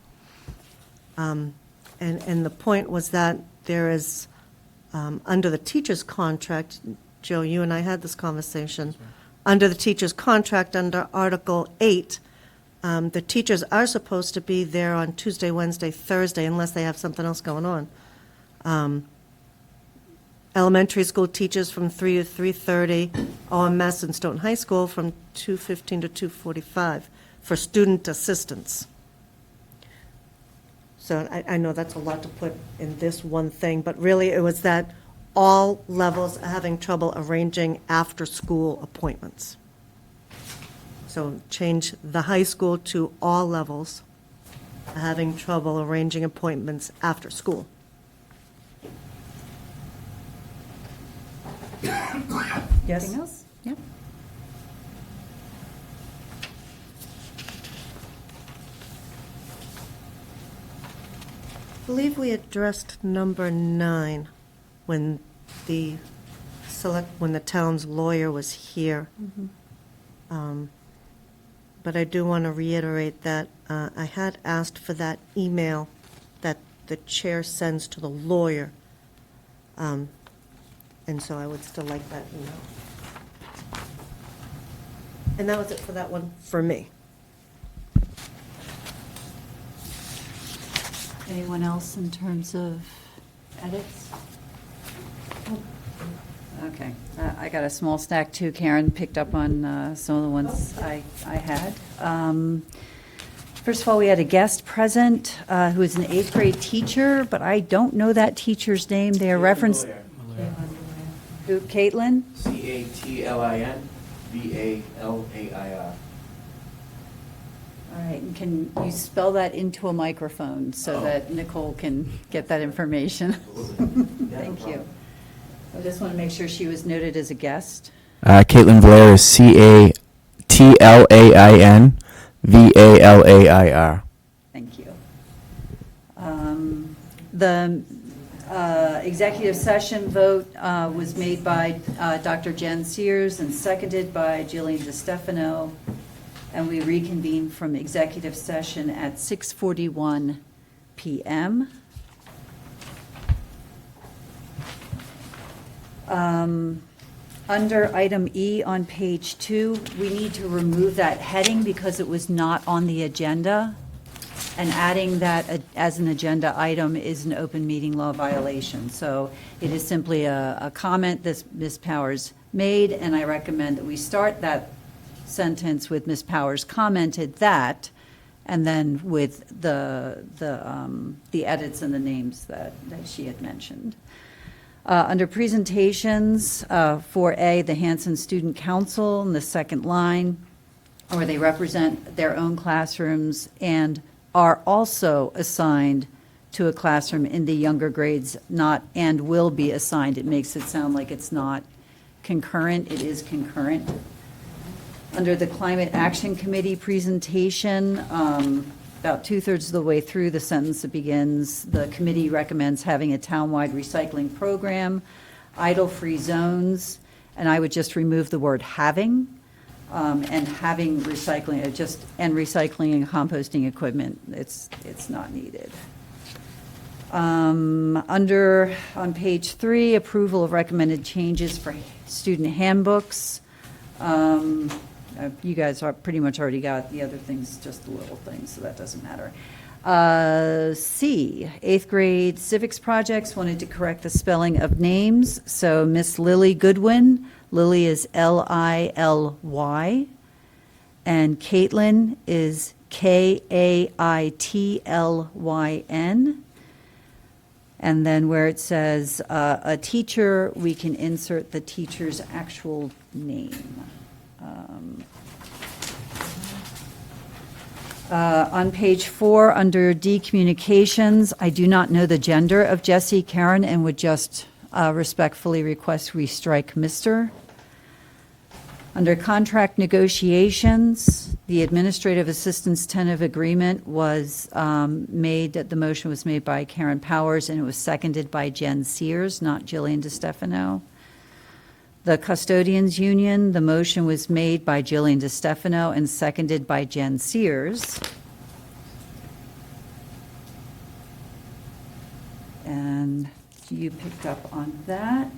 And the point was that there is, under the teacher's contract, Joe, you and I had this conversation, under the teacher's contract, under Article 8, the teachers are supposed to be there on Tuesday, Wednesday, Thursday, unless they have something else going on. Elementary school teachers from 3 to 3:30, OMS and Stoughton High School from 2:15 to 2:45 for student assistance. So I know that's a lot to put in this one thing, but really it was that all levels are having trouble arranging after-school appointments. So change the high school to all levels are having trouble arranging appointments after school. Yes? Anything else? Yep. I believe we addressed number 9 when the town's lawyer was here. But I do want to reiterate that I had asked for that email that the chair sends to the lawyer. And so I would still like that email. And that was it for that one for me. Anyone else in terms of edits? Okay, I got a small stack too. Karen picked up on some of the ones I had. First of all, we had a guest present who is an 8th grade teacher, but I don't know that teacher's name. They are referenced. Who, Caitlin? CATLIN-VALAIR. All right, and can you spell that into a microphone so that Nicole can get that information? Thank you. I just want to make sure she was noted as a guest. Caitlin Valair is CATLAIN-VALAIR. Thank you. The executive session vote was made by Dr. Jen Sears and seconded by Jillian DeStefano, and we reconvened from executive session at 6:41 PM. Under item E on page 2, we need to remove that heading because it was not on the agenda. And adding that as an agenda item is an open meeting law violation. So it is simply a comment that Ms. Powers made, and I recommend that we start that sentence with Ms. Powers commented that, and then with the edits and the names that she had mentioned. Under presentations, 4A, the Hanson Student Council in the second line, where they represent their own classrooms and are also assigned to a classroom in the younger grades, not and will be assigned. It makes it sound like it's not concurrent. It is concurrent. Under the Climate Action Committee presentation, about 2/3 of the way through the sentence that begins, the committee recommends having a townwide recycling program, idle-free zones, and I would just remove the word having, and having recycling, and recycling and composting equipment. It's not needed. On page 3, approval of recommended changes for student handbooks. You guys are pretty much already got the other things, just the little things, so that doesn't matter. C, 8th grade civics projects, wanted to correct the spelling of names. So Miss Lily Goodwin, Lily is Lily, and Caitlin is Kaitlyn. And then where it says a teacher, we can insert the teacher's actual name. On page 4, under D, communications, I do not know the gender of Jesse Karen and would just respectfully request we strike Mr. Under contract negotiations, the administrative assistance tentative agreement was made, the motion was made by Karen Powers, and it was seconded by Jen Sears, not Jillian DeStefano. The custodians union, the motion was made by Jillian DeStefano and seconded by Jen Sears. And you picked up on that.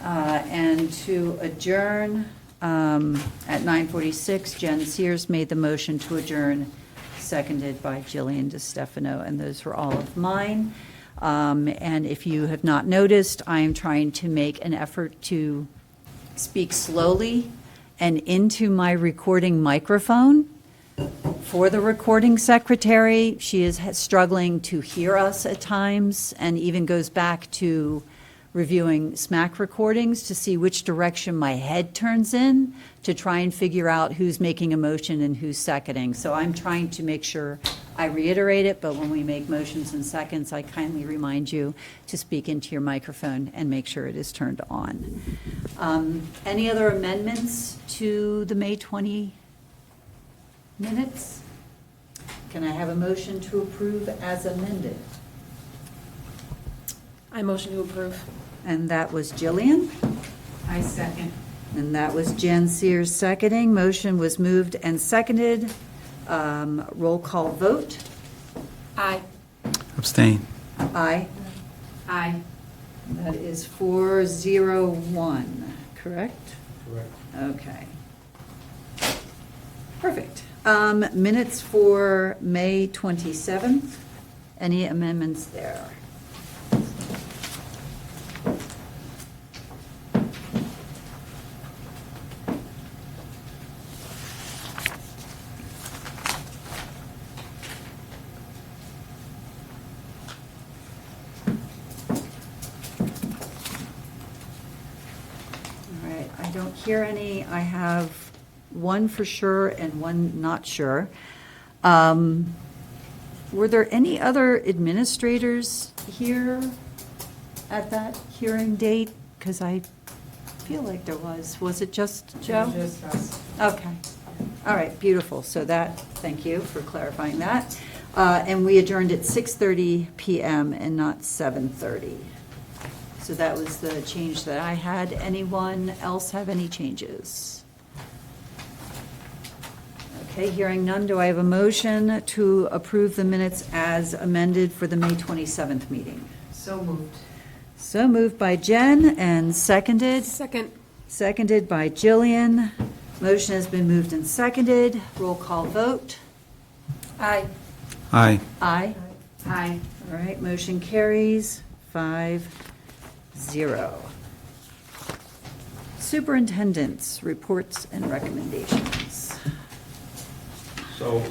And to adjourn, at 9:46, Jen Sears made the motion to adjourn, seconded by Jillian DeStefano, and those were all of mine. And if you have not noticed, I am trying to make an effort to speak slowly and into my recording microphone. For the recording secretary, she is struggling to hear us at times, and even goes back to reviewing SMAC recordings to see which direction my head turns in to try and figure out who's making a motion and who's seconding. So I'm trying to make sure I reiterate it, but when we make motions in seconds, I kindly remind you to speak into your microphone and make sure it is turned on. Any other amendments to the May 20 minutes? Can I have a motion to approve as amended? I motion to approve. And that was Jillian, I second. and that was Jen Sears seconding. Motion was moved and seconded. Roll call vote. Aye. Abstain. Aye. Aye. That is 401, correct? Correct. Okay. Perfect. Minutes for May 27th. Any amendments there? All right, I don't hear any. I have one for sure and one not sure. Were there any other administrators here at that hearing date? Because I feel like there was. Was it just Joe? Just us. Okay. All right, beautiful. So that, thank you for clarifying that. And we adjourned at 6:30 PM and not 7:30. So that was the change that I had. Anyone else have any changes? Okay, hearing none, do I have a motion to approve the minutes as amended for the May 27th meeting? So moved. So moved by Jen and seconded. Seconded by Jillian. Motion has been moved and seconded. Roll call vote. Aye. Aye. Aye. Aye. All right, motion carries 5-0. Superintendent's reports and recommendations. So,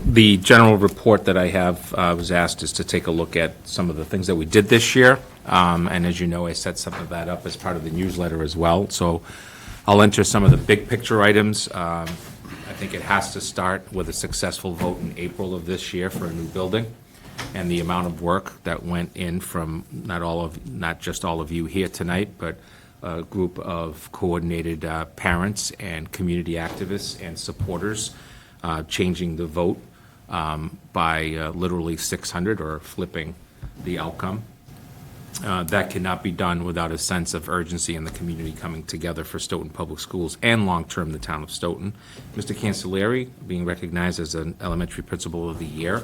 the general report that I have was asked is to take a look at some of the things that we did this year. And as you know, I set some of that up as part of the newsletter as well. So I'll enter some of the big picture items. I think it has to start with a successful vote in April of this year for a new building, and the amount of work that went in from not just all of you here tonight, but a group of coordinated parents and community activists and supporters changing the vote by literally 600, or flipping the outcome. That cannot be done without a sense of urgency in the community coming together for Stoughton Public Schools and long-term the town of Stoughton. Mr. Cancellieri being recognized as an elementary principal of the year.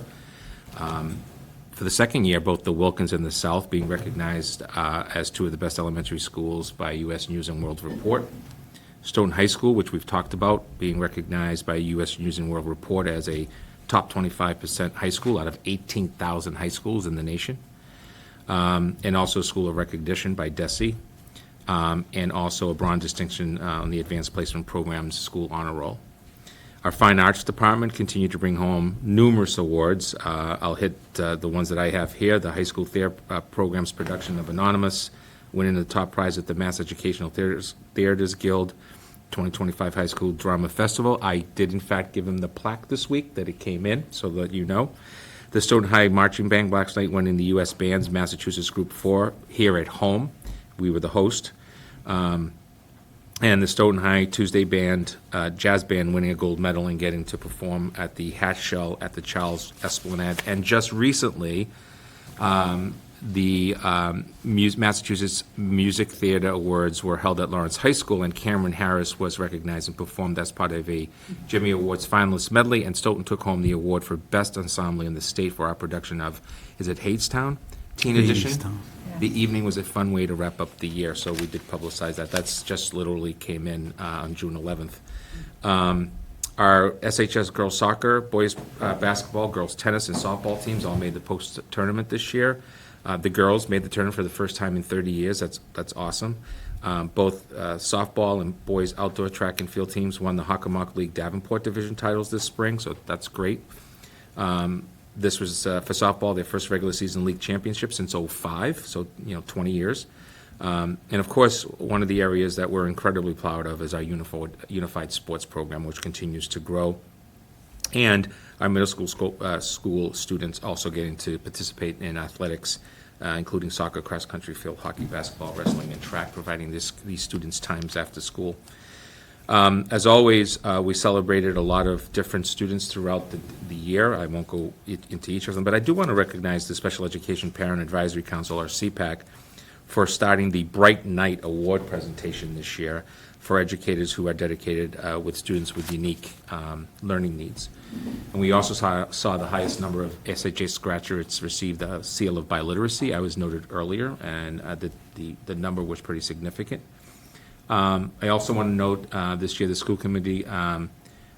For the second year, both the Wilkins and the South being recognized as two of the best elementary schools by U.S. News and World Report. Stoughton High School, which we've talked about, being recognized by U.S. News and World Report as a top 25% high school out of 18,000 high schools in the nation. And also a School of Recognition by DESE, and also a bronze distinction on the Advanced Placement Program's School Honor Roll. Our Fine Arts Department continued to bring home numerous awards. I'll hit the ones that I have here. The High School Theater Program's production of Anonymous, winning the top prize at the Mass Educational Theaters Guild 2025 High School Drama Festival. I did, in fact, give him the plaque this week that it came in, so that you know. The Stoughton High Marching Band last night winning the U.S. Bands Massachusetts Group 4 here at home. We were the host. And the Stoughton High Tuesday Band, Jazz Band winning a gold medal and getting to perform at the Hatch Shell at the Charles Esplanade. And just recently, the Massachusetts Music Theater Awards were held at Lawrence High School, and Cameron Harris was recognized and performed as part of a Jimmy Awards finalist medley, and Stoughton took home the award for Best Ensemble in the state for our production of, is it Hadestown? Teen Edition? Hadestown. The evening was a fun way to wrap up the year, so we did publicize that. That's just literally came in on June 11th. Our SHS girls soccer, boys basketball, girls tennis, and softball teams all made the post-tournament this year. The girls made the tournament for the first time in 30 years. That's awesome. Both softball and boys outdoor track and field teams won the Hockomock League Davenport Division titles this spring, so that's great. This was, for softball, their first regular season league championship since '05, so, 20 years. And of course, one of the areas that we're incredibly proud of is our unified sports program, which continues to grow. And our middle school students also getting to participate in athletics, including soccer, cross-country, field hockey, basketball, wrestling, and track, providing these students times after school. As always, we celebrated a lot of different students throughout the year. I won't go into each of them, but I do want to recognize the Special Education Parent Advisory Council, or CPAC, for starting the Bright Night Award presentation this year for educators who are dedicated with students with unique learning needs. And we also saw the highest number of SHS graduates receive the Seal of Biliteracy. I was noted earlier, and the number was pretty significant. I also want to note this year the school committee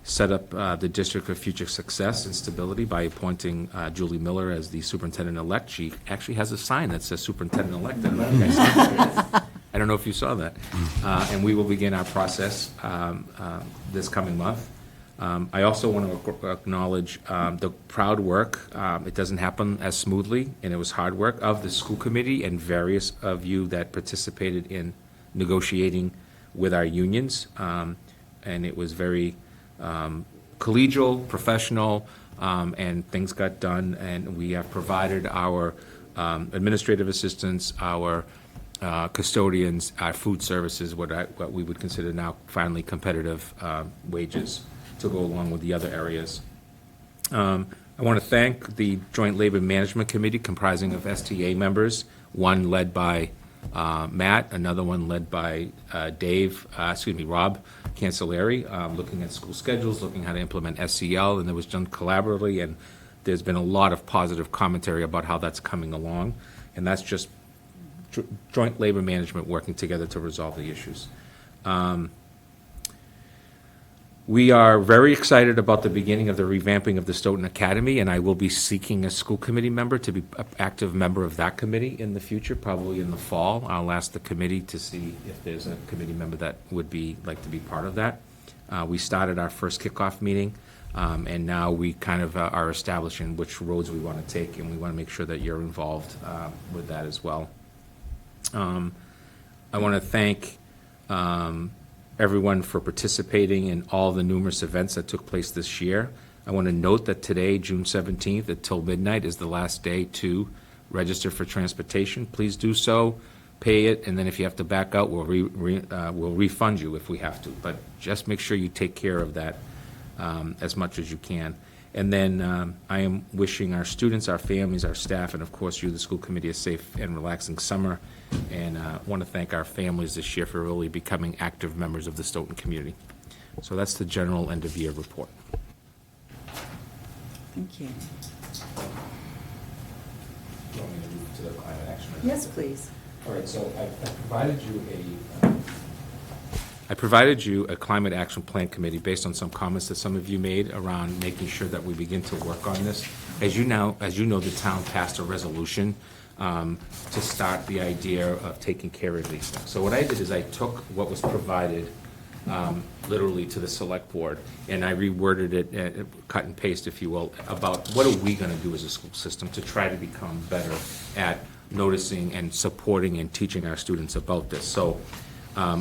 set up the District for Future Success and Stability by appointing Julie Miller as the superintendent-elect. She actually has a sign that says superintendent-elect. I don't know if you guys saw that. I don't know if you saw that. And we will begin our process this coming month. I also want to acknowledge the proud work. It doesn't happen as smoothly, and it was hard work, of the school committee and various of you that participated in negotiating with our unions, and it was very collegial, professional, and things got done, and we have provided our administrative assistants, our custodians, our food services, what we would consider now finally competitive wages to go along with the other areas. I want to thank the Joint Labor Management Committee comprising of STA members, one led by Matt, another one led by Rob Cancelleri, looking at school schedules, looking how to implement SEL, and it was done collaboratively, and there's been a lot of positive commentary about how that's coming along, and that's just joint labor management working together to resolve the issues. We are very excited about the beginning of the revamping of the Stoughton Academy, and I will be seeking a school committee member to be an active member of that committee in the future, probably in the fall. I'll ask the committee to see if there's a committee member that would like to be part of that. We started our first kickoff meeting, and now we kind of are establishing which roads we want to take, and we want to make sure that you're involved with that as well. I want to thank everyone for participating in all the numerous events that took place this year. I want to note that today, June 17th, until midnight, is the last day to register for transportation. Please do so, pay it, and then if you have to back out, we'll refund you if we have to. But just make sure you take care of that as much as you can. And then I am wishing our students, our families, our staff, and of course you, the school committee, a safe and relaxing summer. And I want to thank our families this year for really becoming active members of the Stoughton community. So that's the general end-of-year report. Thank you. You want me to move to the climate action? Yes, please. All right, so I provided you a climate action plan committee based on some comments that some of you made around making sure that we begin to work on this. As you know, the town passed a resolution to start the idea of taking care of these things. So what I did is I took what was provided literally to the select board, and I reworded it, cut and paste, if you will, about what are we going to do as a school system to try to become better at noticing and supporting and teaching our students about this. So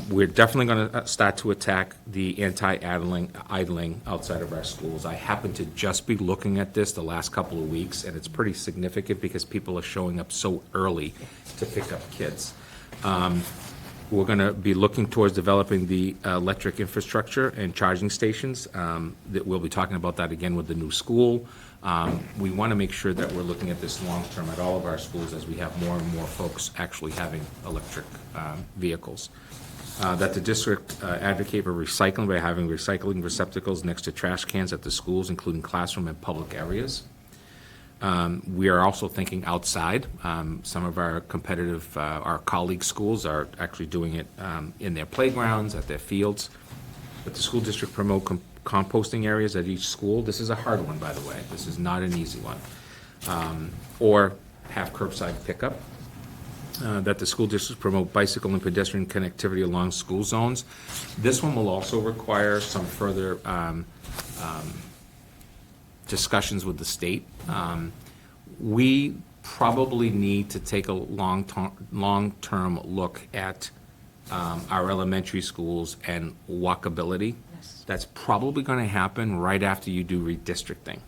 we're definitely going to start to attack the anti-idling outside of our schools. I happen to just be looking at this the last couple of weeks, and it's pretty significant because people are showing up so early to pick up kids. We're going to be looking towards developing the electric infrastructure and charging stations. That we'll be talking about that again with the new school. We want to make sure that we're looking at this long-term at all of our schools as we have more and more folks actually having electric vehicles. That the district advocate for recycling by having recycling receptacles next to trash cans at the schools, including classroom and public areas. We are also thinking outside. Some of our competitive, our colleague schools are actually doing it in their playgrounds, at their fields. But the school district promote composting areas at each school. This is a hard one, by the way. This is not an easy one. Or have curbside pickup. That the school districts promote bicycle and pedestrian connectivity along school zones. This one will also require some further discussions with the state. We probably need to take a long-term look at our elementary schools and walkability. That's probably going to happen right after you do redistricting,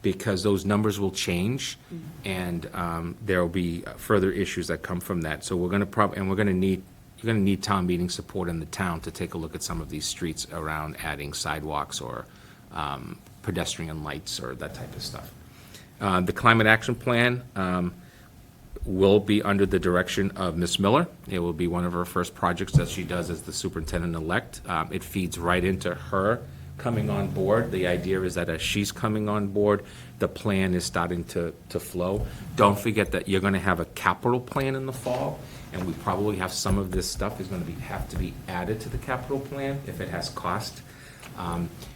because those numbers will change, and there will be further issues that come from that. So we're going to you're going to need town meeting support in the town to take a look at some of these streets around adding sidewalks or pedestrian lights or that type of stuff. The climate action plan will be under the direction of Ms. Miller. It will be one of her first projects that she does as the superintendent-elect. It feeds right into her coming on board. The idea is that as she's coming on board, the plan is starting to flow. Don't forget that you're going to have a capital plan in the fall, and we probably have some of this stuff is going to have to be added to the capital plan if it has cost.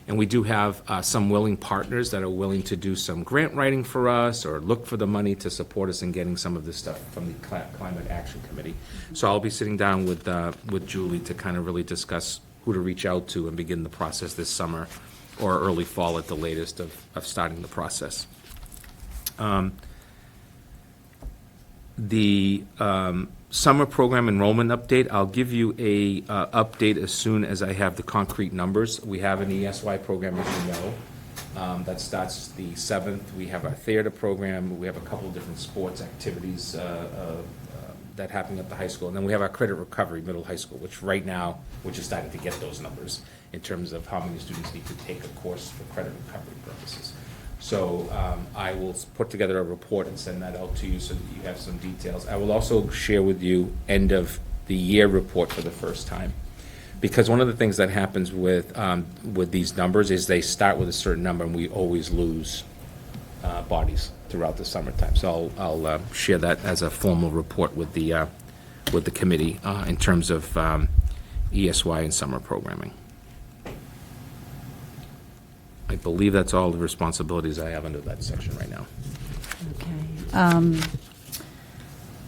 And we do have some willing partners that are willing to do some grant writing for us or look for the money to support us in getting some of this stuff from the Climate Action Committee. So I'll be sitting down with Julie to kind of really discuss who to reach out to and begin the process this summer or early fall at the latest of starting the process. The summer program enrollment update, I'll give you a update as soon as I have the concrete numbers. We have an ESY program, as you know, that starts the 7th. We have our theater program. We have a couple of different sports activities that happen at the high school. And then we have our credit recovery middle high school, which right now, we're just starting to get those numbers in terms of how many students need to take a course for credit recovery purposes. So I will put together a report and send that out to you so that you have some details. I will also share with you end of the year report for the first time. Because one of the things that happens with these numbers is they start with a certain number and we always lose bodies throughout the summertime. So I'll share that as a formal report with the committee in terms of ESY and summer programming. I believe that's all the responsibilities I have under that section right now. Okay.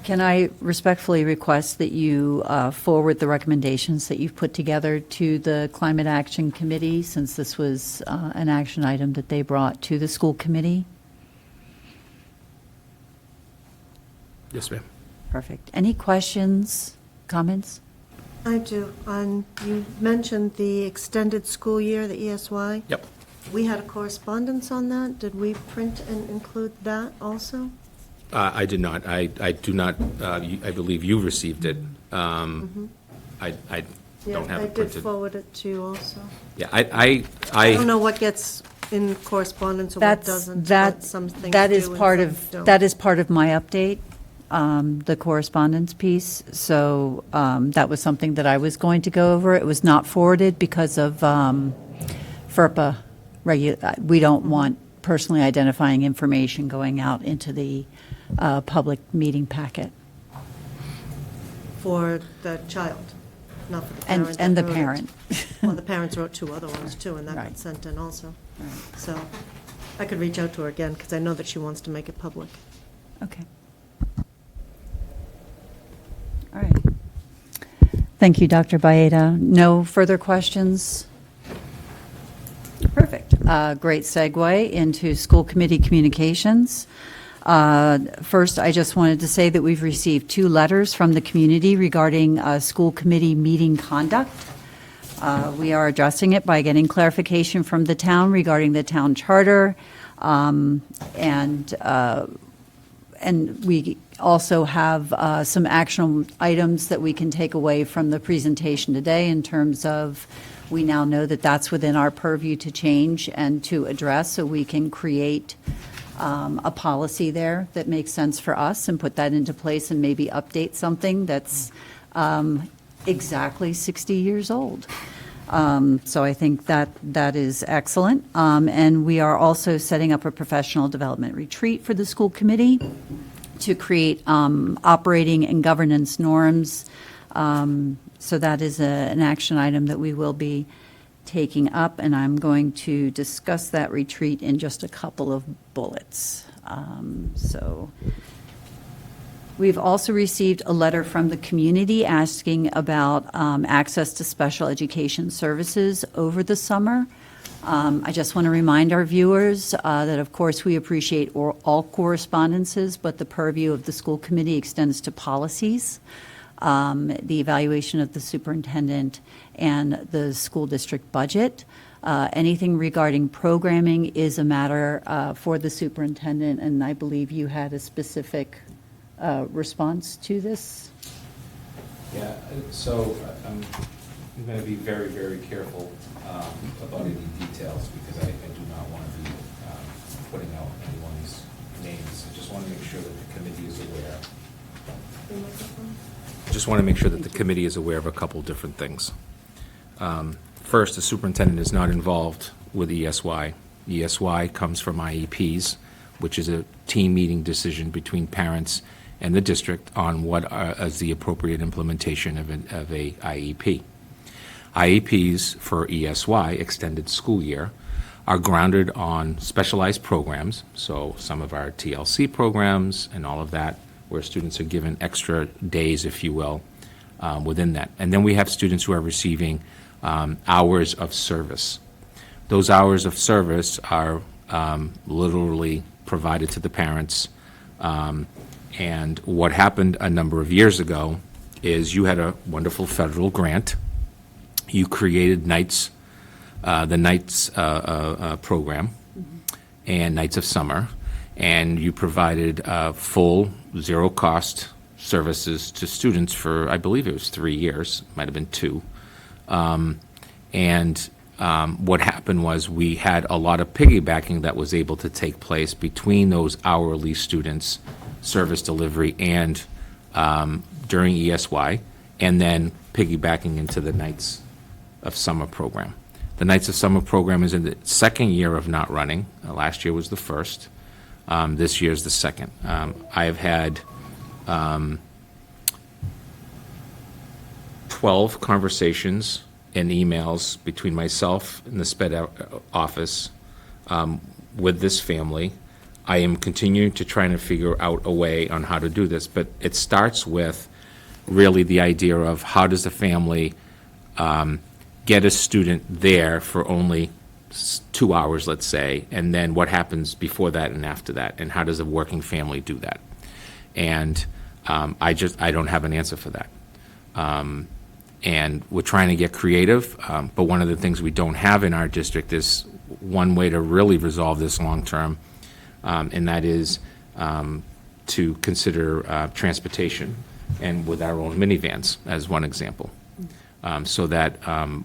Can I respectfully request that you forward the recommendations that you've put together to the Climate Action Committee, since this was an action item that they brought to the school committee? Yes, ma'am. Perfect. Any questions, comments? I do. You mentioned the extended school year, the ESY. Yep. We had a correspondence on that. Did we print and include that also? I did not. I do not. I believe you received it. I don't have it I did printed. forward it to you also. Yeah, I don't know what gets in correspondence or what doesn't. but some things That do is and part some of, don't. that is part of my update, the correspondence piece. So that was something that I was going to go over. It was not forwarded because of FERPA. We don't want personally identifying information going out into the public meeting packet. For the child, not for the And- parent. and that the wrote it. parent. Well, the parents wrote 2 other ones too, and that got Right. sent in also. So I could reach out to her again, because I know that she wants to make it public. Okay. All right. Thank you, Dr. Baeta. No further questions? Perfect. Great segue into school committee communications. First, I just wanted to say that we've received 2 letters from the community regarding school committee meeting conduct. We are addressing it by getting clarification from the town regarding the town charter, and and we also have some action items that we can take away from the presentation today in terms of, we now know that that's within our purview to change and to address, so we can create a policy there that makes sense for us and put that into place and maybe update something that's exactly 60 years old. So I think that is excellent. And we are also setting up a professional development retreat for the school committee to create operating and governance norms. So that is an action item that we will be taking up, and I'm going to discuss that retreat in just a couple of bullets. So we've also received a letter from the community asking about access to special education services over the summer. I just want to remind our viewers that, of course, we appreciate all correspondences, but the purview of the school committee extends to policies, the evaluation of the superintendent, and the school district budget. Anything regarding programming is a matter for the superintendent, and I believe you had a specific response to this? Yeah, so I'm going to be very, very careful about any details, because I do not want to be putting out anyone's names. I just want to make sure that the committee is aware. Just want to make sure that the committee is aware of a couple different things. First, the superintendent is not involved with ESY. ESY comes from IEPs, which is a team meeting decision between parents and the district on what is the appropriate implementation of a IEP. IEPs for ESY, extended school year, are grounded on specialized programs, so some of our TLC programs and all of that, where students are given extra days, if you will, within that. And then we have students who are receiving hours of service. Those hours of service are literally provided to the parents. And what happened a number of years ago is you had a wonderful federal grant. You created Nights, the Nights program, and Nights of Summer, and you provided full, zero-cost services to students for, I believe it was 3 years, might have been 2. What happened was we had a lot of piggybacking that was able to take place between those hourly students, service delivery, and during ESY, and then piggybacking into the Nights of Summer program. The Nights of Summer program is in the second year of not running. Last year was the first. This year is the second. I have had 12 conversations and emails between myself and the SPED office with this family. I am continuing to try to figure out a way on how to do this, but it starts with really the idea of how does the family get a student there for only 2 hours, let's say, and then what happens before that and after that, and how does a working family do that? And I don't have an answer for that. And we're trying to get creative, but one of the things we don't have in our district is one way to really resolve this long-term, and that is to consider transportation, and with our own minivans, as one example, so that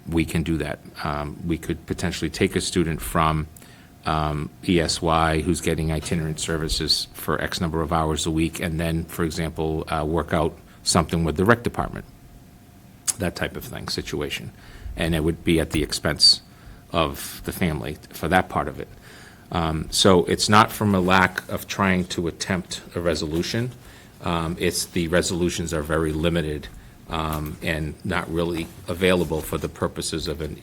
we can do that. We could potentially take a student from ESY who's getting itinerant services for X number of hours a week, and then, for example, work out something with the rec department, that type of thing, situation. And it would be at the expense of the family for that part of it. So it's not from a lack of trying to attempt a resolution. It's the resolutions are very limited and not really available for the purposes of an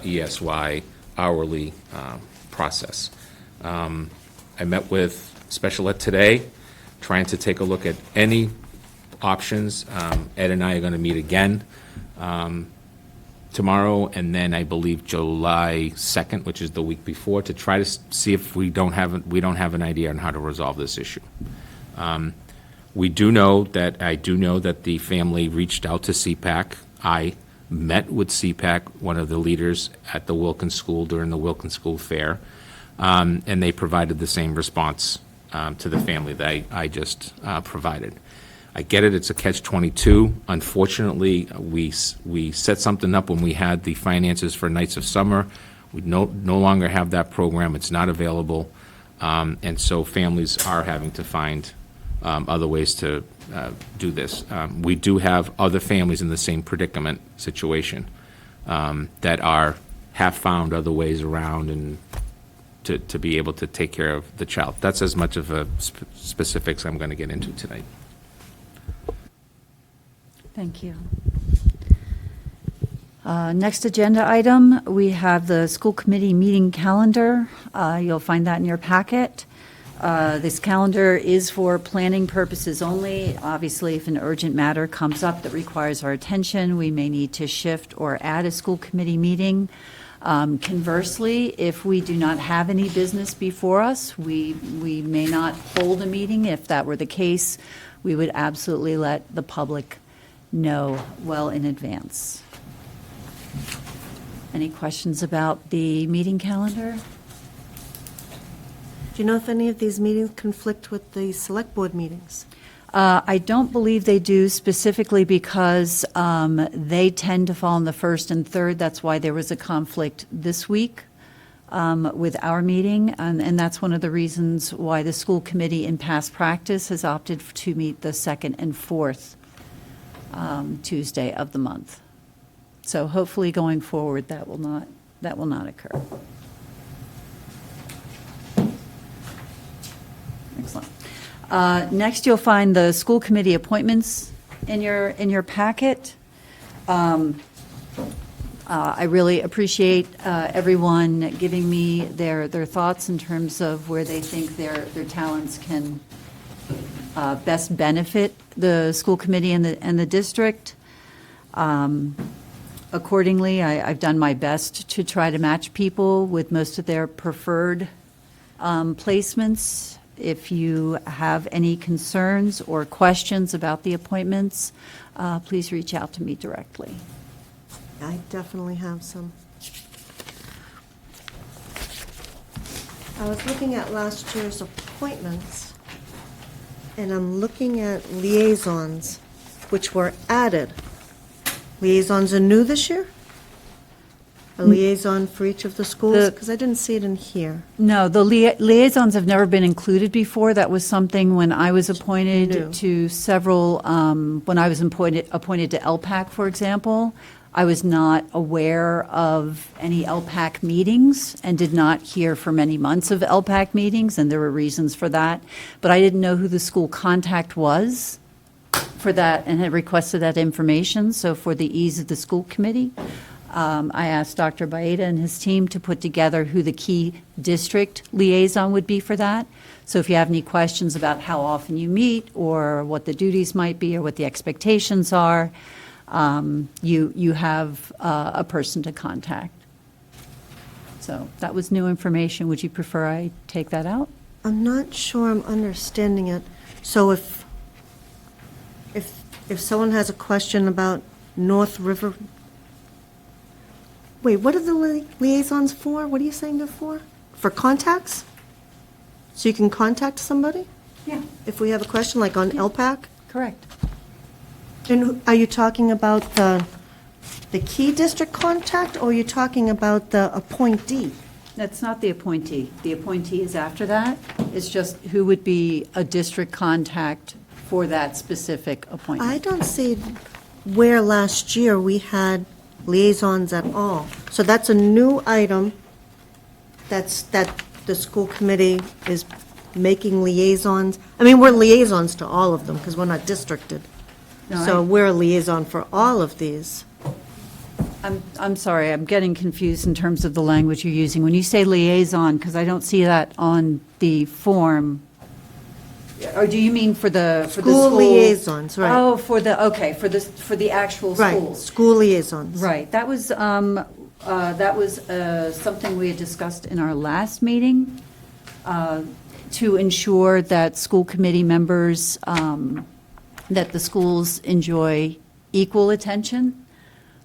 ESY hourly process. I met with special ed today, trying to take a look at any options. Ed and I are going to meet again tomorrow, and then I believe July 2nd, which is the week before, to try to see if we don't have an idea on how to resolve this issue. I do know that the family reached out to CPAC. I met with CPAC, one of the leaders at the Wilkins School during the Wilkins School Fair, and they provided the same response to the family that I just provided. I get it, it's a catch-22. Unfortunately, we set something up when we had the finances for Nights of Summer. We no longer have that program, it's not available, and so families are having to find other ways to do this. We do have other families in the same predicament situation that have found other ways around and to be able to take care of the child. That's as much of a specifics I'm going to get into tonight. Thank you. Next agenda item, we have the school committee meeting calendar. You'll find that in your packet. This calendar is for planning purposes only. Obviously, if an urgent matter comes up that requires our attention, we may need to shift or add a school committee meeting. Conversely, if we do not have any business before us, we may not hold a meeting. If that were the case, we would absolutely let the public know well in advance. Any questions about the meeting calendar? Do you know if any of these meetings conflict with the select board meetings? I don't believe they do, specifically because they tend to fall on the first and third. That's why there was a conflict this week with our meeting, and that's one of the reasons why the school committee in past practice has opted to meet the second and fourth Tuesday of the month. So hopefully going forward, that will not occur. Excellent. Next, you'll find the school committee appointments in your packet. I really appreciate everyone giving me their thoughts in terms of where they think their talents can best benefit the school committee and the district. Accordingly, I've done my best to try to match people with most of their preferred placements. If you have any concerns or questions about the appointments, please reach out to me directly. I definitely have some. I was looking at last year's appointments, and I'm looking at liaisons, which were added. Liaisons are new this year? A liaison for each of the schools? Because I didn't see it in here. No, the liaisons have never been included before. That was something when I was appointed New. to several, when I was appointed to LPAC, for example. I was not aware of any LPAC meetings and did not hear for many months of LPAC meetings, and there were reasons for that. But I didn't know who the school contact was for that and had requested that information. So for the ease of the school committee, I asked Dr. Baeta and his team to put together who the key district liaison would be for that. So if you have any questions about how often you meet or what the duties might be or what the expectations are, you have a person to contact. So that was new information. Would you prefer I take that out? I'm not sure I'm understanding it. So if someone has a question about North River, wait, what are the liaisons for? What are you saying they're for? For contacts? So you can contact somebody? Yeah. If we have a question, like on LPAC? Correct. And are you talking about the key district contact, or are you talking about the appointee? That's not the appointee. The appointee is after that. It's just who would be a district contact for that specific appointment. I don't see where last year we had liaisons at all. So that's a new item that the school committee is making liaisons. I mean, we're liaisons to all of them because we're not districted. No, So we're a liaison for all of these. I'm sorry, I'm getting confused in terms of the language you're using. When you say liaison, because I don't see that on the form, or do you mean for the School liaisons, right. Oh, for the actual Right, schools. school liaisons. Right, that was something we had discussed in our last meeting, to ensure that school committee members, that the schools enjoy equal attention.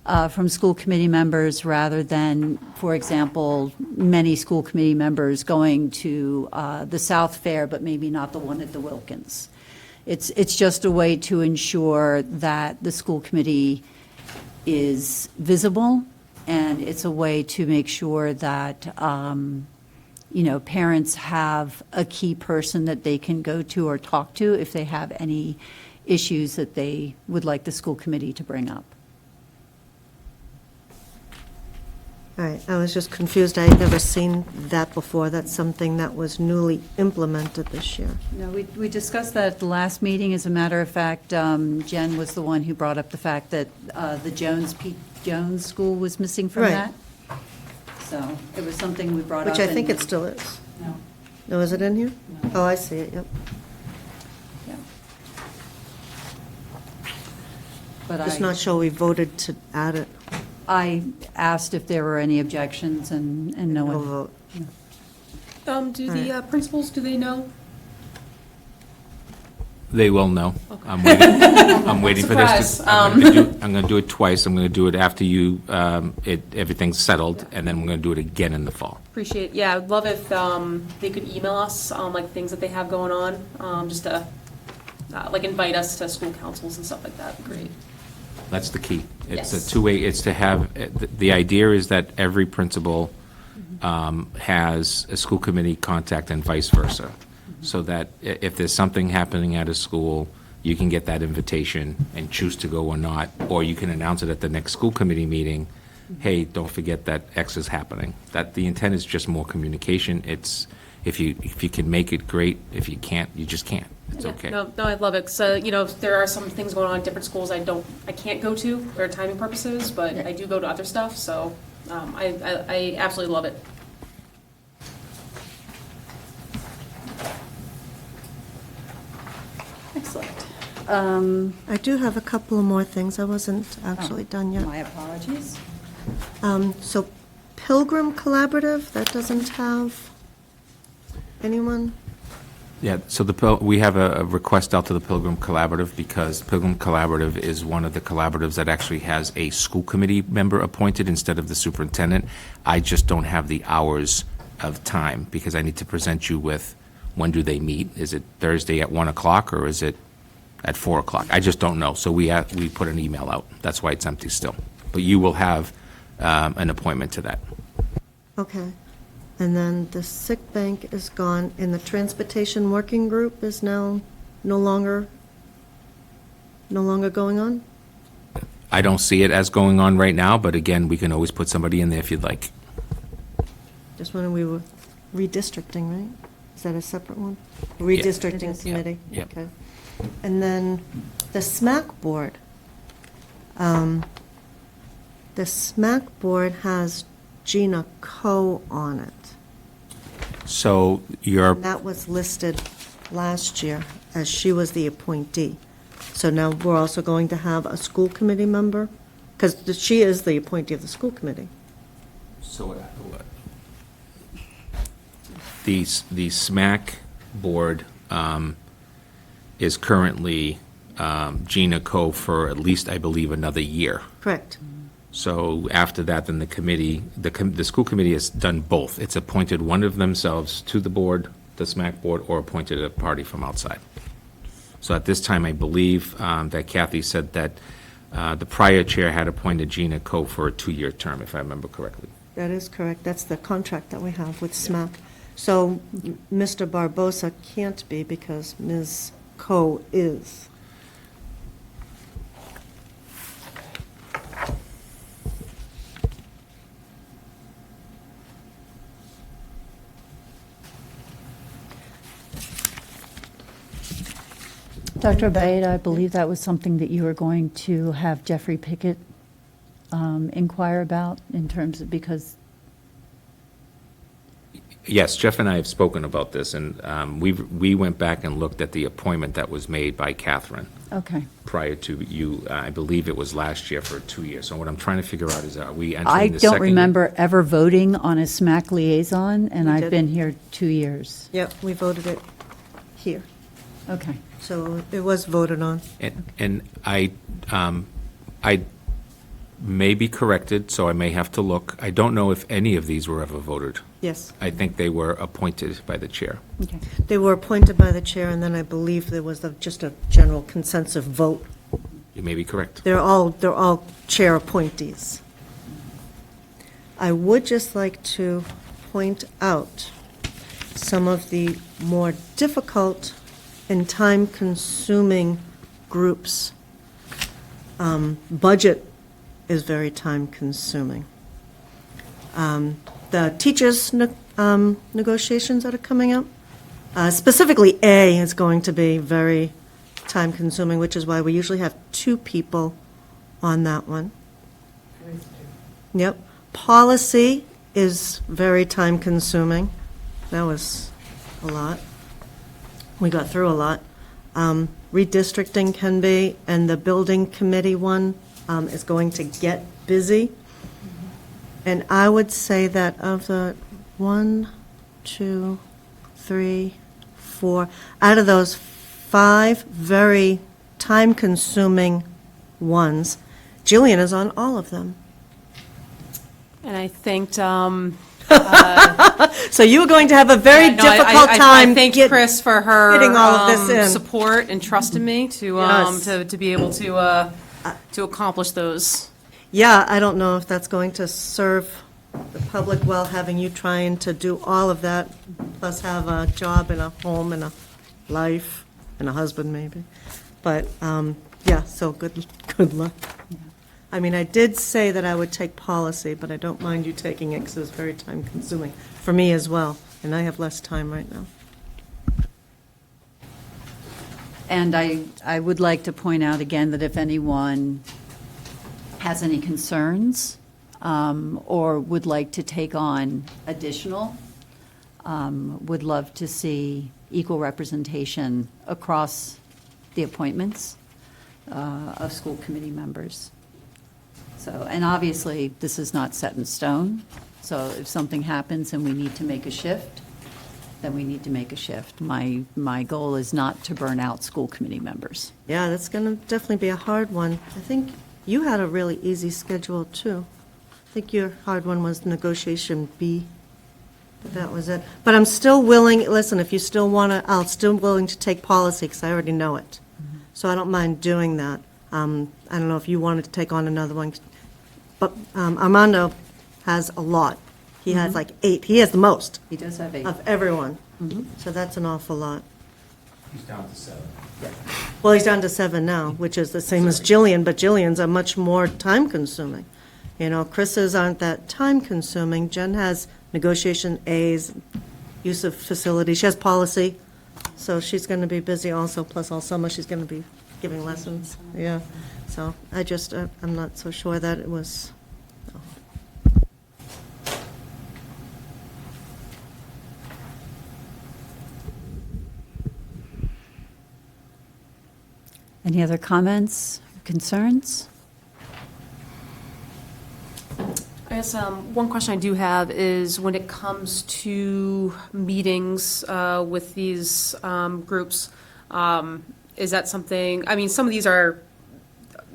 from school committee members rather than, for example, many school committee members going to the South Fair, but maybe not the one at the Wilkins. It's just a way to ensure that the school committee is visible, and it's a way to make sure that, parents have a key person that they can go to or talk to if they have any issues that they would like the school committee to bring up. All right, I was just confused. I had never seen that before. That's something that was newly implemented this year. No, we discussed that at the last meeting. As a matter of fact, Jen was the one who brought up the fact that the Pete Jones School was missing from Right. that. So it was something we brought up. Which I think and- it still is. No. No, is it in here? Oh, I see it, yep. Yeah. But Just not sure we voted to add it. I asked if there were any objections, and no No one. vote. Do the principals, do they know? They will know. I'm waiting, I'm waiting for this. Surprise. I'm going to do it twice. I'm going to do it after everything's settled, and then we're going to do it again in the fall. Appreciate, yeah, I'd love if they could email us, like, things that they have going on, just to, like, invite us to school councils and stuff like that, great. That's the key. It's a Yes. two-way, it's to have, the idea is that every principal has a school committee contact and vice versa, so that if there's something happening at a school, you can get that invitation and choose to go or not, or you can announce it at the next school committee meeting, hey, don't forget that X is happening. That, the intent is just more communication. It's, if you can make it, great. If you can't, you just can't. It's Yeah, okay. No, I love it. So, there are some things going on in different schools I can't go to for timing purposes, but I do go to other stuff, so I absolutely love it. Excellent. I do have a couple more things. I wasn't actually done yet. My apologies. So Pilgrim Collaborative, that doesn't have anyone? Yeah, so we have a request out to the Pilgrim Collaborative, because Pilgrim Collaborative is one of the collaboratives that actually has a school committee member appointed instead of the superintendent. I just don't have the hours of time, because I need to present you with, when do they meet? Is it Thursday at 1 o'clock, or is it at 4 o'clock? I just don't know, so we put an email out. That's why it's empty still. But you will have an appointment to that. Okay. And then the sick bank is gone, and the transportation working group is now no longer going on? I don't see it as going on right now, but again, we can always put somebody in there if you'd like. Just when we were redistricting, right? Is that a separate one? Redistricting is. committee? Yep. Okay. And then the SMAC board. The SMAC board has Gina Coe on it. So your And that was listed last year as she was the appointee. So now we're also going to have a school committee member? Because she is the appointee of the school committee. So the SMAC board is currently Gina Coe for at least, I believe, another year. Correct. So after that, then the committee, the school committee has done both. It's appointed one of themselves to the board, the SMAC board, or appointed a party from outside. So at this time, I believe that Kathy said that the prior chair had appointed Gina Coe for a 2-year term, if I remember correctly. That is correct. That's the contract that we have with SMAC. So Mr. Barbosa can't be because Ms. Coe is. Dr. Abayed, I believe that was something that you were going to have Jeffrey Pickett inquire about in terms of, because, Yes, Jeff and I have spoken about this, and we went back and looked at the appointment that was made by Catherine okay. prior to you. I believe it was last year for 2 years. So what I'm trying to figure out is, are we entering I the second don't remember ever voting on a SMAC liaison, and We I've did. been here 2 years. Yep, we voted it here. Okay. So it was voted on. And I may be corrected, so I may have to look. I don't know if any of these were ever voted. Yes. I think they were appointed by the chair. Okay. They were appointed by the chair, and then I believe there was just a general consensus vote. You may be correct. They're all chair appointees. I would just like to point out some of the more difficult and time-consuming groups. Budget is very time-consuming. The teachers' negotiations that are coming up, specifically A is going to be very time-consuming, which is why we usually have 2 people on that one. Yep. Policy is very time-consuming. That was a lot. We got through a lot. Redistricting can be, and the building committee one is going to get busy. And I would say that of the 1, 2, 3, 4, out of those 5 very time-consuming ones, Jillian is on all of them. And I thanked, So you are going to have a very no, I- difficult I time thanked get- Chris for her getting all of this in. support and trusting me to Yes. to be able to accomplish those. Yeah, I don't know if that's going to serve the public well, having you trying to do all of that, plus have a job and a home and a life and a husband maybe. But, yeah, so good luck. I mean, I did say that I would take policy, but I don't mind you taking it because it's very time-consuming for me as well, and I have less time right now. And I would like to point out again that if anyone has any concerns or would like to take on additional, would love to see equal representation across the appointments of school committee members. So, and obviously, this is not set in stone, so if something happens and we need to make a shift, then we need to make a shift. My goal is not to burn out school committee members. Yeah, that's going to definitely be a hard one. I think you had a really easy schedule, too. I think your hard one was negotiation B. But that was it. But I'm still willing, listen, if you still want to, I'll still willing to take policy, because I already know it. So I don't mind doing that. I don't know if you wanted to take on another one. But Armando has a lot. He has like 8. He has the most He does have 8. of everyone. So that's an awful lot. He's down to 7. Well, he's down to 7 now, which is the same as Jillian, but Jillian's are much more time-consuming. You know, Chris's aren't that time-consuming. Jen has negotiation A's, use of facilities. She has policy, so she's going to be busy also, plus all summer she's going to be giving lessons. Yeah, so I just, I'm not so sure that it was, Any other comments, concerns? I guess one question I do have is when it comes to meetings with these groups, is that something, I mean, some of these are,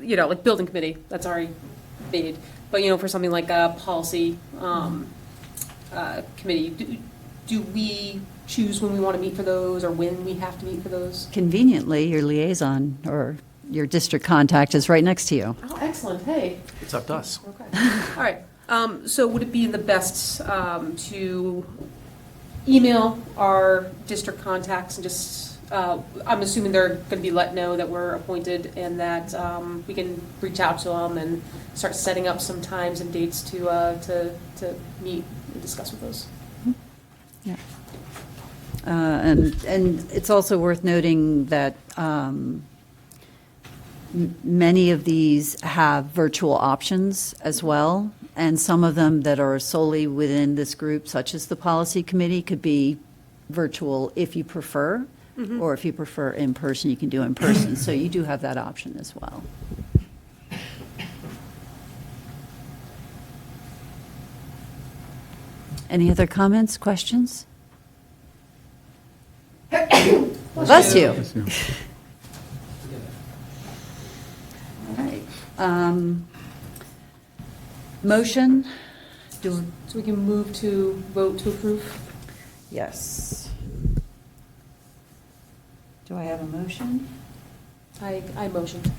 you know, like building committee, that's already made, but, you know, for something like a policy committee, do we choose when we want to meet for those or when we have to meet for those? Conveniently, your liaison or your district contact is right next to you. Oh, excellent, hey. It's up to us. Okay, all right. So would it be the best to email our district contacts and just, I'm assuming they're going to be let know that we're appointed and that we can reach out to them and start setting up some times and dates to meet and discuss with those? Yeah. And it's also worth noting that many of these have virtual options as well, and some of them that are solely within this group, such as the policy committee, could be virtual if you prefer, or if you prefer in person, you can do in person. So you do have that option as well. Any other comments, questions? Bless you. Yes, yeah. All right. Motion? Do, So we can move to vote to approve? yes. Do I have a motion? I motioned.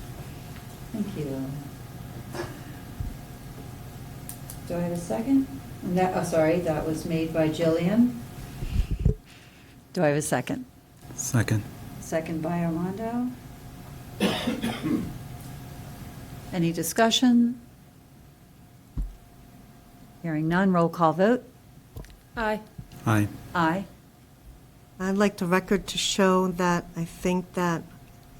Thank you. Do I have a second? And that, oh, sorry, that was made by Jillian. Do I have a second? Second. Second by Armando. Any discussion? Hearing none, roll call vote. Aye. Aye. Aye. I'd like the record to show that I think that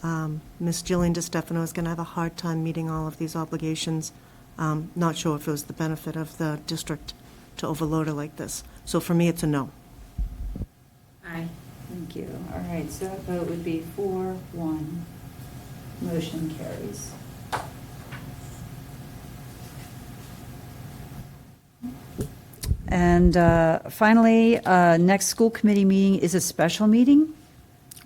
Ms. Jillian DeStefano is going to have a hard time meeting all of these obligations. Not sure if it was the benefit of the district to overload her like this. So for me, it's a no. Aye. Thank you. All right, so that vote would be 4-1. Motion carries. And finally, next school committee meeting is a special meeting.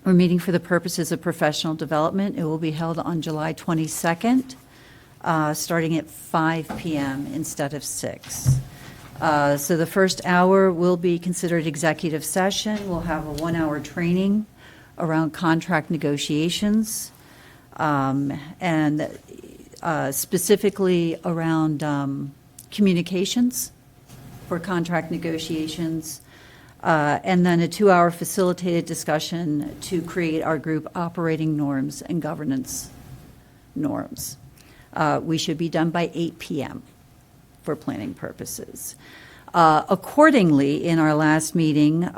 We're meeting for the purposes of professional development. It will be held on July 22nd, starting at 5 p.m. instead of 6. So the first hour will be considered executive session. We'll have a 1-hour training around contract negotiations, and specifically around communications for contract negotiations, and then a 2-hour facilitated discussion to create our group operating norms and governance norms. We should be done by 8 p.m. for planning purposes. Accordingly, in our last meeting,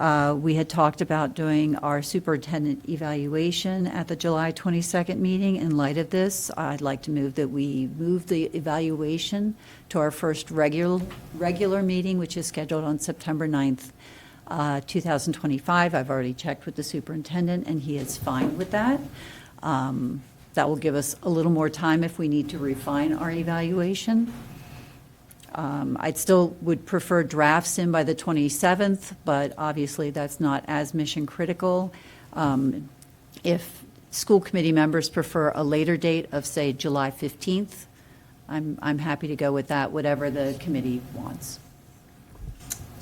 we had talked about doing our superintendent evaluation at the July 22nd meeting. In light of this, I'd like to move that we move the evaluation to our first regular meeting, which is scheduled on September 9th, 2025. I've already checked with the superintendent, and he is fine with that. That will give us a little more time if we need to refine our evaluation. I'd still would prefer drafts in by the 27th, but obviously that's not as mission critical. If school committee members prefer a later date of, say, July 15th, I'm happy to go with that, whatever the committee wants.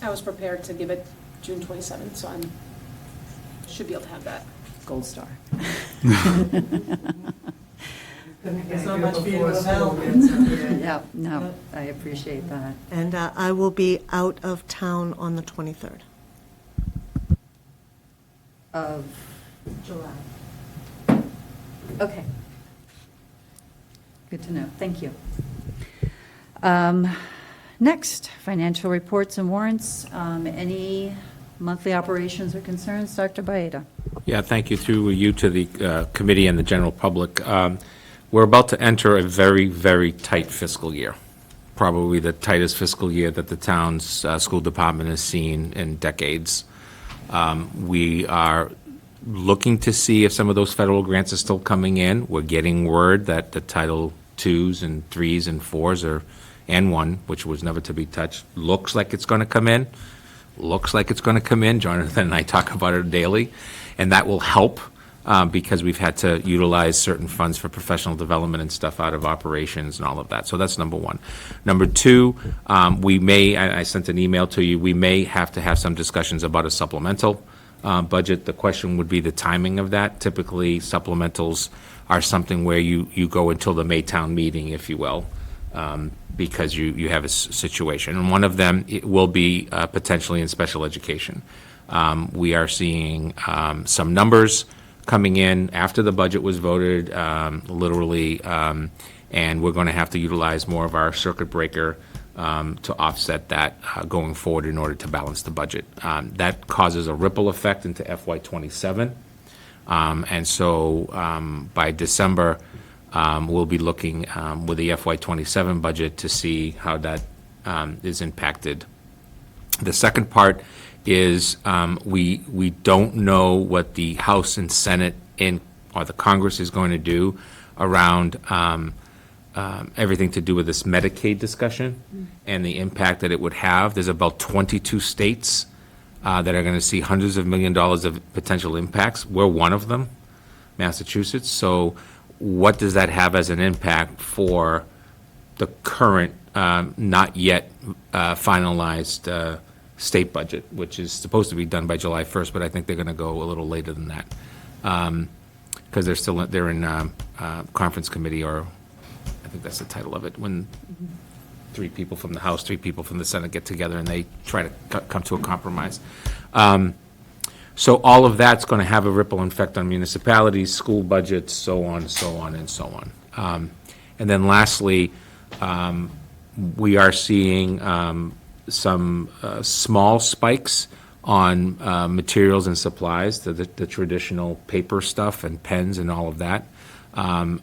I was prepared to give it June 27th, so should be able to have that. Gold star. There's not much for you to tell. Yeah, no, I appreciate that. And I will be out of town on the 23rd. Of July. Okay. Good to know. Thank you. Next, financial reports and warrants. Any monthly operations or concerns? Dr. Baeta. Yeah, thank you. Through you to the committee and the general public. We're about to enter a very, very tight fiscal year, probably the tightest fiscal year that the town's school department has seen in decades. We are looking to see if some of those federal grants are still coming in. We're getting word that the Title IIs and 3s and 4s and 1, which was never to be touched, looks like it's going to come in. Looks like it's going to come in. Jonathan and I talk about it daily, and that will help. Because we've had to utilize certain funds for professional development and stuff out of operations and all of that. So that's number one. Number two, we may, I sent an email to you, we may have to have some discussions about a supplemental budget. The question would be the timing of that. Typically, supplementals are something where you go until the Maytown meeting, if you will, because you have a situation. And one of them it will be potentially in special education. We are seeing some numbers coming in after the budget was voted, literally, and we're going to have to utilize more of our circuit breaker to offset that going forward in order to balance the budget. That causes a ripple effect into FY27, and so by December, we'll be looking with the FY27 budget to see how that is impacted. The second part is we don't know what the House and Senate or the Congress is going to do around everything to do with this Medicaid discussion and the impact that it would have. There's about 22 states that are going to see hundreds of millions of dollars of potential impacts. We're one of them, Massachusetts. So what does that have as an impact for the current not yet finalized state budget, which is supposed to be done by July 1st, but I think they're going to go a little later than that. Because they're in conference committee, or I think that's the title of it, when 3 people from the House, 3 people from the Senate get together and they try to come to a compromise. So all of that's going to have a ripple effect on municipalities, school budgets, so on, so on, and so on. And then lastly, we are seeing some small spikes on materials and supplies, the traditional paper stuff and pens and all of that.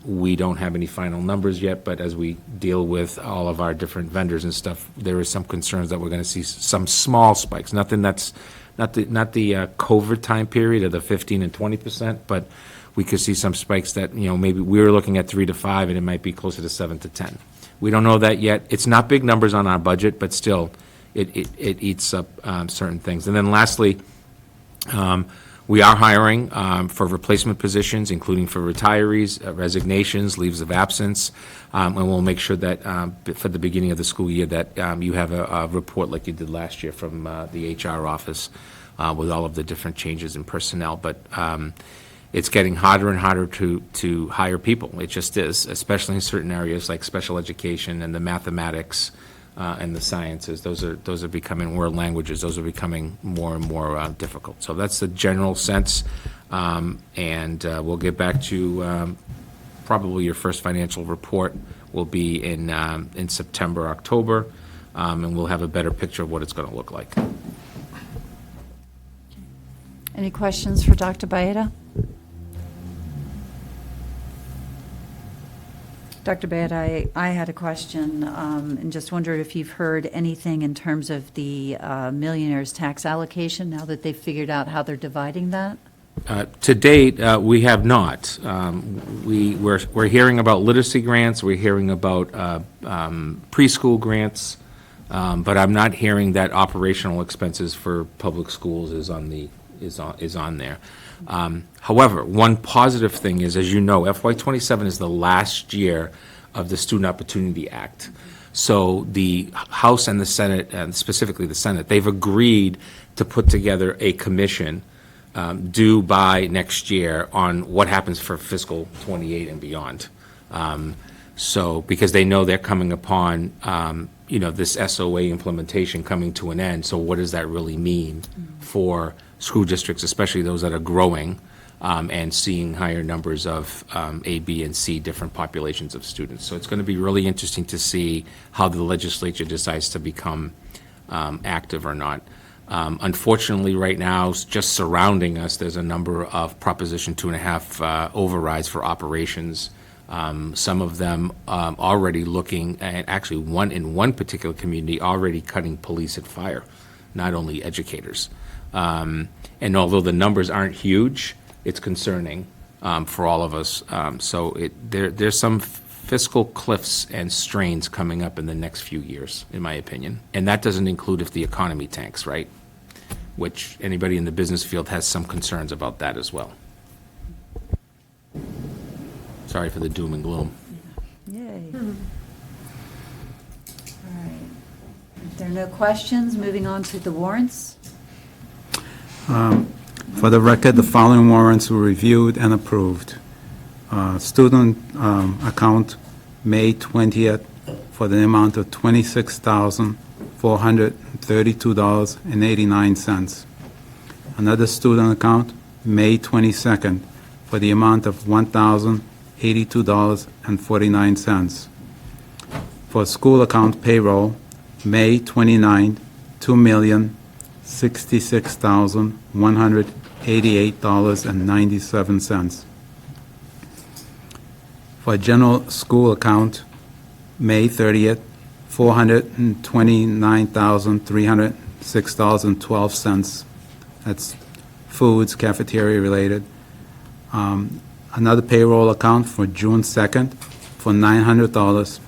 We don't have any final numbers yet, but as we deal with all of our different vendors and stuff, there is some concerns that we're going to see some small spikes. Nothing that's not the COVID time period of the 15 and 20%, but we could see some spikes that, maybe we were looking at 3 to 5, and it might be closer to 7 to 10. We don't know that yet. It's not big numbers on our budget, but still, it eats up certain things. And then lastly, we are hiring for replacement positions, including for retirees, resignations, leaves of absence, and we'll make sure that for the beginning of the school year that you have a report like you did last year from the HR office with all of the different changes in personnel. But it's getting harder and harder to hire people. It just is, especially in certain areas like special education and the mathematics and the sciences. Those are becoming world languages. Those are becoming more and more difficult. So that's the general sense, and we'll get back to probably your first financial report will be in September, October, and we'll have a better picture of what it's going to look like. Any questions for Dr. Baeta? Dr. Baeta, I had a question and just wondered if you've heard anything in terms of the millionaire's tax allocation now that they've figured out how they're dividing that? To date, we have not. We're hearing about literacy grants. We're hearing about preschool grants, but I'm not hearing that operational expenses for public schools is on there. However, one positive thing is, as you know, FY27 is the last year of the Student Opportunity Act. So the House and the Senate, and specifically the Senate, they've agreed to put together a commission due by next year on what happens for fiscal 28 and beyond. So because they know they're coming upon, this SOA implementation coming to an end. So what does that really mean for school districts, especially those that are growing and seeing higher numbers of A, B, and C, different populations of students. So it's going to be really interesting to see how the legislature decides to become active or not. Unfortunately, right now, just surrounding us, there's a number of Proposition 2.5 overrides for operations. Some of them already looking at, actually in one particular community, already cutting police and fire, not only educators. And although the numbers aren't huge, it's concerning for all of us. So there's some fiscal cliffs and strains coming up in the next few years, in my opinion. And that doesn't include if the economy tanks, right? Which anybody in the business field has some concerns about that as well. Sorry for the doom and gloom. Yay. All right. If there are no questions, moving on to the warrants. For the record, the following warrants were reviewed and approved. Student account, May 20th, for the amount of $26,432.89. Another student account, May 22nd, for the amount of $1,082.49. For school account payroll, May 29th, $2,066,188.97. For general school account, May 30th, $429,306.12. That's foods, cafeteria related. Another payroll account for June 2nd for $900.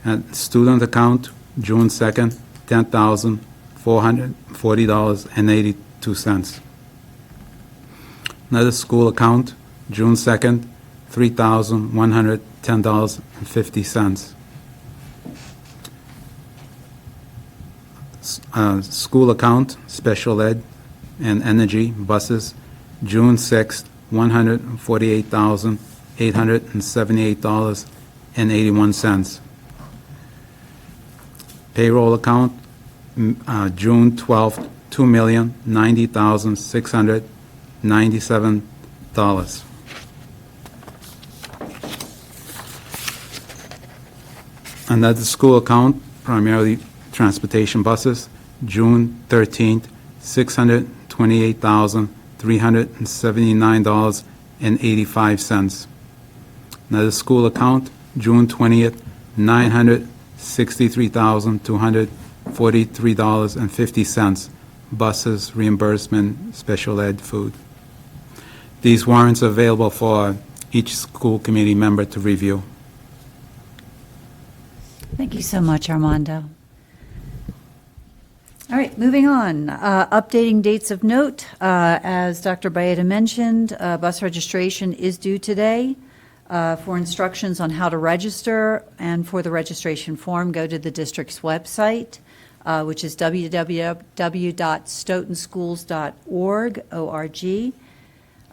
And student account, June 2nd, $10,440.82. Another school account, June 2nd, $3,110.50. School account, special ed and energy, buses, June 6th, $148,878.81. Payroll account, June 12th, $2,090,697. Another school account, primarily transportation buses, June 13th, $628,379.85. Another school account, June 20th, $963,243.50. Buses, reimbursement, special ed, food. These warrants are available for each school committee member to review. Thank you so much, Armando. All right, moving on. Updating dates of note. As Dr. Baeta mentioned, bus registration is due today. For instructions on how to register and for the registration form, go to the district's website, which is www.stoughtonschools.org,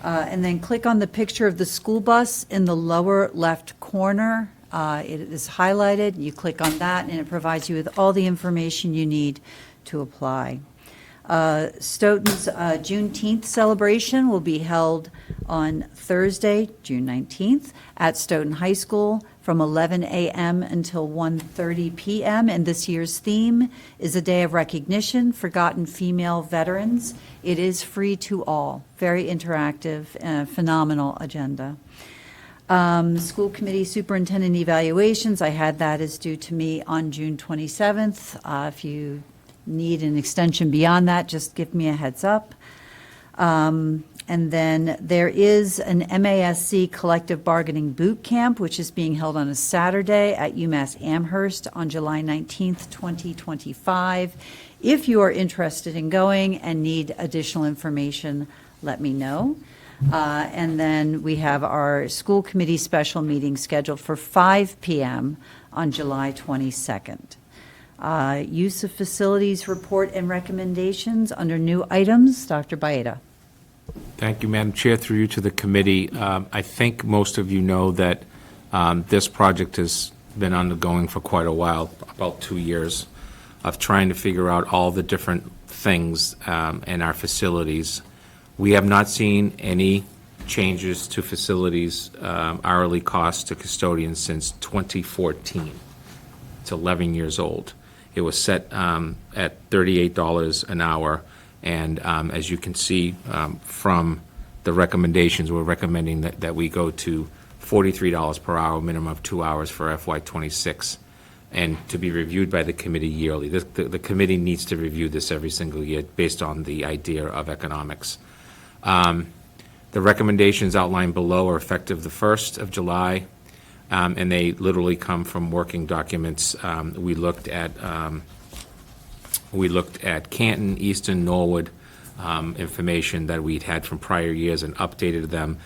and then click on the picture of the school bus in the lower left corner. It is highlighted. You click on that, and it provides you with all the information you need to apply. Stoughton's Juneteenth celebration will be held on Thursday, June 19th, at Stoughton High School from 11 a.m. until 1:30 p.m. And this year's theme is a day of recognition, forgotten female veterans. It is free to all. Very interactive, phenomenal agenda. School committee superintendent evaluations, I had that is due to me on June 27th. If you need an extension beyond that, just give me a heads up. And then there is an MASC collective bargaining boot camp, which is being held on a Saturday at UMass Amherst on July 19th, 2025. If you are interested in going and need additional information, let me know. And then we have our school committee special meeting scheduled for 5 p.m. on July 22nd. Use of facilities report and recommendations under new items. Dr. Baeta. Thank you, Madam Chair. Through you to the committee. I think most of you know that this project has been undergoing for quite a while, about 2 years, of trying to figure out all the different things in our facilities. We have not seen any changes to facilities hourly costs to custodians since 2014. It's 11 years old. It was set at $38 an hour. And as you can see from the recommendations, we're recommending that we go to $43 per hour, minimum of 2 hours for FY26, and to be reviewed by the committee yearly. The committee needs to review this every single year based on the idea of economics. The recommendations outlined below are effective the 1st of July, and they literally come from working documents. We looked at Canton, Easton, Norwood information that we'd had from prior years and updated them,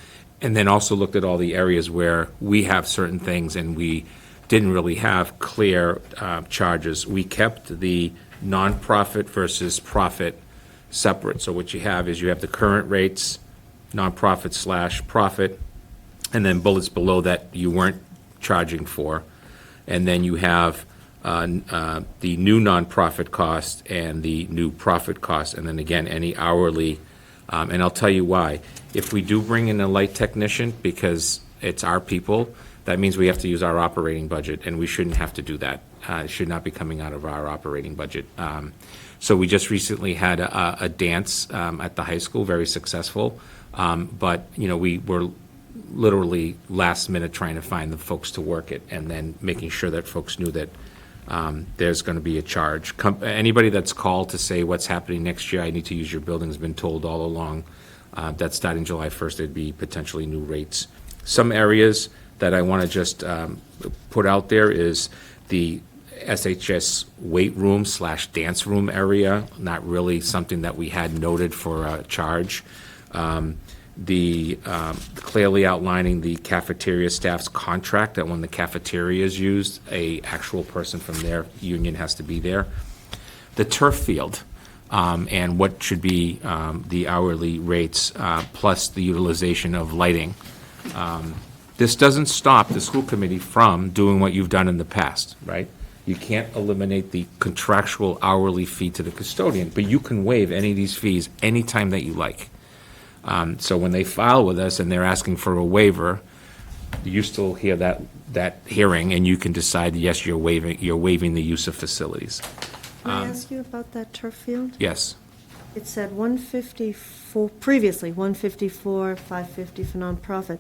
and then also looked at all the areas where we have certain things and we didn't really have clear charges. We kept the nonprofit versus profit separate. So what you have is you have the current rates, nonprofit / profit, and then bullets below that you weren't charging for, and then you have the new nonprofit cost and the new profit cost, and then again, any hourly. And I'll tell you why. If we do bring in a light technician, because it's our people, that means we have to use our operating budget, and we shouldn't have to do that. It should not be coming out of our operating budget. So we just recently had a dance at the high school, very successful. But, we were literally last minute trying to find the folks to work it, and then making sure that folks knew that there's going to be a charge. Anybody that's called to say what's happening next year, I need to use your building, has been told all along that starting July 1st, there'd be potentially new rates. Some areas that I want to just put out there is the SHS weight room / dance room area, not really something that we had noted for a charge. Clearly outlining the cafeteria staff's contract, that when the cafeteria is used, a actual person from their union has to be there. the turf field, and what should be the hourly rates, plus the utilization of lighting. This doesn't stop the school committee from doing what you've done in the past, right? You can't eliminate the contractual hourly fee to the custodian, but you can waive any of these fees anytime that you like. So when they file with us and they're asking for a waiver, you still hear that hearing, and you can decide, yes, you're waiving the use of facilities. Can I ask you about that turf field? Yes. It said 154, previously 154, 550 for nonprofit.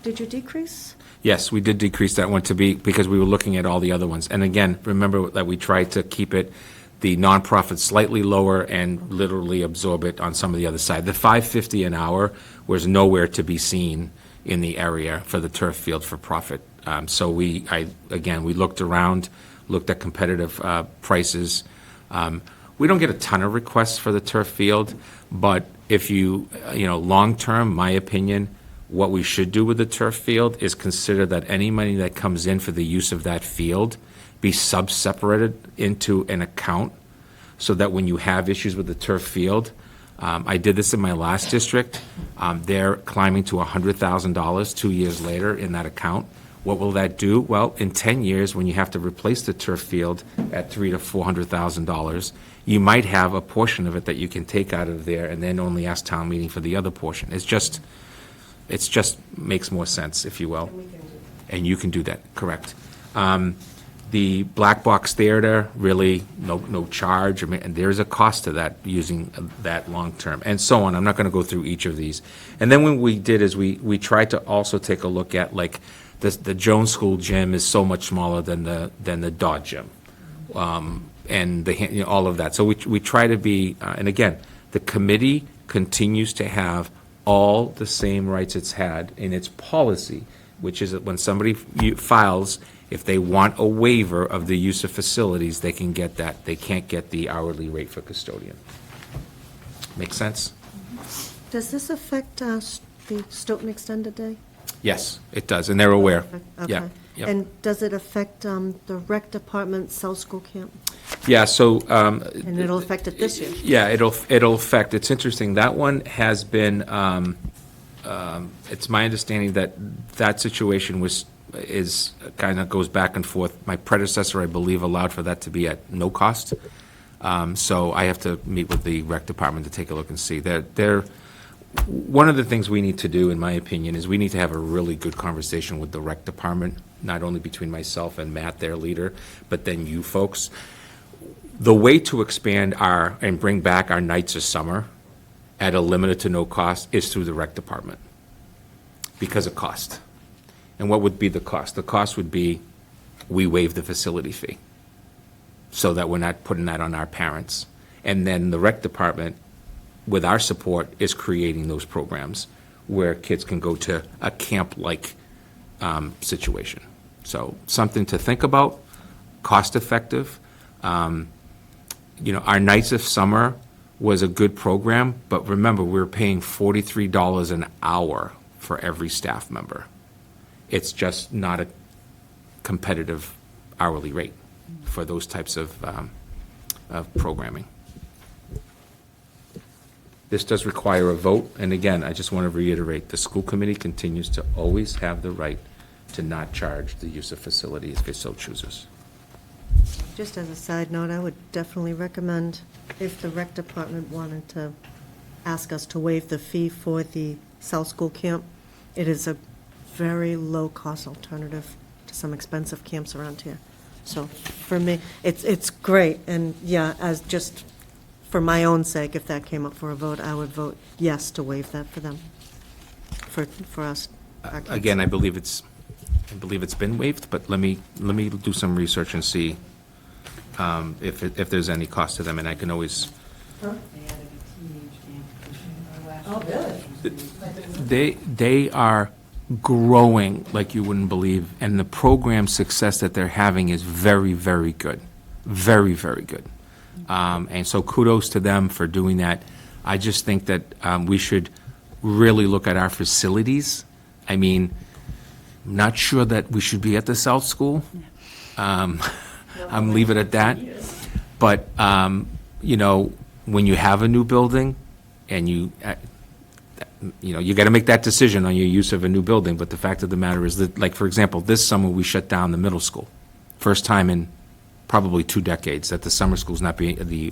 Did you decrease? Yes, we did decrease that one because we were looking at all the other ones. And again, remember that we tried to keep the nonprofit slightly lower and literally absorb it on some of the other side. The $5.50 an hour was nowhere to be seen in the area for the turf field for profit. So we looked around, looked at competitive prices. We don't get a ton of requests for the turf field, but if long-term, my opinion, what we should do with the turf field is consider that any money that comes in for the use of that field be sub-separated into an account, so that when you have issues with the turf field, I did this in my last district, they're climbing to $100,000 2 years later in that account. What will that do? Well, in 10 years, when you have to replace the turf field at $300,000 to $400,000, you might have a portion of it that you can take out of there and then only ask town meeting for the other portion. It's just makes more sense, if you will. And you can do that, correct. The black box theater, really no charge. I mean, and there's a cost to that, using that long-term, and so on. I'm not going to go through each of these. And then what we did is we tried to also take a look at, like, the Jones School gym is so much smaller than the Dodd gym, and all of that. So we try to be, and again, the committee continues to have all the same rights it's had in its policy, which is that when somebody files, if they want a waiver of the use of facilities, they can get that. They can't get the hourly rate for custodian. Make sense? Does this affect the Stoughton Extended Day? Yes, it does, and they're aware. Okay. Yeah. Yep. And does it affect the rec department South School Camp? Yeah, so. And it'll affect it this year? Yeah, it'll affect, it's interesting, that one has been, it's my understanding that situation is kind of goes back and forth. My predecessor, I believe, allowed for that to be at no cost. So I have to meet with the rec department to take a look and see. One of the things we need to do, in my opinion, is we need to have a really good conversation with the rec department, not only between myself and Matt, their leader, but then you folks. The way to expand and bring back our nights of summer at a limited to no cost is through the rec department, because of cost. And what would be the cost? The cost would be we waive the facility fee, so that we're not putting that on our parents. And then the rec department, with our support, is creating those programs where kids can go to a camp-like situation. So something to think about, cost-effective. Our Nights of Summer was a good program, but remember, we were paying $43 an hour for every staff member. It's just not a competitive hourly rate for those types of programming. This does require a vote, and again, I just want to reiterate, the school committee continues to always have the right to not charge the use of facilities if it so chooses. Just as a side note, I would definitely recommend, if the rec department wanted to ask us to waive the fee for the South School Camp, it is a very low-cost alternative to some expensive camps around here. So for me, it's great, and yeah, as just for my own sake, if that came up for a vote, I would vote yes to waive that for them, for us. our kids. Again, I believe it's been waived, but let me do some research and see if there's any cost to them, and I can always. They added a teenage camp last year. Oh, really? They are growing like you wouldn't believe, and the program success that they're having is very, very good. Very, very good. And so kudos to them for doing that. I just think that we should really look at our facilities. I mean, I'm not sure that we should be at the South School. I'm leave it at that. But when you have a new building and you got to make that decision on your use of a new building, but the fact of the matter is that, like, for example, this summer we shut down the middle school. First time in probably 2 decades that the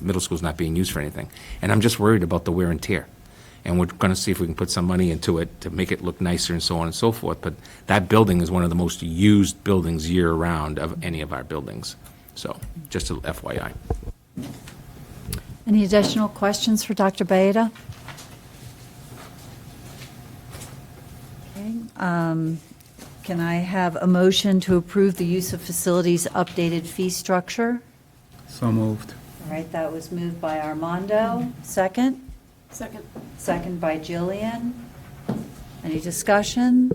middle school's not being used for anything. And I'm just worried about the wear and tear. And we're going to see if we can put some money into it to make it look nicer and so on and so forth. But that building is one of the most used buildings year-round of any of our buildings. So, just a FYI. Any additional questions for Dr. Baeta? Okay. Can I have a motion to approve the use of facilities updated fee structure? So moved. All right, that was moved by Armando. Second? Second. Second by Jillian. Any discussion?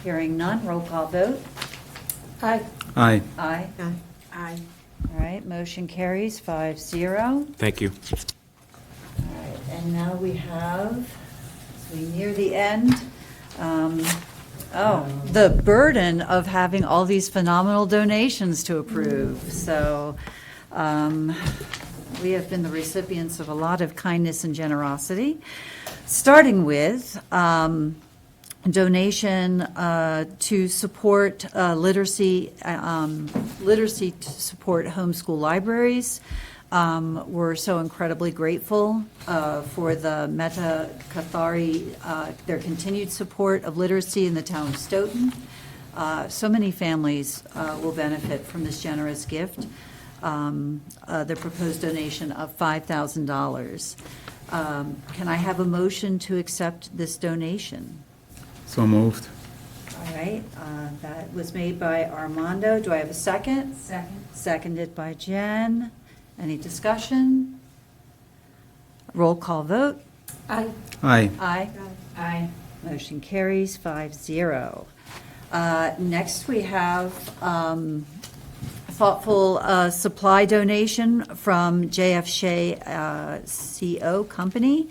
Hearing none, roll call vote. Aye. Aye. Aye. Aye. All right, motion carries 5-0. Thank you. All right, and now we have, as we near the end, the burden of having all these phenomenal donations to approve. So we have been the recipients of a lot of kindness and generosity, starting with donation to support literacy to support homeschool libraries. We're so incredibly grateful for the Meta Kathari, their continued support of literacy in the town of Stoughton. So many families will benefit from this generous gift. The proposed donation of $5,000. Can I have a motion to accept this donation? So moved. All right, that was made by Armando. Do I have a second? Second. Seconded by Jen. Any discussion? Roll call vote. Aye. Aye. Aye. Aye. Motion carries 5-0. Next, we have thoughtful supply donation from JF Shea CO Company.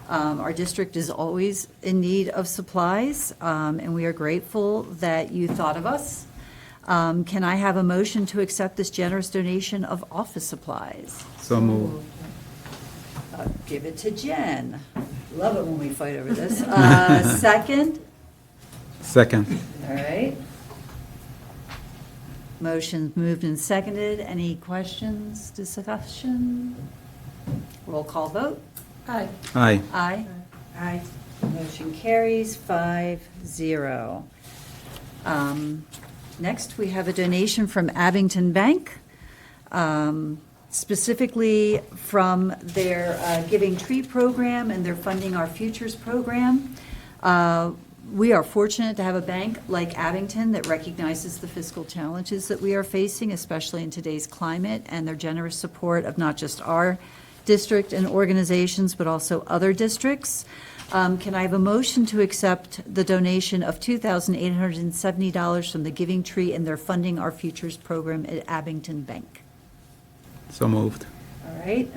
Our district is always in need of supplies, and we are grateful that you thought of us. Can I have a motion to accept this generous donation of office supplies? So moved. Give it to Jen. Love it when we fight over this. Second? Second. All right. Motion's moved and seconded. Any questions, discussion? Roll call vote. Aye. Aye. Aye. Aye. Motion carries 5-0. Next, we have a donation from Abington Bank, specifically from their Giving Tree program and their Funding Our Futures program. We are fortunate to have a bank like Abington that recognizes the fiscal challenges that we are facing, especially in today's climate, and their generous support of not just our district and organizations, but also other districts. Can I have a motion to accept the donation of $2,870 from the Giving Tree and their Funding Our Futures program at Abington Bank? So moved. All right,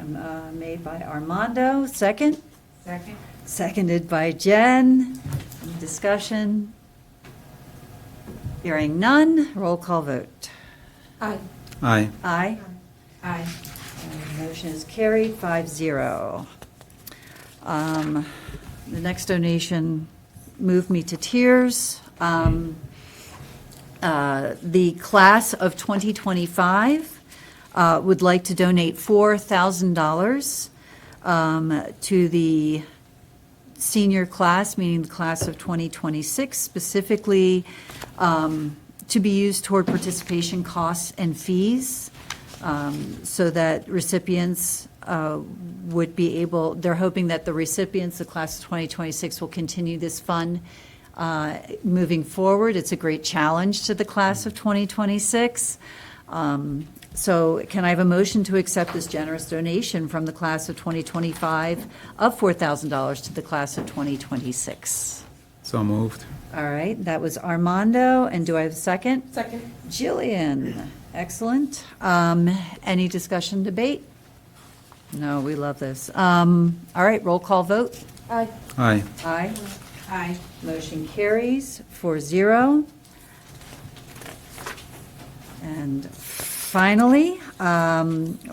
made by Armando. Second? Second. Seconded by Jen. Any discussion? Hearing none, roll call vote. Aye. Aye. Aye. Aye. Motion is carried 5-0. The next donation moved me to tears. The class of 2025 would like to donate $4,000 to the senior class, meaning the class of 2026, specifically to be used toward participation costs and fees, so that recipients would be able, they're hoping that the recipients, the class of 2026, will continue this fund moving forward. It's a great challenge to the class of 2026. So can I have a motion to accept this generous donation from the class of 2025 of $4,000 to the class of 2026? So moved. All right, that was Armando, and do I have a second? Second. Jillian, excellent. Any discussion, debate? No, we love this. All right, roll call vote. Aye. Aye. Aye. Aye. Motion carries 4-0. And finally,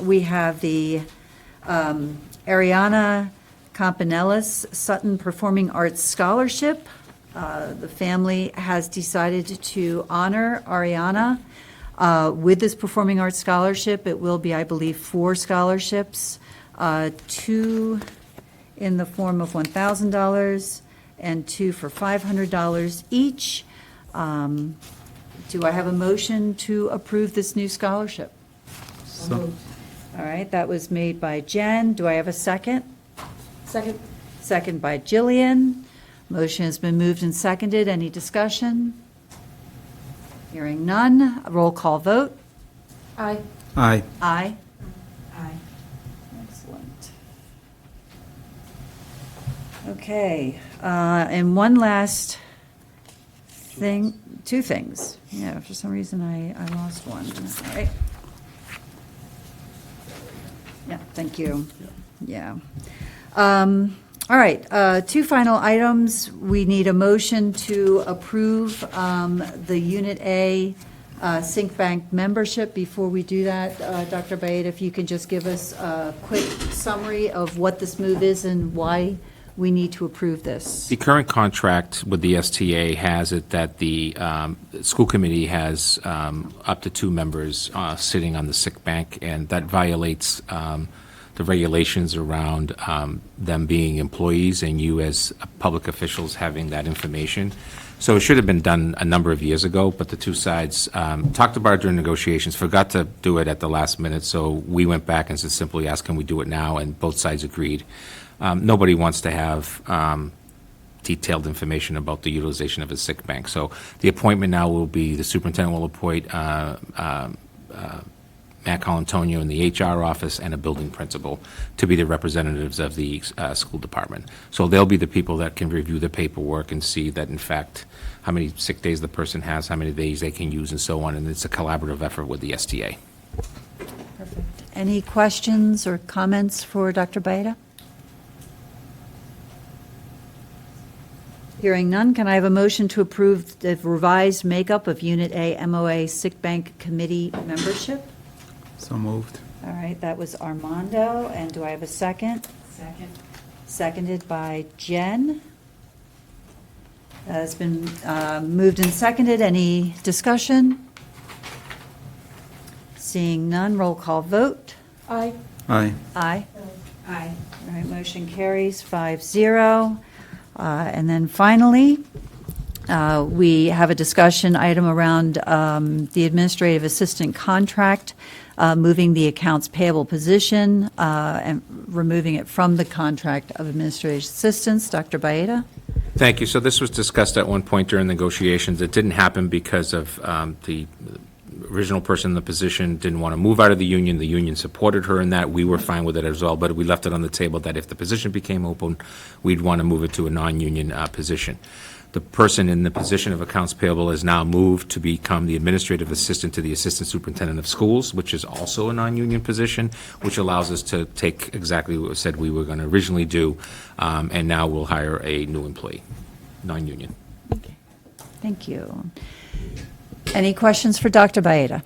we have the Ariana Campanellis Sutton Performing Arts Scholarship. The family has decided to honor Ariana with this Performing Arts Scholarship. It will be, I believe, 4 scholarships, 2 in the form of $1,000 and 2 for $500 each. Do I have a motion to approve this new scholarship? So, All right, that was made by Jen. Do I have a second? Second. Second by Jillian. Motion has been moved and seconded. Any discussion? Hearing none. Roll call vote. Aye. aye. Aye. Aye. Excellent. Okay, and one last thing, 2 things. Yeah, for some reason I lost one. All right. Yeah, thank you. Yeah. All right, 2 final items. We need a motion to approve the Unit A Sync Bank membership. Before we do that, Dr. Baid, if you can just give us a quick summary of what this move is and why we need to approve this. The current contract with the STA has it that the school committee has up to 2 members sitting on the sick bank, and that violates the regulations around them being employees and you as public officials having that information. So it should have been done a number of years ago, but the 2 sides talked about it during negotiations, forgot to do it at the last minute, so we went back and just simply asked, can we do it now? And both sides agreed. Nobody wants to have detailed information about the utilization of a sick bank. So the appointment now will be, the superintendent will appoint Matt Colantonio in the HR office and a building principal to be the representatives of the school department. So they'll be the people that can review the paperwork and see that, in fact, how many sick days the person has, how many days they can use, and so on. And it's a collaborative effort with the STA. Perfect. Any questions or comments for Dr. Baida? Hearing none, can I have a motion to approve the revised makeup of Unit A MOA Sick Bank Committee membership? So moved. All right, that was Armando, and do I have a second? Second. Seconded by Jen. It's been moved and seconded. Any discussion? Seeing none, roll call vote. Aye. Aye. Aye. Aye. All right, motion carries 5-0. And then finally, we have a discussion item around the administrative assistant contract, moving the accounts payable position and removing it from the contract of administrative assistants. Dr. Baeda? Thank you. So this was discussed at one point during negotiations. It didn't happen because of the original person in the position didn't want to move out of the union. The union supported her in that. We were fine with it as well, but we left it on the table that if the position became open, we'd want to move it to a non-union position. The person in the position of accounts payable is now moved to become the administrative assistant to the assistant superintendent of schools, which is also a non-union position, which allows us to take exactly what we said we were going to originally do, and now we'll hire a new employee, non-union. Thank you. Any questions for Dr. Baeda?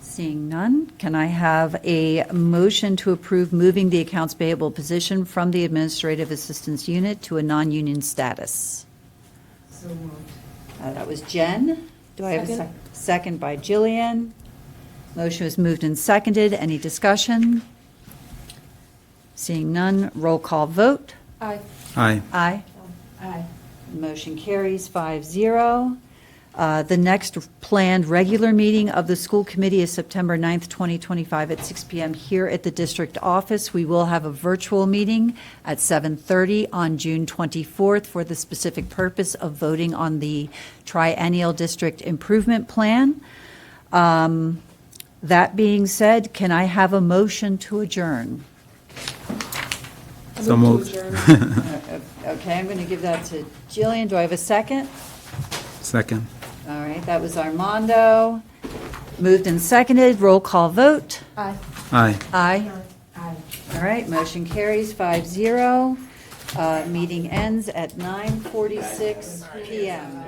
Seeing none, can I have a motion to approve moving the accounts payable position from the administrative assistance unit to a non-union status? So moved. That was Jen. Do I have a Second. second by Jillian? Motion was moved and seconded. Any discussion? Seeing none, roll call vote. Aye. Aye. Aye. Aye. Motion carries 5-0. The next planned regular meeting of the school committee is September 9th, 2025 at 6 p.m. here at the district office. We will have a virtual meeting at 7:30 on June 24th for the specific purpose of voting on the triennial district improvement plan. That being said, can I have a motion to adjourn? So moved. Okay, I'm going to give that to Jillian. Do I have a second? Second. All right, that was Armando. Moved and seconded. Roll call vote. Aye. Aye. Aye. Aye. All right, motion carries 5-0. Meeting ends at 9:46 p.m.